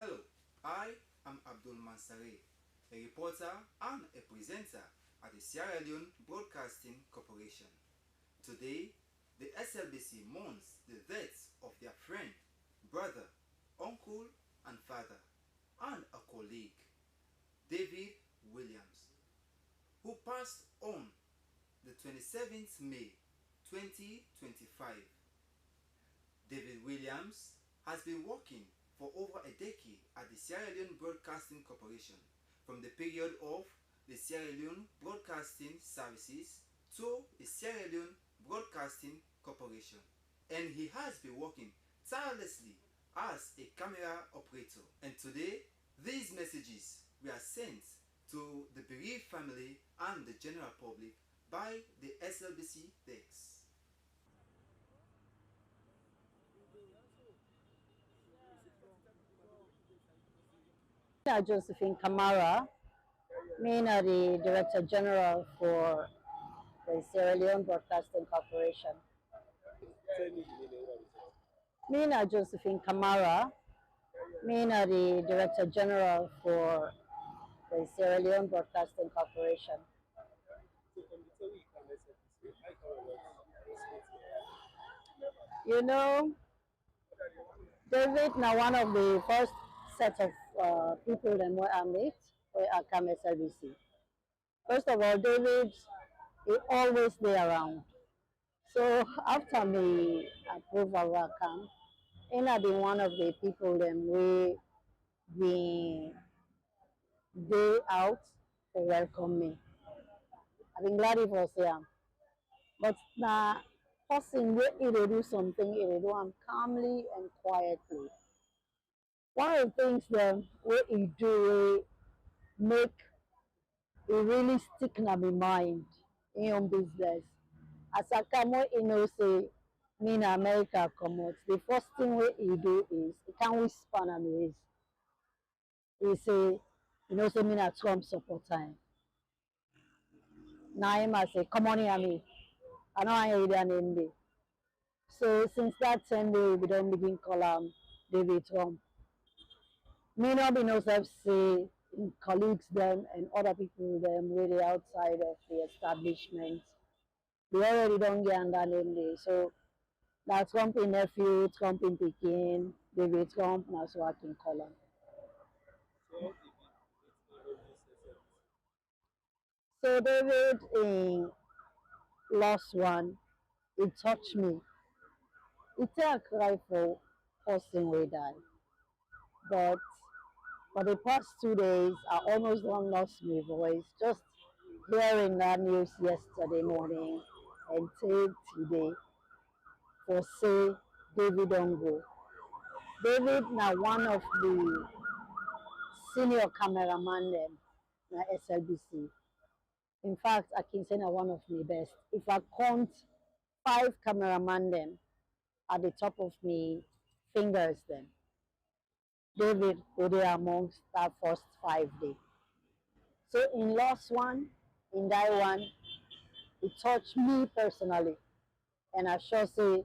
Hello, I am Abdul Mansare, a reporter and a presenter at the Sierra Leone Broadcasting Corporation. Today, the SLBC mourns the deaths of their friend, brother, uncle, and father, and a colleague, David Williams, who passed on the 27th May 2025. David Williams has been working for over a decade at the Sierra Leone Broadcasting Corporation from the period of the Sierra Leone Broadcasting Services to the Sierra Leone Broadcasting Corporation, and he has been working tirelessly as a camera operator. And today, these messages were sent to the bereaved family and the general public by the SLBC decks. Josephine Kamara, the Director General for the Sierra Leone Broadcasting Corporation. Josephine Kamara, the Director General for the Sierra Leone Broadcasting Corporation. You know, David, now one of the first set of people that I met where I come SLBC. First of all, David is always there around. So after me approve our camp, and I been one of the people that we been day out to welcome me. I've been glad it was there. But now, person where he do something, he do calmly and quietly. One of the things that what he do make it really stick in my mind in your business. As I come out, say me in America come out. The first thing what he do is he can whisper na me is he say, say me na Trump support time. Now him I say, come on here me. I know I hear their name there. So since that same day we don't begin call him David Trump. Me not be no self say colleagues them and other people them really outside of the establishment. They already don't get under name there. So that's Trump in nephew, Trump in Pekin, David Trump, that's what I can call him. So David in last one, it touched me. It take a cry for person we die. But for the past 2 days, I almost don't lost my voice. Just hearing that news yesterday morning and till today for say David don't go. David now one of the senior cameraman them na SLBC. In fact, I can say na one of my best. If I count 5 cameraman them at the top of me fingers then, David go there amongst that first 5 days. So in last one, in that one, it touched me personally. And I sure say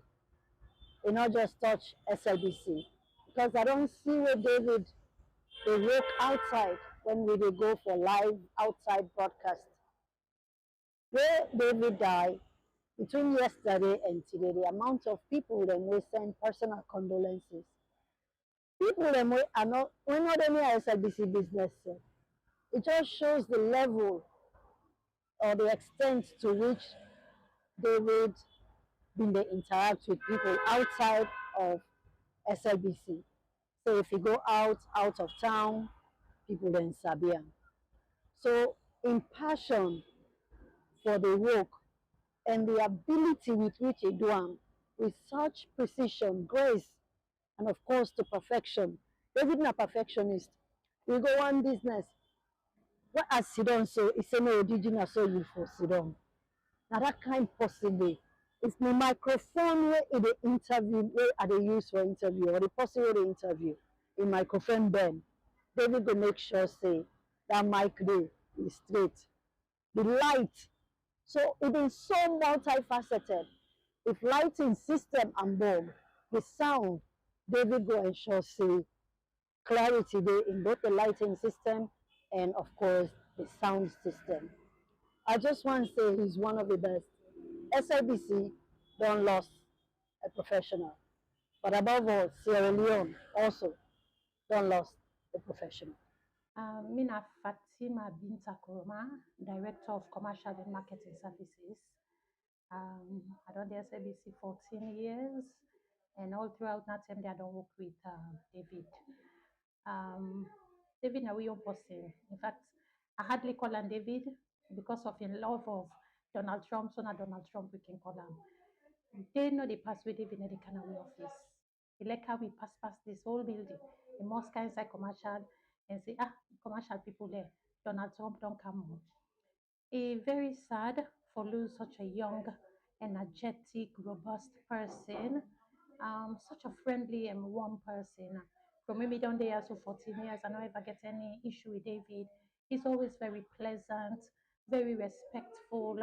it not just touch SLBC. Because I don't see where David they work outside when we they go for live outside broadcast. Where David died, between yesterday and today, the amount of people that we send personal condolences. People that we are not, we're not only SLBC business. It just shows the level or the extent to which David been they interact with people outside of SLBC. So if you go out of town, people then sabi am. So in passion for the work and the ability with which he do am, with such precision, grace, and of course to perfection. David na perfectionist. We go one business. What I sit down so he say no original so you for sit down. Now that kind possible. It's the microphone where in the interview where are they use for interview or the person where they interview in microphone bend. David go make sure say that mic there is straight. The light. So it is so multifaceted. If lighting system and bulb, the sound, David go ensure say clarity there in both the lighting system and of course the sound system. I just want to say he's one of the best. SLBC don't lost a professional. But above all, Sierra Leone also don't lost a professional. Mina Fatima Binta Kuruma, Director of Commercial and Marketing Services. I done the SLBC 14 years, and all throughout that time, I don't work with David. David, now we own person. In fact, I hardly call him David because of in love of Donald Trump, so not Donald Trump we can call him. They know the pass with David in the Canary office. They like how we pass this whole building. The most kind inside commercial and say, commercial people there, Donald Trump don't come home. Very sad for lose such a young, energetic, robust person, such a friendly and warm person. From maybe down there for 14 years, I don't ever get any issue with David. He's always very pleasant, very respectful.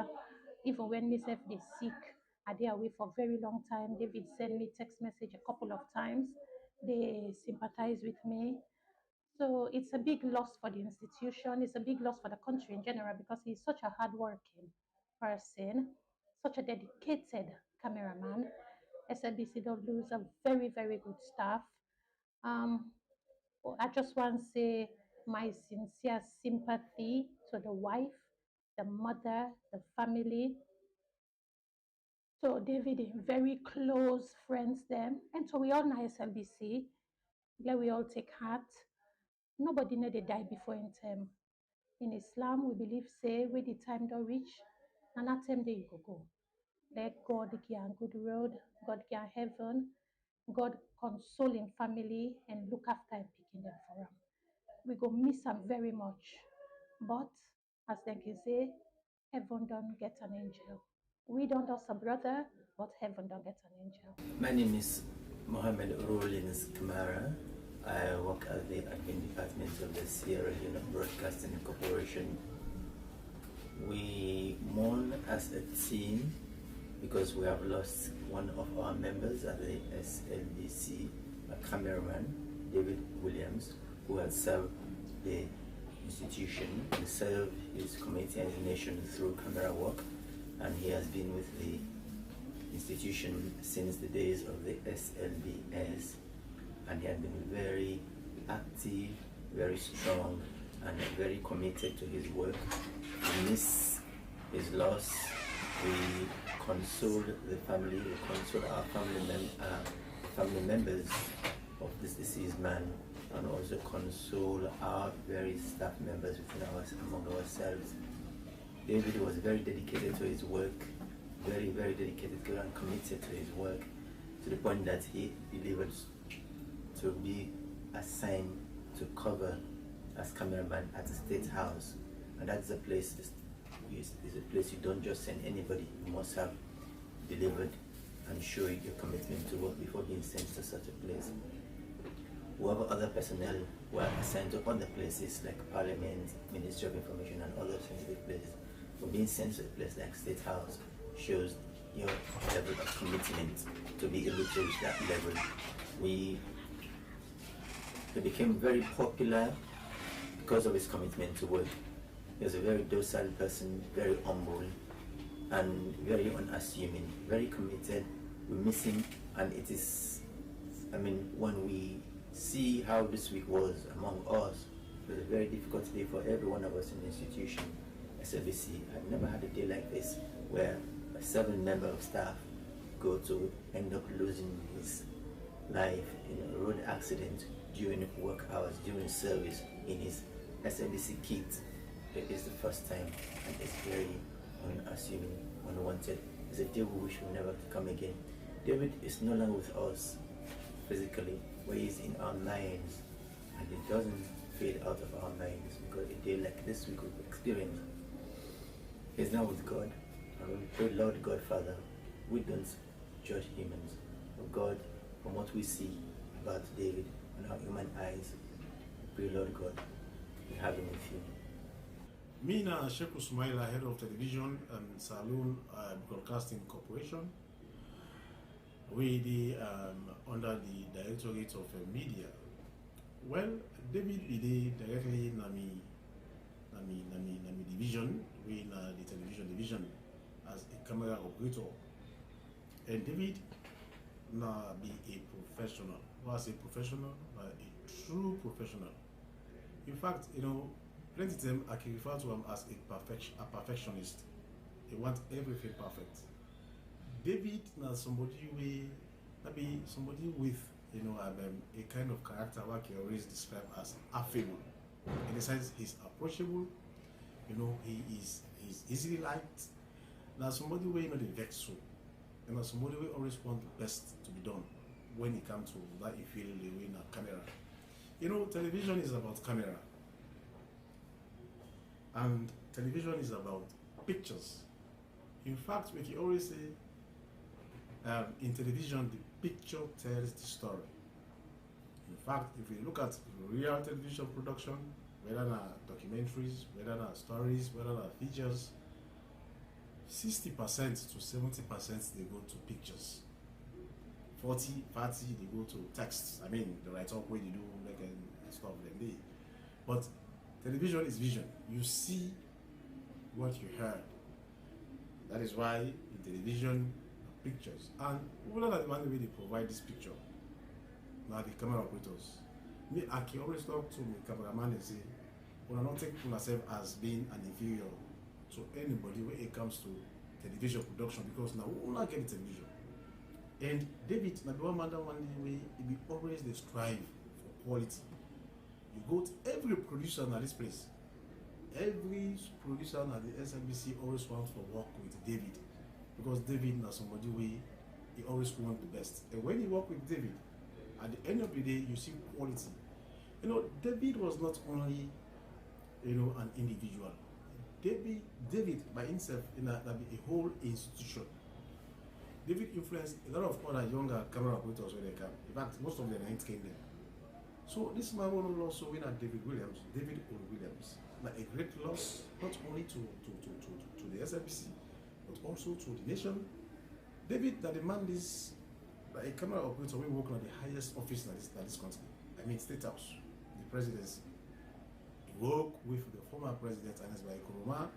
Even when myself is sick, I dey away for a very long time. David sent me text message a couple of times. They sympathize with me. So it's a big loss for the institution. It's a big loss for the country in general because he's such a hardworking person, such a dedicated cameraman. SLBC don't lose a very, very good staff. I just want to say my sincere sympathy to the wife, the mother, the family. So David, very close friends them. And so we all know SLBC. Let we all take heart. Nobody know they die before in time. In Islam, we believe say when the time don't reach, and that time they go. Let God give a good road, God give heaven, God consoling family and look after and picking them for them. We go miss them very much. But as they can say, heaven don't get an angel. We don't also brother, but heaven don't get an angel. My name is Mohammed Rollins Kamara. I work at the admin department of the Sierra Leone Broadcasting Corporation. We mourn as a team because we have lost one of our members at the SLBC, a cameraman, David Williams, who had served the institution and served his community and the nation through camera work, and he has been with the institution since the days of the SLBS, and he had been very active, very strong, and very committed to his work. We miss his loss. We console the family, we console our family members of this deceased man, and also console our very staff members among ourselves. David was very dedicated to his work, very, very dedicated and committed to his work, to the point that he delivered to be assigned to cover as cameraman at the State House, and that's a place. Is a place you don't just send anybody. You must have delivered and show your commitment to work before being sent to such a place. Whoever other personnel were assigned to other places like Parliament, Ministry of Information, and other sensitive places, for being sent to a place like State House shows your level of commitment to be able to reach that level. He became very popular because of his commitment to work. He was a very docile person, very humble, and very unassuming, very committed. We miss him, and it is, when we see how this week was among us, it was a very difficult day for every one of us in the institution. SLBC had never had a day like this, where a 7-member of staff go to end up losing his life in a road accident during work hours, during service in his SLBC kit. It is the first time, and it's very unassuming, unwanted. It's a day we wish would never come again. David is no longer with us physically, but he's in our minds, and it doesn't fade out of our minds, because a day like this we could experience. He's now with God, and we pray, Lord God, Father, we don't judge humans, but God, from what we see about David and our human eyes, we pray, Lord God, we have him with you. Mina Sheikh Usmaila, head of television and Saloon Broadcasting Corporation. We under the Directorate of Media. Well, David Bide directly nami division, we in the television division as a camera operator. And David na be a professional. Was a professional, a true professional. In fact, plenty of them I can refer to him as a perfectionist. He wants everything perfect. David now somebody with a kind of character what he always describe as affable. In the sense he's approachable, You know, he's easily liked. Now somebody where you know the vex so. You know, somebody will always want the best to be done when it comes to that you feel the way in a camera. You know, television is about camera. And television is about pictures. In fact, we can always say in television, the picture tells the story. In fact, if we look at real television production, whether documentaries, whether stories, whether features, 60% to 70% they go to pictures. 40, they go to text. I mean, the write-up way they do like and stuff like that. But television is vision. You see what you heard. That is why in television, pictures. And one of the way they provide this picture, now the camera operators. Me, I can always talk to my cameraman and say, we are not taking myself as being an inferior to anybody when it comes to television production, because now we will not get television. And David, now the one way we always they strive for quality. You go to every producer at this place. Every producer at the SLBC always wants to work with David, because David now somebody way he always wants the best. And when you work with David, at the end of the day you see quality. You know, David was not only, you know, an individual. David by himself in a whole institution. David influenced a lot of other younger camera operators when they come. In fact, most of them ain't came there. So this man will also win at David Williams, David O. Williams. Like a great loss, not only to the SLBC, but also to the nation. David, that the man is like a camera operator, we work on the highest office in this country. I mean, State House, the presidency. He worked with the former president, Ernest Bai Koroma,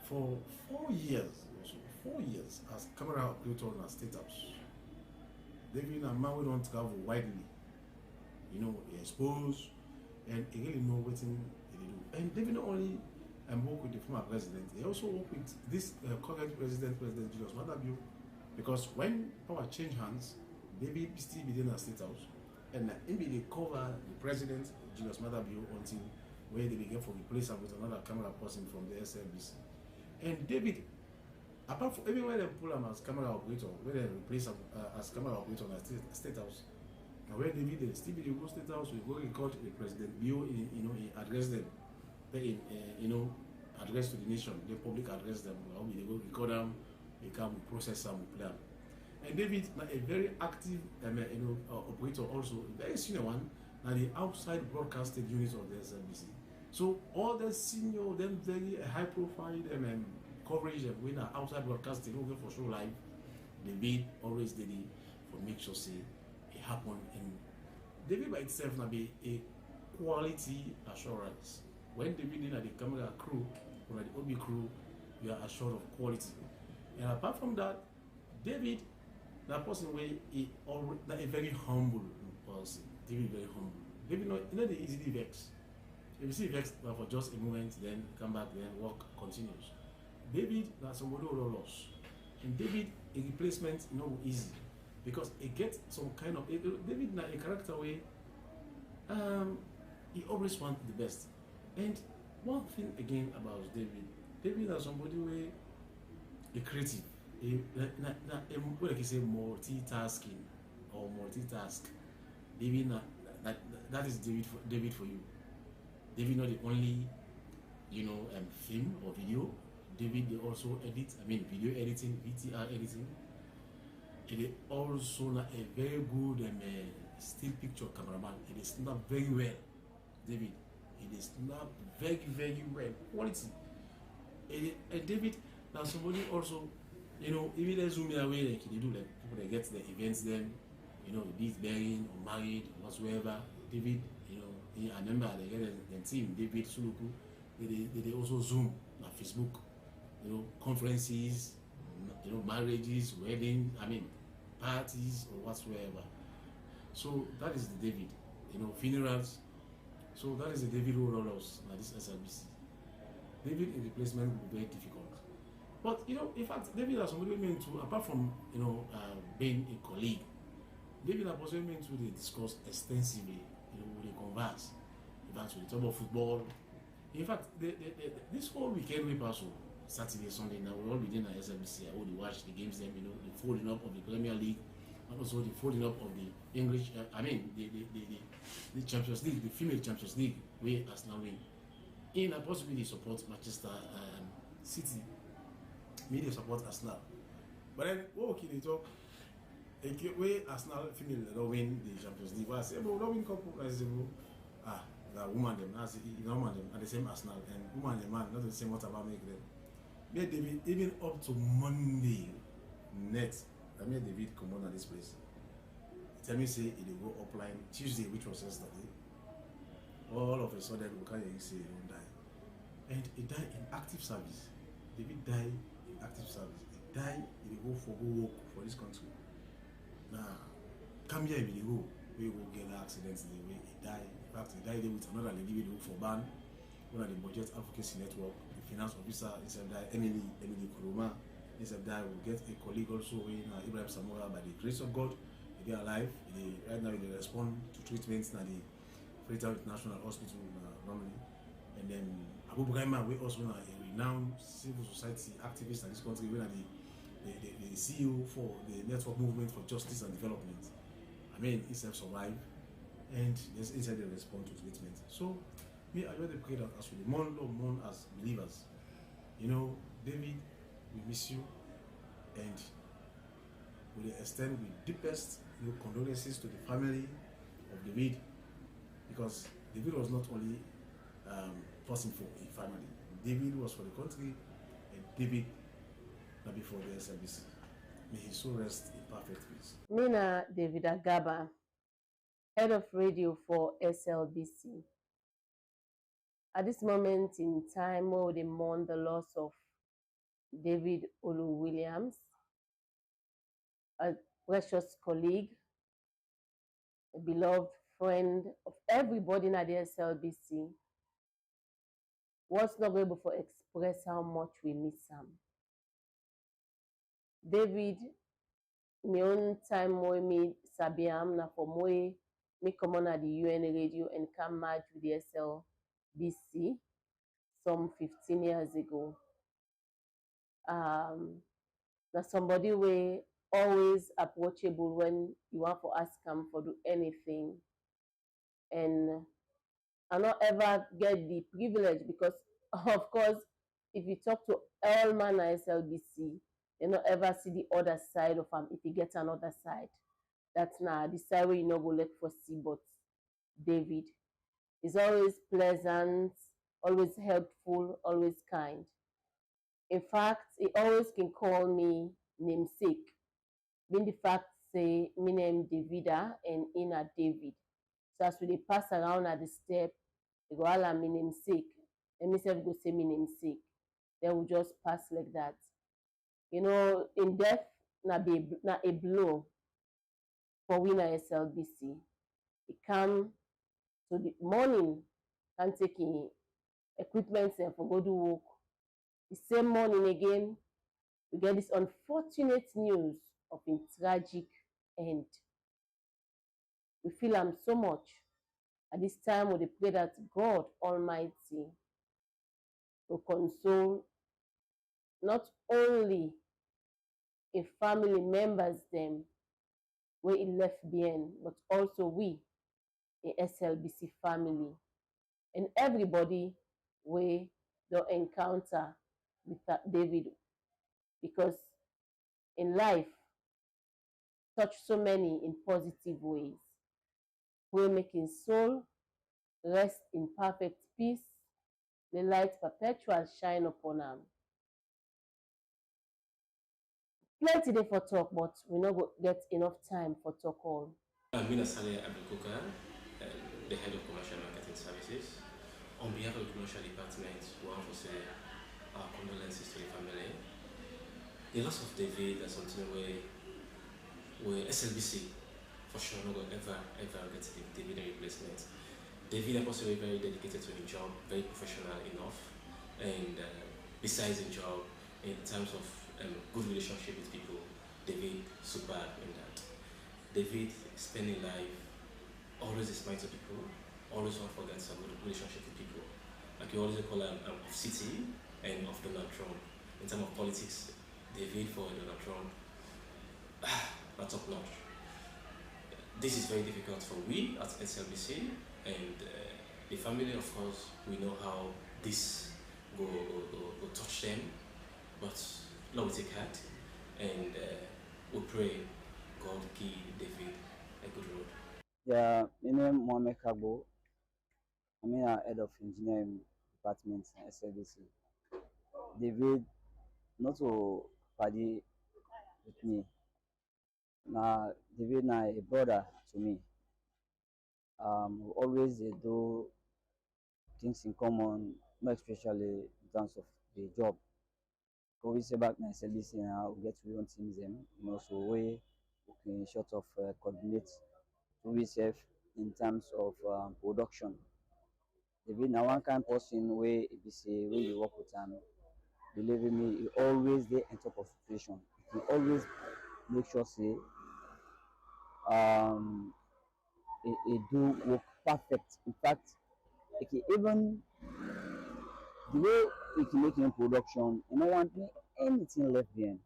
for 4 years, also 4 years as camera operator in the State House. David and man we don't travel widely. You know, he exposed and he really know what he do. And David not only work with the former president, he also work with this current President Julius Madabio, because when power change hands, David still be in the State House, and they cover the President Julius Madabio until where they begin to replace him with another camera person from the SLBC. And David, apart from everywhere they pull him as camera operator, where they replace him as camera operator in the State House. And when David they still be the go State House, we go record the President Bio, you know, he address them, you know, address to the nation, the public address them. They go record them, they come process them, we play them. And David, a very active, you know, operator also, very senior one, now the outside broadcasting unit of the SLBC. So all the senior, them very high profile, coverage, when outside broadcasting, looking for show live, David always did it for make sure say it happen. And David by itself now be a quality assurance. When David in the camera crew or the OB crew, we are assured of quality. And apart from that, David, that person way he always a very humble person. David very humble. David not the easily vex. If you see vex for just a moment, then come back, then work continues. David that's somebody who lost. And David a replacement easy, because it gets some kind of David na a character way he always wants the best. And one thing again about David is somebody way a creative, what I can say multitasking or multitask. David that is David for you. David not the only film or video. David they also edit, video editing, VTR editing. It is also not a very good still picture cameraman. It is not very well, David. It is not very, very well quality. And David, now somebody also, even they zoom in away like they do, like people that get the events then, be it bearing or married or whatsoever. David, I remember they get the team, David Suluku, they also zoom on Facebook, conferences, marriages, wedding, parties or whatsoever. So that is the David, funerals. So that is the David who rolls at this SLBC. David in replacement will be very difficult. But in fact, David has somebody meant to, apart from being a colleague, David has also meant to discuss extensively, we converse. In fact, we talk about football, In fact, this whole weekend we pass, Saturday, Sunday, now we all within our SLBC. I would watch the games, them, you know, the folding up of the Premier League, and also the folding up of the English, the Champions League, the female Champions League, where Arsenal win. In a possibility support Manchester City, media support Arsenal. But then, okay, they talk, where Arsenal female don't win the Champions League. I say, bro, don't win couple. I say, bro, the woman them, I say, you know, man them, are the same Arsenal, and woman and man, not the same what about make them. May David, even up to Monday, net, I made David come on at this place. Tell me, say, it will go offline Tuesday, which was yesterday. All of a sudden, we can't hear you say he don't die. And he died in active service. David died in active service. He died, he go for go work for this country. Now, come here, he go. We will get accidents the way he died. In fact, he died there with another lady we work for BAN, one of the Budget Advocacy Network, the finance officer, instead of Emily Kuruma, instead of will get a colleague also in Ibrahim Samora. By the grace of God, they are alive. Right now, they respond to treatments in the Freetown International Hospital normally. And then Abu Bugaima, we also a renowned civil society activist in this country. We are the CEO for the Network Movement for Justice and Development. I mean, he survived, and there's inside the response to treatment. So, I really pray that as we mourn as believers, you know, David, we miss you, and we extend the deepest condolences to the family of David, because David was not only person for a family. David was for the country, and David not before the SLBC. May his soul rest in perfect peace. Mina David Agaba, head of radio for SLBC. At this moment in time, where they mourn the loss of David Olu Williams, a precious colleague, a beloved friend of everybody in the SLBC, was not able to express how much we miss him. David, my own time moi me sabiam na for moi me come on at the UN radio and come match with the SLBC some 15 years ago. Na somebody way always approachable when you want to ask him for do anything, and I not ever get the privilege because of course if you talk to all man at SLBC, you not ever see the other side of him. If you get another side, that's now the side where you not go look for see. But David is always pleasant, always helpful, always kind. In fact, he always can call me namesake. Being the fact say me name Davida and Ina David. So as we pass around at the step, they go all me namesake. And myself go say me namesake. They will just pass like that. You know, in death, na a blow for winner SLBC. It come to the morning and taking equipment and for go do work. The same morning again, we get this unfortunate news of a tragic end. We feel him so much. At this time, we pray that God Almighty will console not only a family members them where he left behind, but also we, a SLBC family, and everybody we don't encounter with David, because in life touch so many in positive ways. We're making soul rest in perfect peace, the light perpetual shine upon them. Plenty day for talk, but we not get enough time for talk all. I'm Mina Saleh Abdelkouka, the head of commercial marketing services. On behalf of the commercial department, we want to say our condolences to the family. The loss of David is something where SLBC for sure not going ever get David a replacement. David is also very dedicated to his job, very professional enough, and besides his job, in terms of good relationship with people, David superb in that. David spending life always is kind to people, always want to forget some good relationship with people. like you always call of city and of Donald Trump. In terms of politics, they vote for Donald Trump. Not top notch. This is very difficult for we at SLBC and the family. Of course, we know how this go touch them, but Lord will take heart and we pray God give David a good road. Yeah, my name Mohamed Kagbo. I'm a head of engineering department at SLBC. David, not to party with me. Now, David now a brother to me. We always do things in common, more especially in terms of the job. Because we say back in SLBC now, we get to own teams them, so we can sort of coordinate to ourselves in terms of production. David now one kind person where if you say when you work with him, believe me, he always there on top of situation. He always make sure say he do work perfect. In fact, he can even the way he can make in production, you don't want me anything left behind.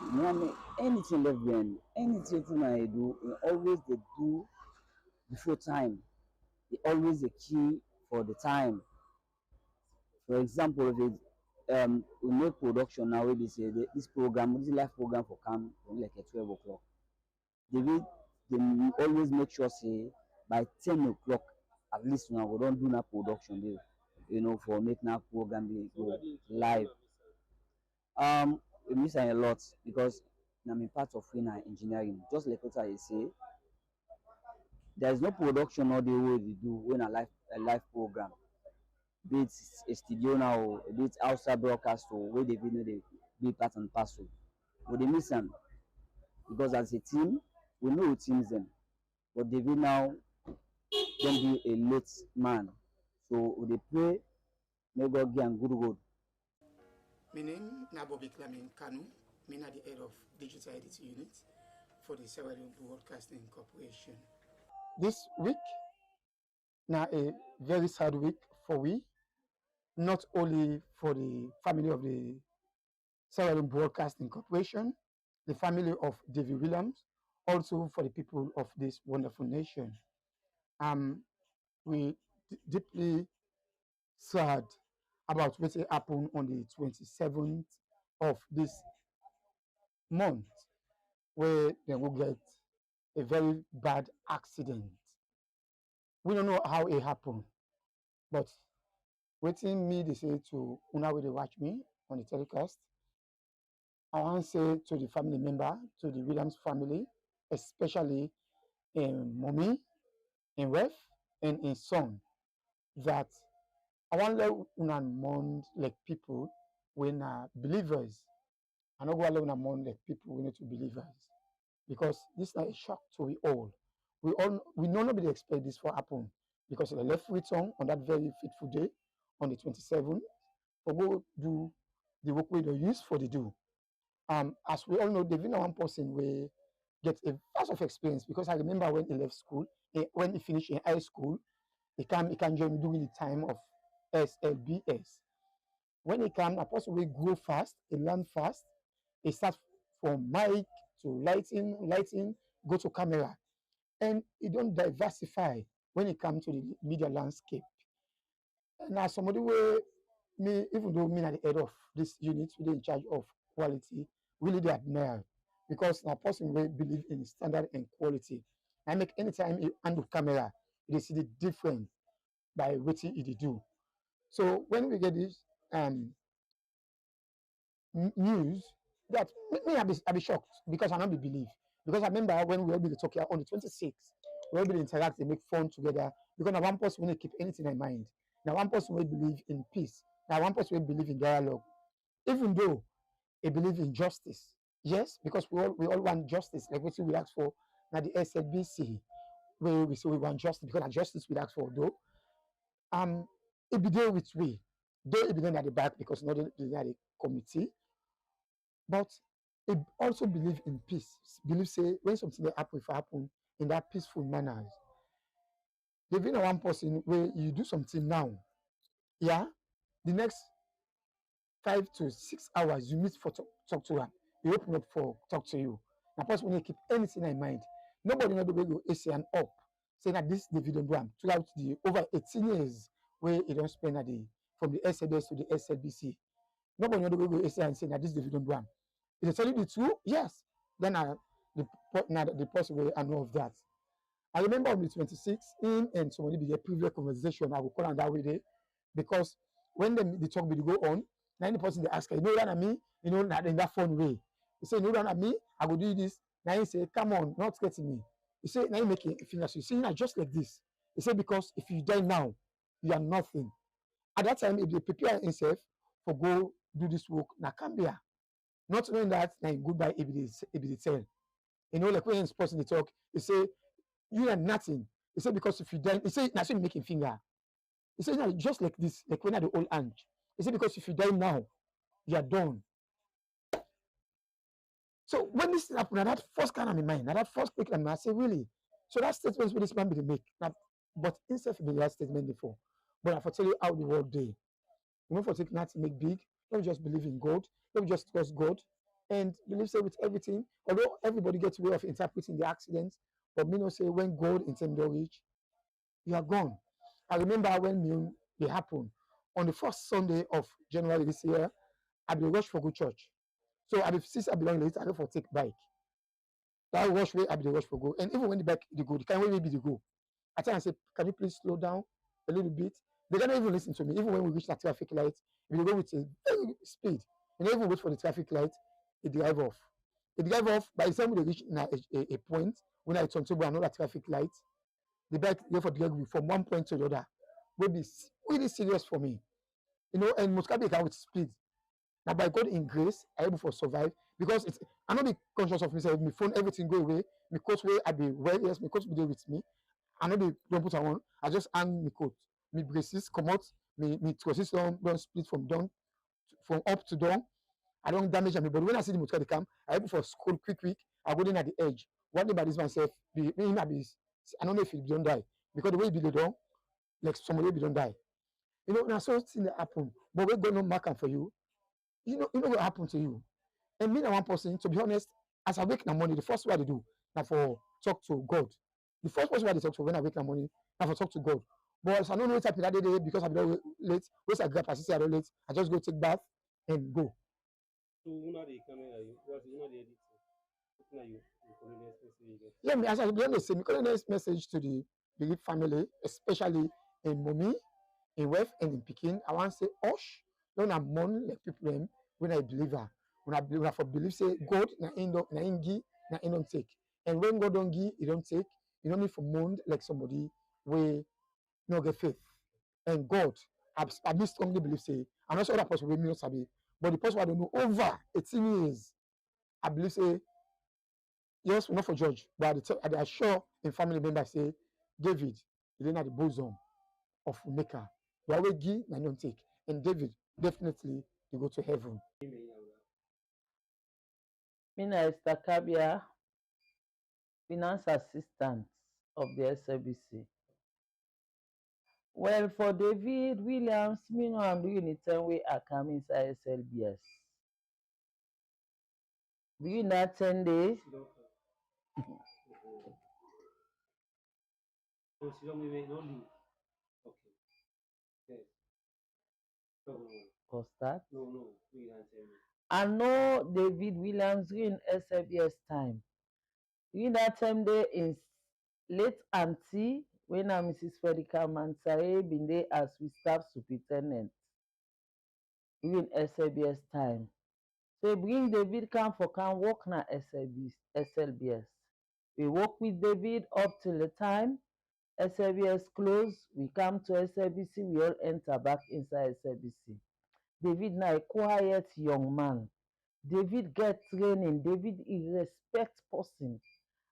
You don't want me anything left behind. Anything I do, he always they do before time. He always the key for the time. For example, if it, we make production now, we say this program, this live program for come like at 12 o'clock. They always make sure say by 10 o'clock at least now we don't do na production there, for make na program dey go live. We miss a lot because I'm part of engineering. Just like what I say, there is no production all the way we do when a live program. Be it a studio now, be it outside broadcast or where they know they be part and parcel. But they miss them because as a team, we know we teams them. But they will now don't be a late man. So we dey pray, may God give them good road. My name is Bobby Klamin Kanu. I'm the head of Digital Editing Unit for the Sierra Leone Broadcasting Corporation. This week, now a very sad week for we, not only for the family of the Sierra Leone Broadcasting Corporation, the family of David Williams, also for the people of this wonderful nation. We deeply sad about what happened on the 27th of this month, where they will get a very bad accident. We don't know how it happened, but waiting me, they say to una where they watch me on the telecast, I want to say to the family member, to the Williams family, especially in mommy, in wife, and in son, that I want to let una mourn like people when believers. I don't want to let una mourn like people when to believers, because this is a shock to we all. We know nobody expect this to happen because they left Freetown on that very fateful day, on the 27th, for go do the work we they use for the do. As we all know, David one person will get a vast of experience, because I remember when he left school, when he finished in high school, he can join during the time of SLBS. When he came, a person will grow fast, he learn fast, he start from mic to lighting, go to camera, and he don't diversify when it comes to the media landscape. Now somebody will me, even though me at the head of this unit, really in charge of quality, really they admire, because now person will believe in standard and quality. I make anytime you handle camera, they see the difference by what he do. So when we get this news, that me I be shocked, because I not be believe. Because I remember when we all be talking on the 26th, we all be interact and make fun together. Because now one person will keep anything in mind. Now one person will believe in peace. Now one person will believe in dialogue. Even though they believe in justice. Yes, because we all want justice. Like what we ask for now the SLBC, where we say we want justice, because that justice we ask for though. It be there with we. Though it be there at the back, because not at the committee. But it also believe in peace. Believe say when something that happen in that peaceful manner. There be one person where you do something now, Yeah, the next 5 to 6 hours you meet for talk to am, he open up for talk to you. Na person wey keep anything in mind. Nobody know the way go AC and up say that this David don do am throughout the over 18 years where he don spend at the from the SBS to the SLBC. Nobody know the way go AC and say that this David don do am. If they tell you the truth, yes, then the person will know of that. I remember on the 26th, him and somebody be a previous conversation, I will call on that way there, because when the talk will go on, now the person they ask, you know that me, you know, in that fun way. He say, you know that me, I will do this. Now he say, come on, not getting me. He say, now you make a finger. You see, now just like this. He say, because if you die now, you are nothing. At that time, if they prepare himself for go do this work, now come here. Not knowing that, now goodbye if they tell. You know, like when he's person they talk, he say, you are nothing. He said, because if you die, he said, that's when making finger. He said, no, just like this, like when at the old age. He said, because if you die now, you are done. So when this happened, that first kind of my mind, that first click in my mind, I say, really? So that statement with this man be make. Now, but instead of the last statement before, but I for tell you how the world day. You know, for taking that to make big, don't just believe in God, don't just trust God, and believe say with everything. Although everybody gets way of interpreting the accidents, but me no say when God intend to reach, you are gone. I remember when it happened on the first Sunday of January this year, I be rush for good church. So I be since I belong late, I go for take bike. That rush way I be the rush for go. And even when the bike they go, the kind way be the go. I tell and say, can you please slow down a little bit? They don't even listen to me. Even when we reach that traffic light, we go with a very speed. You don't even wait for the traffic light, it drive off. It drive off by the time we reach a point when I turn to another traffic light. The bike therefore drag me from one point to the other will be really serious for me. You know, and most can with speed. Now by God in grace, I able to survive because it's I not be conscious of myself, my phone, everything go away, my coat way I be well, yes, my coat be there with me. I know they don't put on, I just hang my coat. My braces come out, my trousers don't split from up to down. I don't damage them. But when I see the motor they come, I able for scroll quick, I go in at the edge. One day by this myself, I don't know if he don't die. Because the way he be down, like somebody be don't die. You know, now so thing that happen. But we're going to mark them for you. You know what happen to you. And me and one person, to be honest, as I wake in the morning, the first way I do now for talk to God. The first person I talk to when I wake in the morning, now for talk to God. But as I don't know what happened that day because I'm not late. Once I grab I see I don't late, I just go take bath and go. So una the camera you what una the editing. What you condolence message. Yeah, me as I be honest, me condolence message to the bereaved family, especially in mommy, in wife and in Pekin. I want to say, Osh, don't I mourn like people them when I believe her. When I for believe say God na ingi na in don't take. And when God don't give, he don't take. You don't need for mourn like somebody we no get faith. And God, I strongly believe say, I'm not sure that person will me not sabi, but the person I don't know over 18 years, I believe say, yes, we're not for judge, but I assure in family members say, David, he didn't have the bosom of maker. The way give and don't take. And David definitely they go to heaven. Minister Kabia, finance assistant of the SLBC. Well, for David Williams, me know I'm doing it 10 way I come inside SLBS. During that 10 days, No, she don't leave. Okay. Yes. No. what's that? No. We don't tell me. I know David Williams during SLBS time. During that 10 day in late auntie, when Mrs. Frederica Mansare been there as we staff superintendent during SLBS time. So bring David come work na SLBS. We work with David up till the time SLBS close. We come to SLBC, we all enter back inside SLBC. David na a quiet young man. David get training. David he respect person.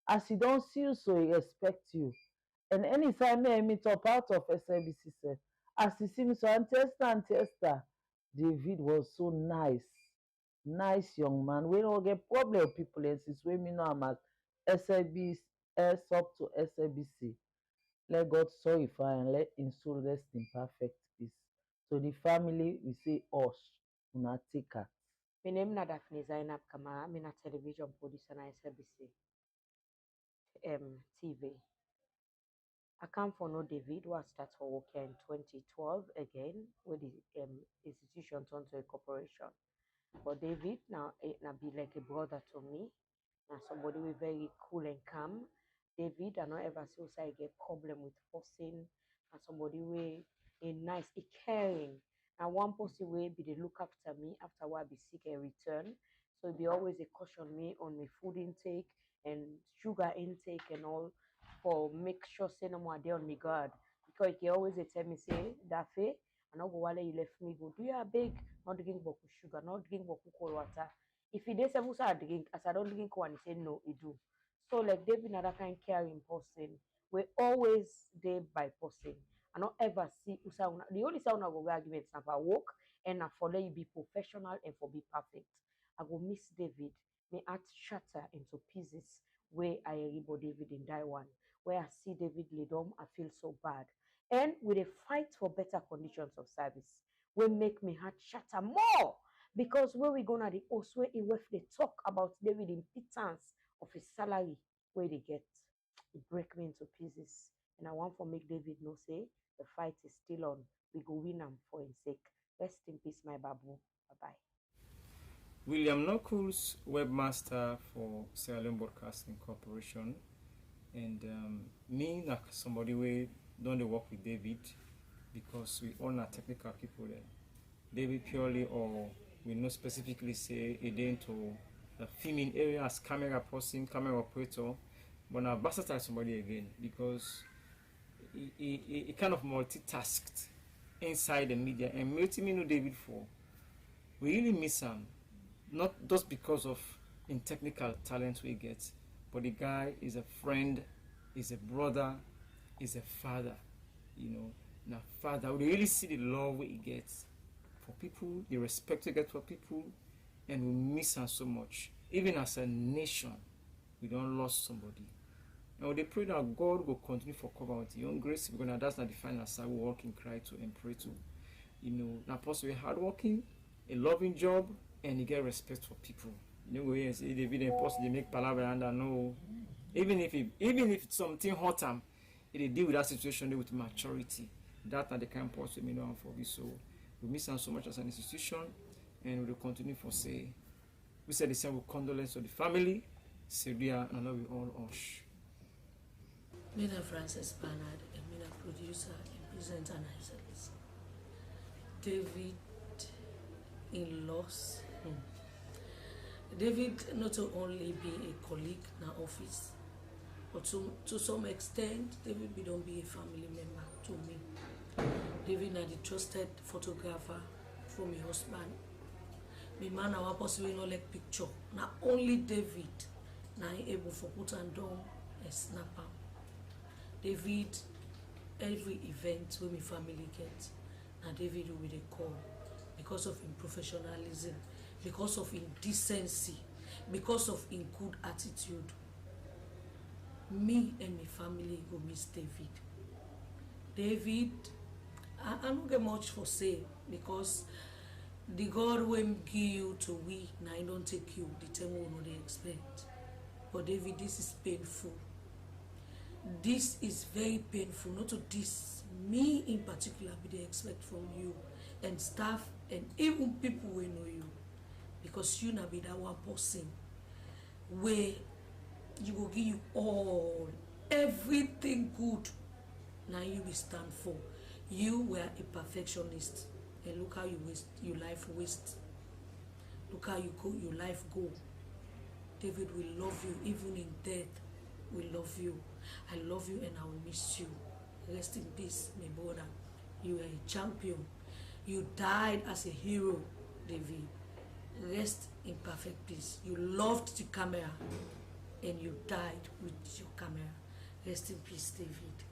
As he don't see you, so he respect you. And anytime I meet up out of SLBC, as he see me, so Esther, David was so nice. Nice young man. We don't get problem with people and since we know I'm at SLBS up to SLBC. Let God sorry for and let his soul rest in perfect peace. So the family we say us, una take her. My name na Daphne Zainab Kamara. I'm a television producer na SLBC TV. I come for no David who start for work here in 2012 again with the institution turned to a corporation. But David now now be like a brother to me. Now somebody we very cool and calm. David, I don't ever see I get problem with forcing. And somebody we a nice, a caring. And one person way be they look after me after I be sick and return. So it be always a caution me on my food intake and sugar intake and all for make sure say no more day on me guard. Because he always they tell me say that I no go while you left me go. Do you big not drink boku sugar, not drink boku cold water. If he dey say I drink, as I don't drink one, he say no, he do. So like David another kind caring person. We always there by person. I not ever see Usa the only sound I go argument is about work and I for let you be professional and for be perfect. I go miss David. My heart shatter into pieces where I remember David in die one. Where I see David lay down, I feel so bad. And with a fight for better conditions of service, will make me heart shatter more. Because when we gonna the host where they talk about David importance of his salary where they get, it break me into pieces. And I want for make David know say the fight is still on. We go win him for his sake. Rest in peace, my babu. Bye bye. William Knuckles, webmaster for Sierra Leone Broadcasting Corporation, and me like somebody we don't work with David because we all are technical people there. David purely or we know specifically say it into the filming area as camera person, camera operator, but now versatile somebody again because he kind of multitasked inside the media and meeting me know David for. We really miss him, not just because of in technical talent we get, but the guy is a friend, is a brother, is a father, you know. Now father, we really see the love he gets for people, the respect we get for people, and we miss him so much. Even as a nation, we don't lost somebody. And we pray that God will continue for cover with your own grace. We're gonna that's not the final side we work in cry to and pray to. You know, now possibly hardworking, a loving job, and you get respect for people. You know, yes, David and Apostle they make palaver and I know even if something hurt them, they deal with that situation with maturity. That are the kind of person we know for this. So we miss them so much as an institution, and we will continue for say. We said the same with condolence to the family, Syria, and I we all hush. Mina Francis Bernard, a Mina producer and presenter and service. David in loss. David not only be a colleague in our office, but to some extent, David don't be a family member to me. David is the trusted photographer for my husband. My man I want possibly not like picture. Not only David now able for put and down a snapper. David every event when my family get, now David will be the call because of his professionalism, because of his decency, because of his good attitude. Me and my family go miss David. David, I don't get much for say because the God will give you to we, now I don't take you the time we don't expect. But David, this is painful. This is very painful. Not to this, me in particular, be they expect from you and staff and even people will know you. Because you now be that one person where you will give you all, everything good. Now you will stand for. You were a perfectionist. And look how you waste your life waste. Look how you go your life go. David will love you even in death. We love you. I love you and I will miss you. Rest in peace, my brother. You are a champion. You died as a hero, David. Rest in perfect peace. You loved the camera and you died with your camera. Rest in peace, David.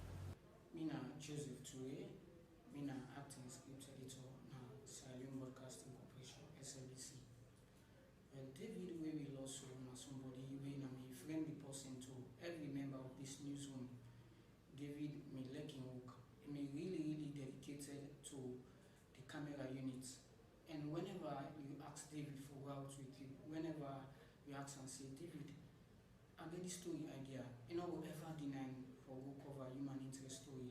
Mina Joseph Toure, Mina acting script editor now Sierra Leone Broadcasting Corporation, SLBC. And David where we lost somebody when I'm a friendly person to every member of this newsroom. David me liking work. Me really dedicated to the camera unit. And whenever you ask David for go out with you, whenever you ask and say, David, I get this story idea, you know, ever deny for go cover human interest story.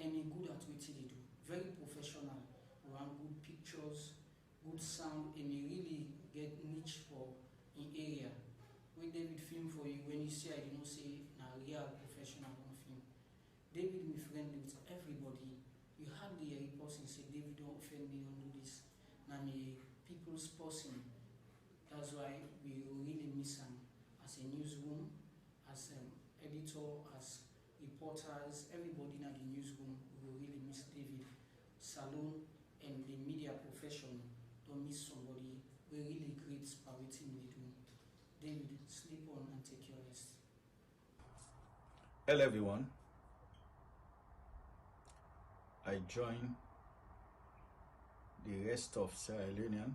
And he good at what he do, very professional. We want good pictures, good sound, and he really get niche for in area. When David film for you, when you see I don't say na real professional on film. David be friendly with everybody. You hardly hear a person say, David, don't offend me, don't do this. Now me people's person. That's why we really miss him as a newsroom, as editor, as reporters, everybody in the newsroom. We really miss David. Salon and the media profession don't miss somebody. We really great spirituality in the doing. David, sleep on and take your rest. Hello everyone. I join the rest of Sierra Leonean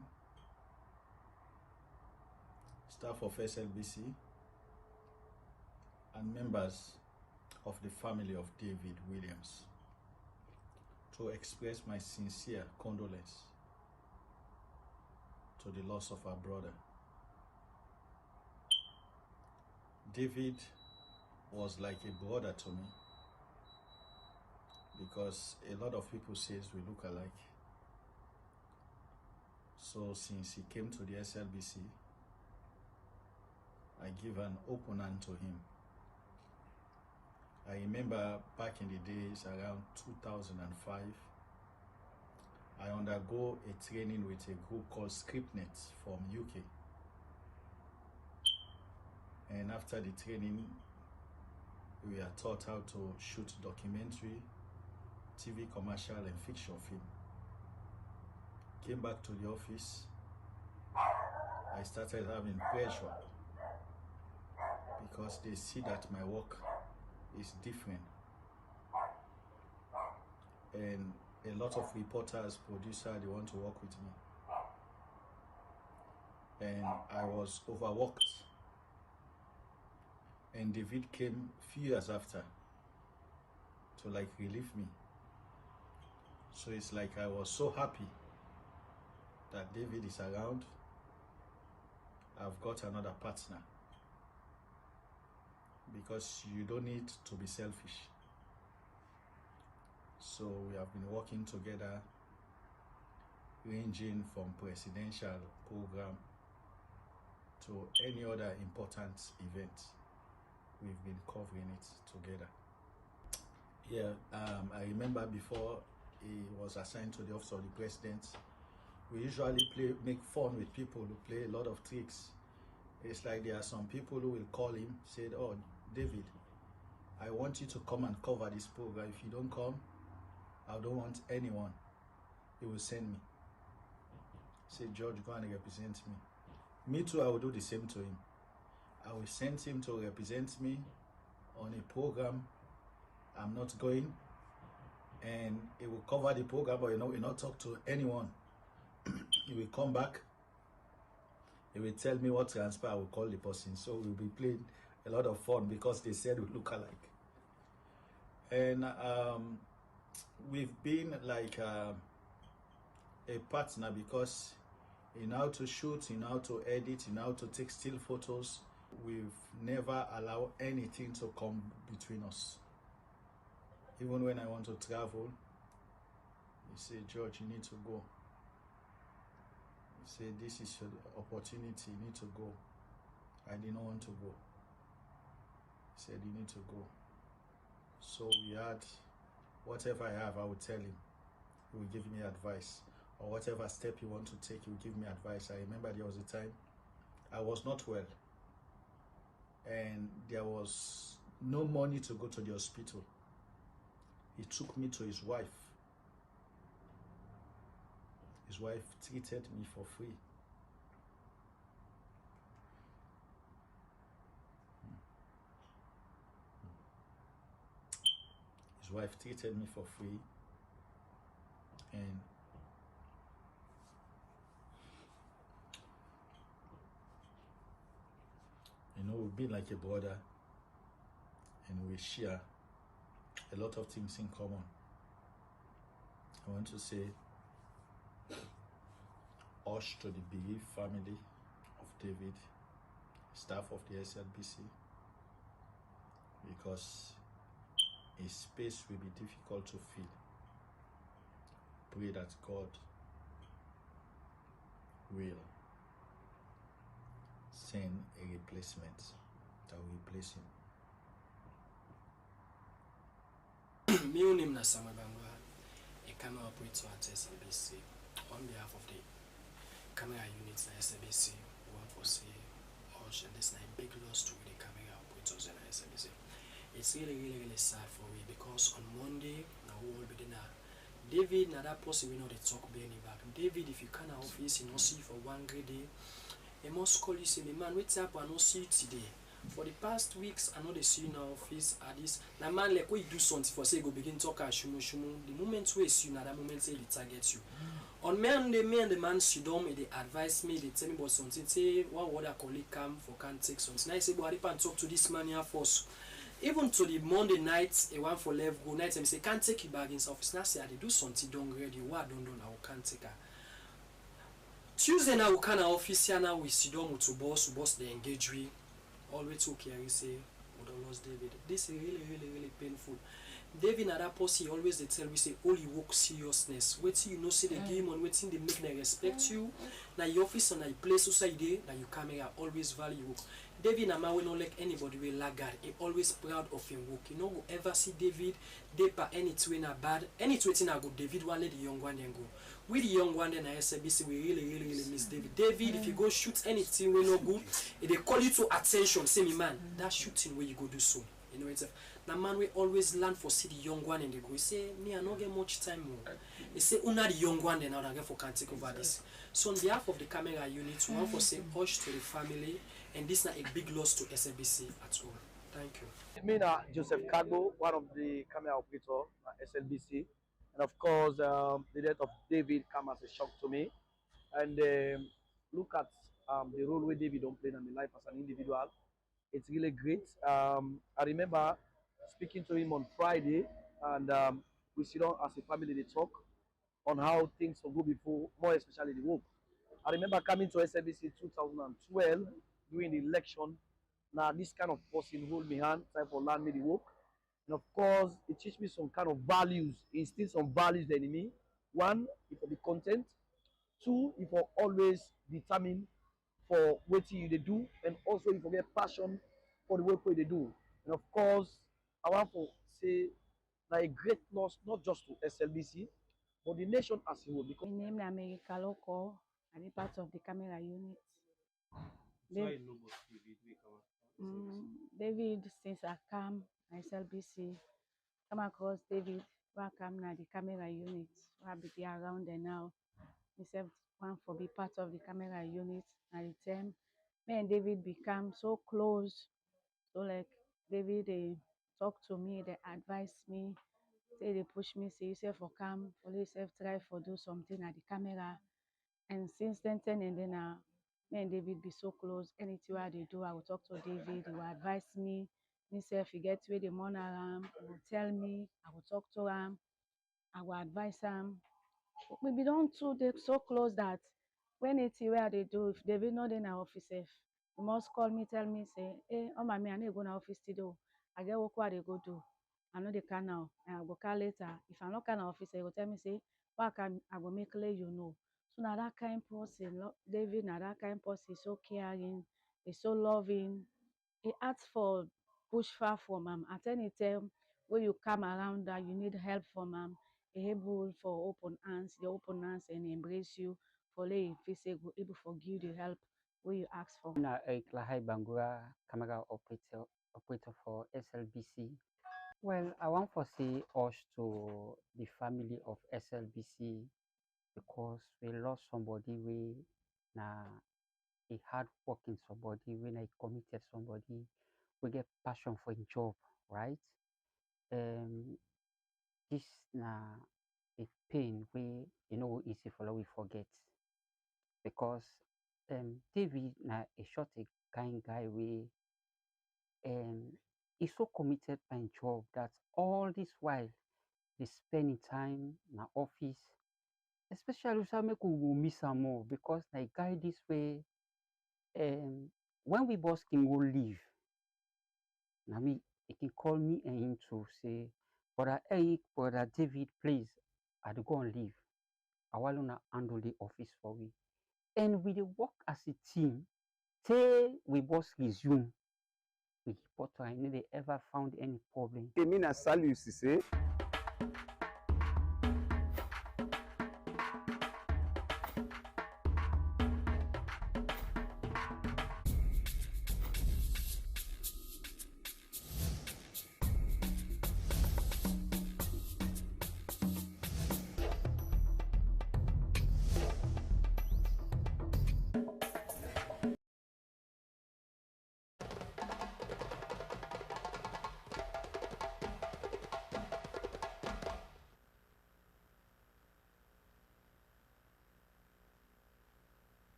staff of SLBC and members of the family of David Williams to express my sincere condolence to the loss of our brother. David was like a brother to me because a lot of people says we look alike. So since he came to the SLBC, I give an open hand to him. I remember back in the days around 2005, I undergo a training with a group called ScriptNet from UK. And after the training, we are taught how to shoot documentary, TV commercial and fiction film. Came back to the office, I started having pressure because they see that my work is different. And a lot of reporters, producers, they want to work with me. And I was overworked. And David came a few years after to like relieve me. So it's like I was so happy that David is around. I've got another partner. Because you don't need to be selfish. So we have been working together, ranging from presidential program to any other important event. We've been covering it together. Yeah, I remember before he was assigned to the office of the president, we usually make fun with people who play a lot of tricks. It's like there are some people who will call him, said, oh, David, I want you to come and cover this program. If you don't come, I don't want anyone. He will send me. Say, George, go and represent me. Me too, I will do the same to him. I will send him to represent me on a program. I'm not going. And he will cover the program, but he will not talk to anyone. He will come back. He will tell me what transpired. I will call the person. So we'll be playing a lot of fun because they said we look alike. And we've been like a partner because in how to shoot, in how to edit, in how to take still photos. We've never allowed anything to come between us. Even when I want to travel, he said, George, you need to go. He said, this is your opportunity, you need to go. I did not want to go. He said, you need to go. So we had, whatever I have, I would tell him. He would give me advice. Or whatever step you want to take, he would give me advice. I remember there was a time I was not well. And there was no money to go to the hospital. He took me to his wife. His wife treated me for free. His wife treated me for free. And you know, we've been like a brother, and we share a lot of things in common. I want to say urge to the bereaved family of David, staff of the SLBC, because his space will be difficult to fill. Pray that God will send a replacement that will replace him. My name is Samuel Bangwa, a camera operator at SLBC. On behalf of the camera units at SLBC, we want to say, and this is a big loss to the camera operators in SLBC. It's really sad for me because on Monday, now we will be dinner. David, now that person we know the talk being back. David, if you come to office, you know see you for one great day. I must call you say, man, what's up? I don't see you today. For the past weeks, I know they see you in our office at this. Now, man, like when you do something for say, go begin talk at shumu. The moment we see you, now that moment say they target you. On me and the man sit down, they advise me, they tell me about something. Say, one word a colleague come for can't take something. Now I say, go and talk to this man here first. Even to the Monday night, a one for left go night, and say, can't take your bag in office. Now say, I do something, don't ready. What don't do now, can't take her. Tuesday now, we can office here now, we sit down to boss the engage we. Always okay, I say, we don't lost David. This is really painful. David at that post, he always they tell me say, all you work seriousness. Wait till you know see the game on waiting they make them respect you. Now your office and your place outside there, now you come here always value work. David and we not like anybody will laggard. He always proud of him work. You know go ever see David, they pa any twin are bad, any twin are good. David one let the young one then go. With the young one then I SBC we really miss David. David, if you go shoot anything we no good, if they call you to attention, say me man, that shooting where you go do so. You know it's now man we always learn for see the young one and they go. He say me I not get much time more. He say una the young one then now I get for can take over this. So on behalf of the camera unit, we want for say hush to the family, and this is not a big loss to SLBC at all. Thank you. Me na Joseph Cargo, one of the camera operator at SLBC, and of course the death of David came as a shock to me. And look at the role where David don't play in my life as an individual. It's really great. I remember speaking to him on Friday, and we sit down as a family they talk on how things will go before, more especially the work. I remember coming to SLBC 2012 during the election. Now this kind of person hold me hand, try for land me the work. And of course, it teach me some kind of values, instill some values in me. One, it will be content. Two, if you always determined for what you they do, and also if you get passion for the work they do. And of course, I want to say that a great loss not just to SLBC, but the nation as a whole. Because My name is America Loco. I'm part of the camera unit. David, since I come SLBC, come across David, I come na the camera unit. I be there around there now. Myself want for be part of the camera unit at the time. Me and David become so close. So like David they talk to me, they advise me, say they push me, say yourself for come, for yourself try for do something at the camera. And since then and then me and David be so close. Anything I they do, I will talk to David, he will advise me. Myself, he gets where the money he will tell me, I will talk to him, I will advise him. We be done too, they so close that when it's where they do, if David not in our office, he must call me, tell me, say, hey, oh my man, I need to go in our office to do. I get work what they go do. I know they can now, and I go call later. If I'm not kind of office, they go tell me, say, what can I go make let you know. So now that kind person, David, now that kind person is so caring, he's so loving. He asks for push far from him. At any time when you come around that you need help from him, he able for open hands, the open hands and embrace you for lay if he say go able forgive the help where you ask for. Na Lahai Bangura, camera operator for SLBC. Well, I want to say us to the family of SLBC because we lost somebody we na a hard working somebody when I committed somebody we get passion for a job, right? This na a pain we easy for we forget because David na a short a kind guy we he's so committed by him job that all this while they spending time in the office especially so make we go miss am more because na guy this way when we boss can go leave na me he can call me and him to say brother Eric, brother David, please I dey go and leave. I want to handle the office for we. And we dey work as a team till we boss resume. We report I never ever found any problem. Kenema Slbc.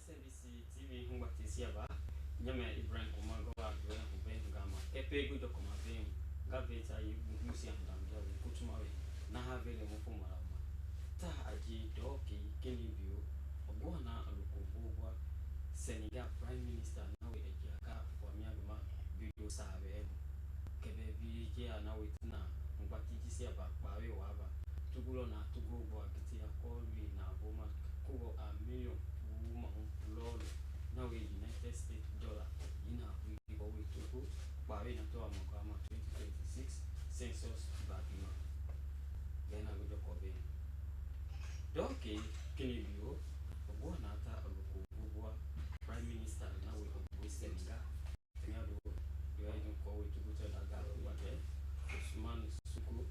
Slbc Tv hungwa tisiaba nyama Ibrahim Kumago wa gwe hube ngama kepe gudo koma vem gaveta yibu musi andamja kutumawe na havele mupo marama ta aji doki kini bio ogwana alukubwa Senegal Prime Minister nawe ejiaka kwa miagma bido sabe kebe bije nawe tuna ngwati tisiaba pawe waba tugulo na tugo akiti akolwi na boma kugo a million lolo now United States dollar ina we go to go by na to amagama 2026 census babima then I go ko be doke kini bio ogwa na ta ogwa prime minister now we Senegal nyado you are going ko we to go to daga wate Usman Suko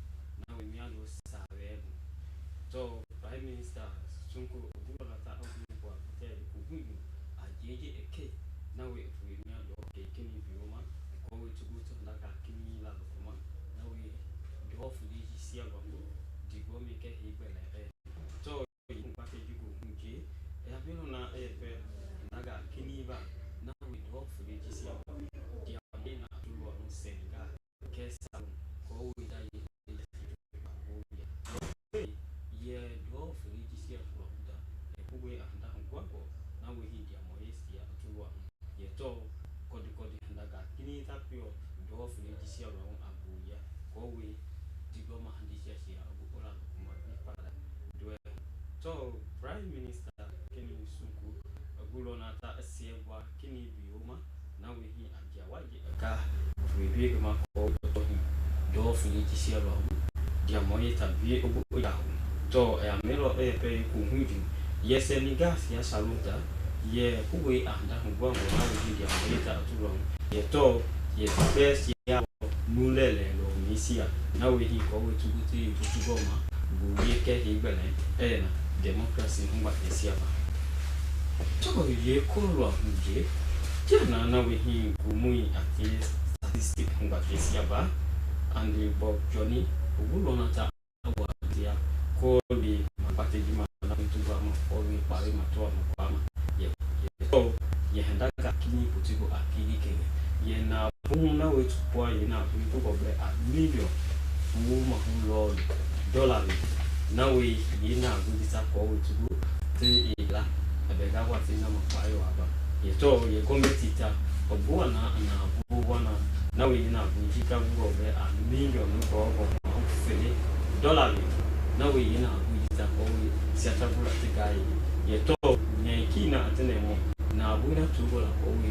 now we nyado sabe so prime minister Sunko ogwa na ta ogwa kuhuyu ajeje eke nawe fuimia do kini bioma ko we to go to ndaga kini la lokoma nawe do fuliji sia bango digo meke hibele so mpate jugo nje abino na pe ndaga kini ba nawe do fuliji sia bango dia na tuwa no Senegal kesa ko we da ye do fuliji sia bango kuwe anda ngwabo nawe hindia moyesi ya tuwa yeto kodi ndaga kini tapio do fuliji sia bango abuya ko we diploma handisia sia abukola kuma bipada do so prime minister kini suku agulo na ta siebwa kini bioma nawe hi agia waje ka we big ma ko do fuliji sia bango dia moyeta bi obuya to ya melo pe kuhuju ye Senegal ya saluta ye kuwe anda ngwa ngwa dia moyeta aturo ye to ye best ya mulele lo misia na we hi ko we tuguti tutugoma bu ye ke higbele na democracy ngwa esia ba to ye kolwa nje jana na we hi kumui ati statistic ngwa esia ba and Bob Johnny ogulona ta wa dia ko bi mapate jima na mtuba mo owi pare matoa mkwama ye so ye handaka kini putigo akili kene ye na buna wetu kwa ye na buko gobe a million ma hulo dollar na we ye na gudita ko wetu te ila abega wa tina mapayo aba ye to ye kometita obua na obua na we na bujika gobe a million ko ko fele dollar na we ye na bujita ko we siatabula te gai ye to nye kina atene mo na abuina tugola ko we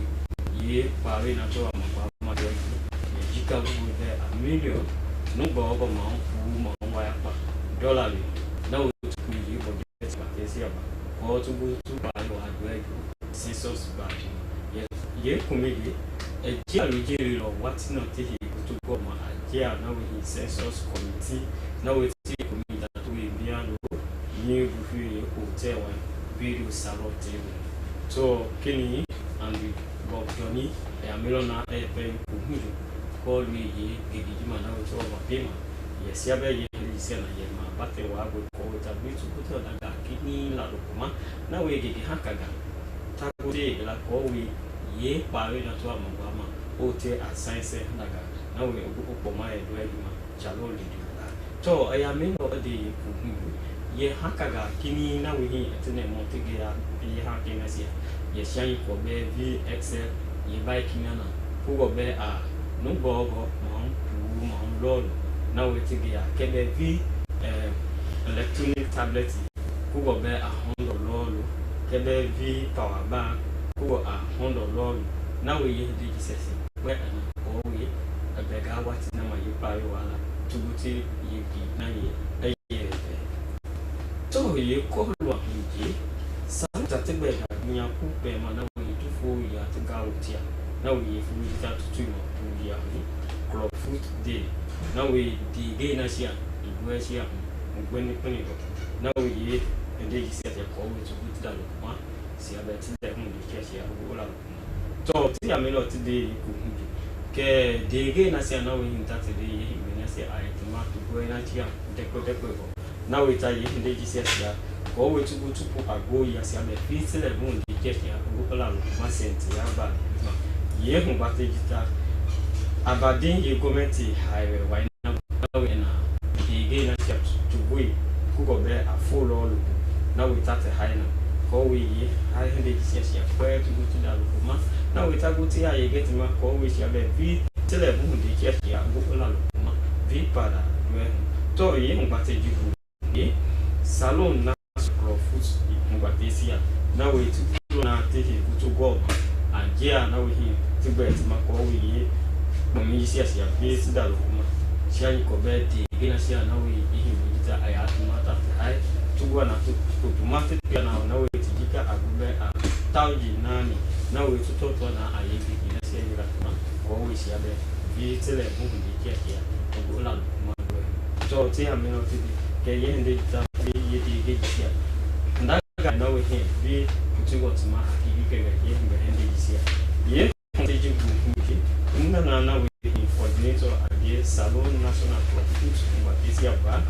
ye pare na to ma do ye jika gobe a million no go ma wa ya pa dollar na we to ye bo de spatesia ba ko to go to ba yo agwe census ba ye kumege e jari lo what not te he to go ma ajia na we census committee na we ti committee that we biando ni bufi hotel wa video sabote so kini and Bob Johnny amelona pe kuhuju call me ye gidima na we to mapema yes ya be ye lisia na ye ma bate wa go ko ta bitu ko ta daga kini la dokuma na we gidi hakaga ta ko de la ko we ye pare na to amagama o te a science daga na we opo ma e do eduma jalo le di to aya me no de ku ye hakaga kini na we hi etene mo tege ya ye ha kina sia ye shine ko be VXL ye bike na ku go be a no go ma lolo na we tege ya kebe v electronic tablet ku go be a hondo lolo kebe v power bank ku go a hondo lolo na we ye de jisesi we ana o we abega wati na ma ye pa yo wala tubuti ye bi na ye so ye ko lo nje sa ta te be da nya ku pe ma na we tu fo ya te ga utia na we fu ta tu ma tu ya ni club foot day na we di ge na sia igwe sia ngweni peni do na we ye ende ji sia te ko we tu ku da lo ma sia be ti le mu di ke sia ko la to ti ya me lo ti de ku nje ke de ge na sia na we hinta te de ye me na sia ai ti ma tu go na tia de ko na we ta ye ende ji sia sia ko we tu ago ya sia be fi ti le mu di ke sia ko la lo ma senti ya ba ye hu ba te jita abadin ye gomenti highway why na we na de na church to we ku go be a full all na we ta te high na ko we ye high hende sia ko tu da lo ma na we ta go ti ya ye get ma ko we sia be vi te le mu de ke sia go la lo ma vi para we to ye hu ba te ji bu ye salon na pro foot mu ba te sia na we tu na te he to go ajia na we hi ti be ti ma ko we ye mo mi sia vi ti da lo ma sia ni ko be ti ge na sia na we hi mi ta aya tu ma ta ai tu gwa na tu ma te na we ti jika agube a tauji nani na we tu to na aye bi na sia ni la ma ko we sia be vi ti le mu ni ke ya ko la ma do to ti a me no ti ke ye ndi ta vi ye ti ge sia nda ga na we hi vi tu go ti ma ki ke ga ye mbe ndi sia ye ti ji bu ki na we coordinator at the Salon National Foot Competition ba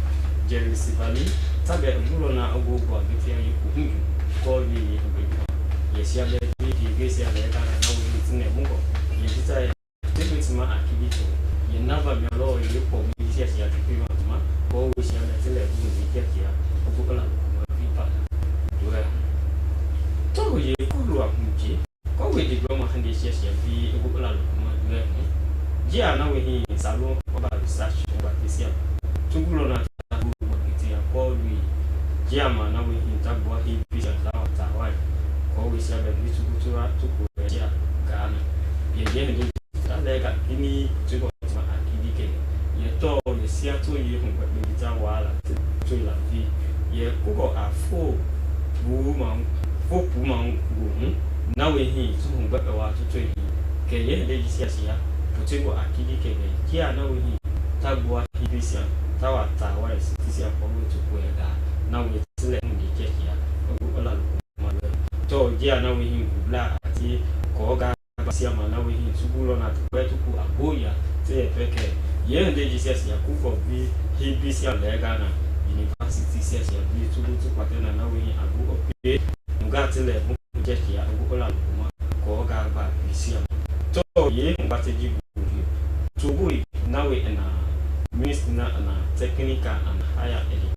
Jerry Sivali tabe ngulo na ogogo agifia yiku hingi ko bi yesia be di gesia le kana na we tine mungo yita tebetima akibito ye nava melo ye ko bi sia sia kipiwa ma ko we sia le tele bu di kekia ogogo la ko vipa doa to ye ko lo akunji ko we di goma hande sia sia bi ogogo la ko ma doa jia na we hi salon oba research oba tesia tungulo na tabu makitia ko lui jia ma na we hi tabu hi bisa tawa tawa ko we sia be bitu kutura tuku jia gana ye ye ni ta le ga kini tuko ma akidi ke ye to ye sia to ye hu ba bi ta wala to la vi ye ko afo bu ma fo pu ma gu na we hi tu hu ba wa to hi ke ye le sia sia Potigo akidi kege kia na we hi tagwa hibisia tawa tawa sisia ko we to kwega na we tile ndi kekia ogu ola ma to gia na we hi bla ati ko ga basia ma na we hi tugulo na kwetu ku aboya te peke ye ndi jisia sia ku ko bi hibisia lega na university sia sia bi tugu tu patena na we hi agu ope mugatile mu kekia ogu ola ma ko ga ba bisia to ye mbateji Tugui now in a minister and technical and higher education.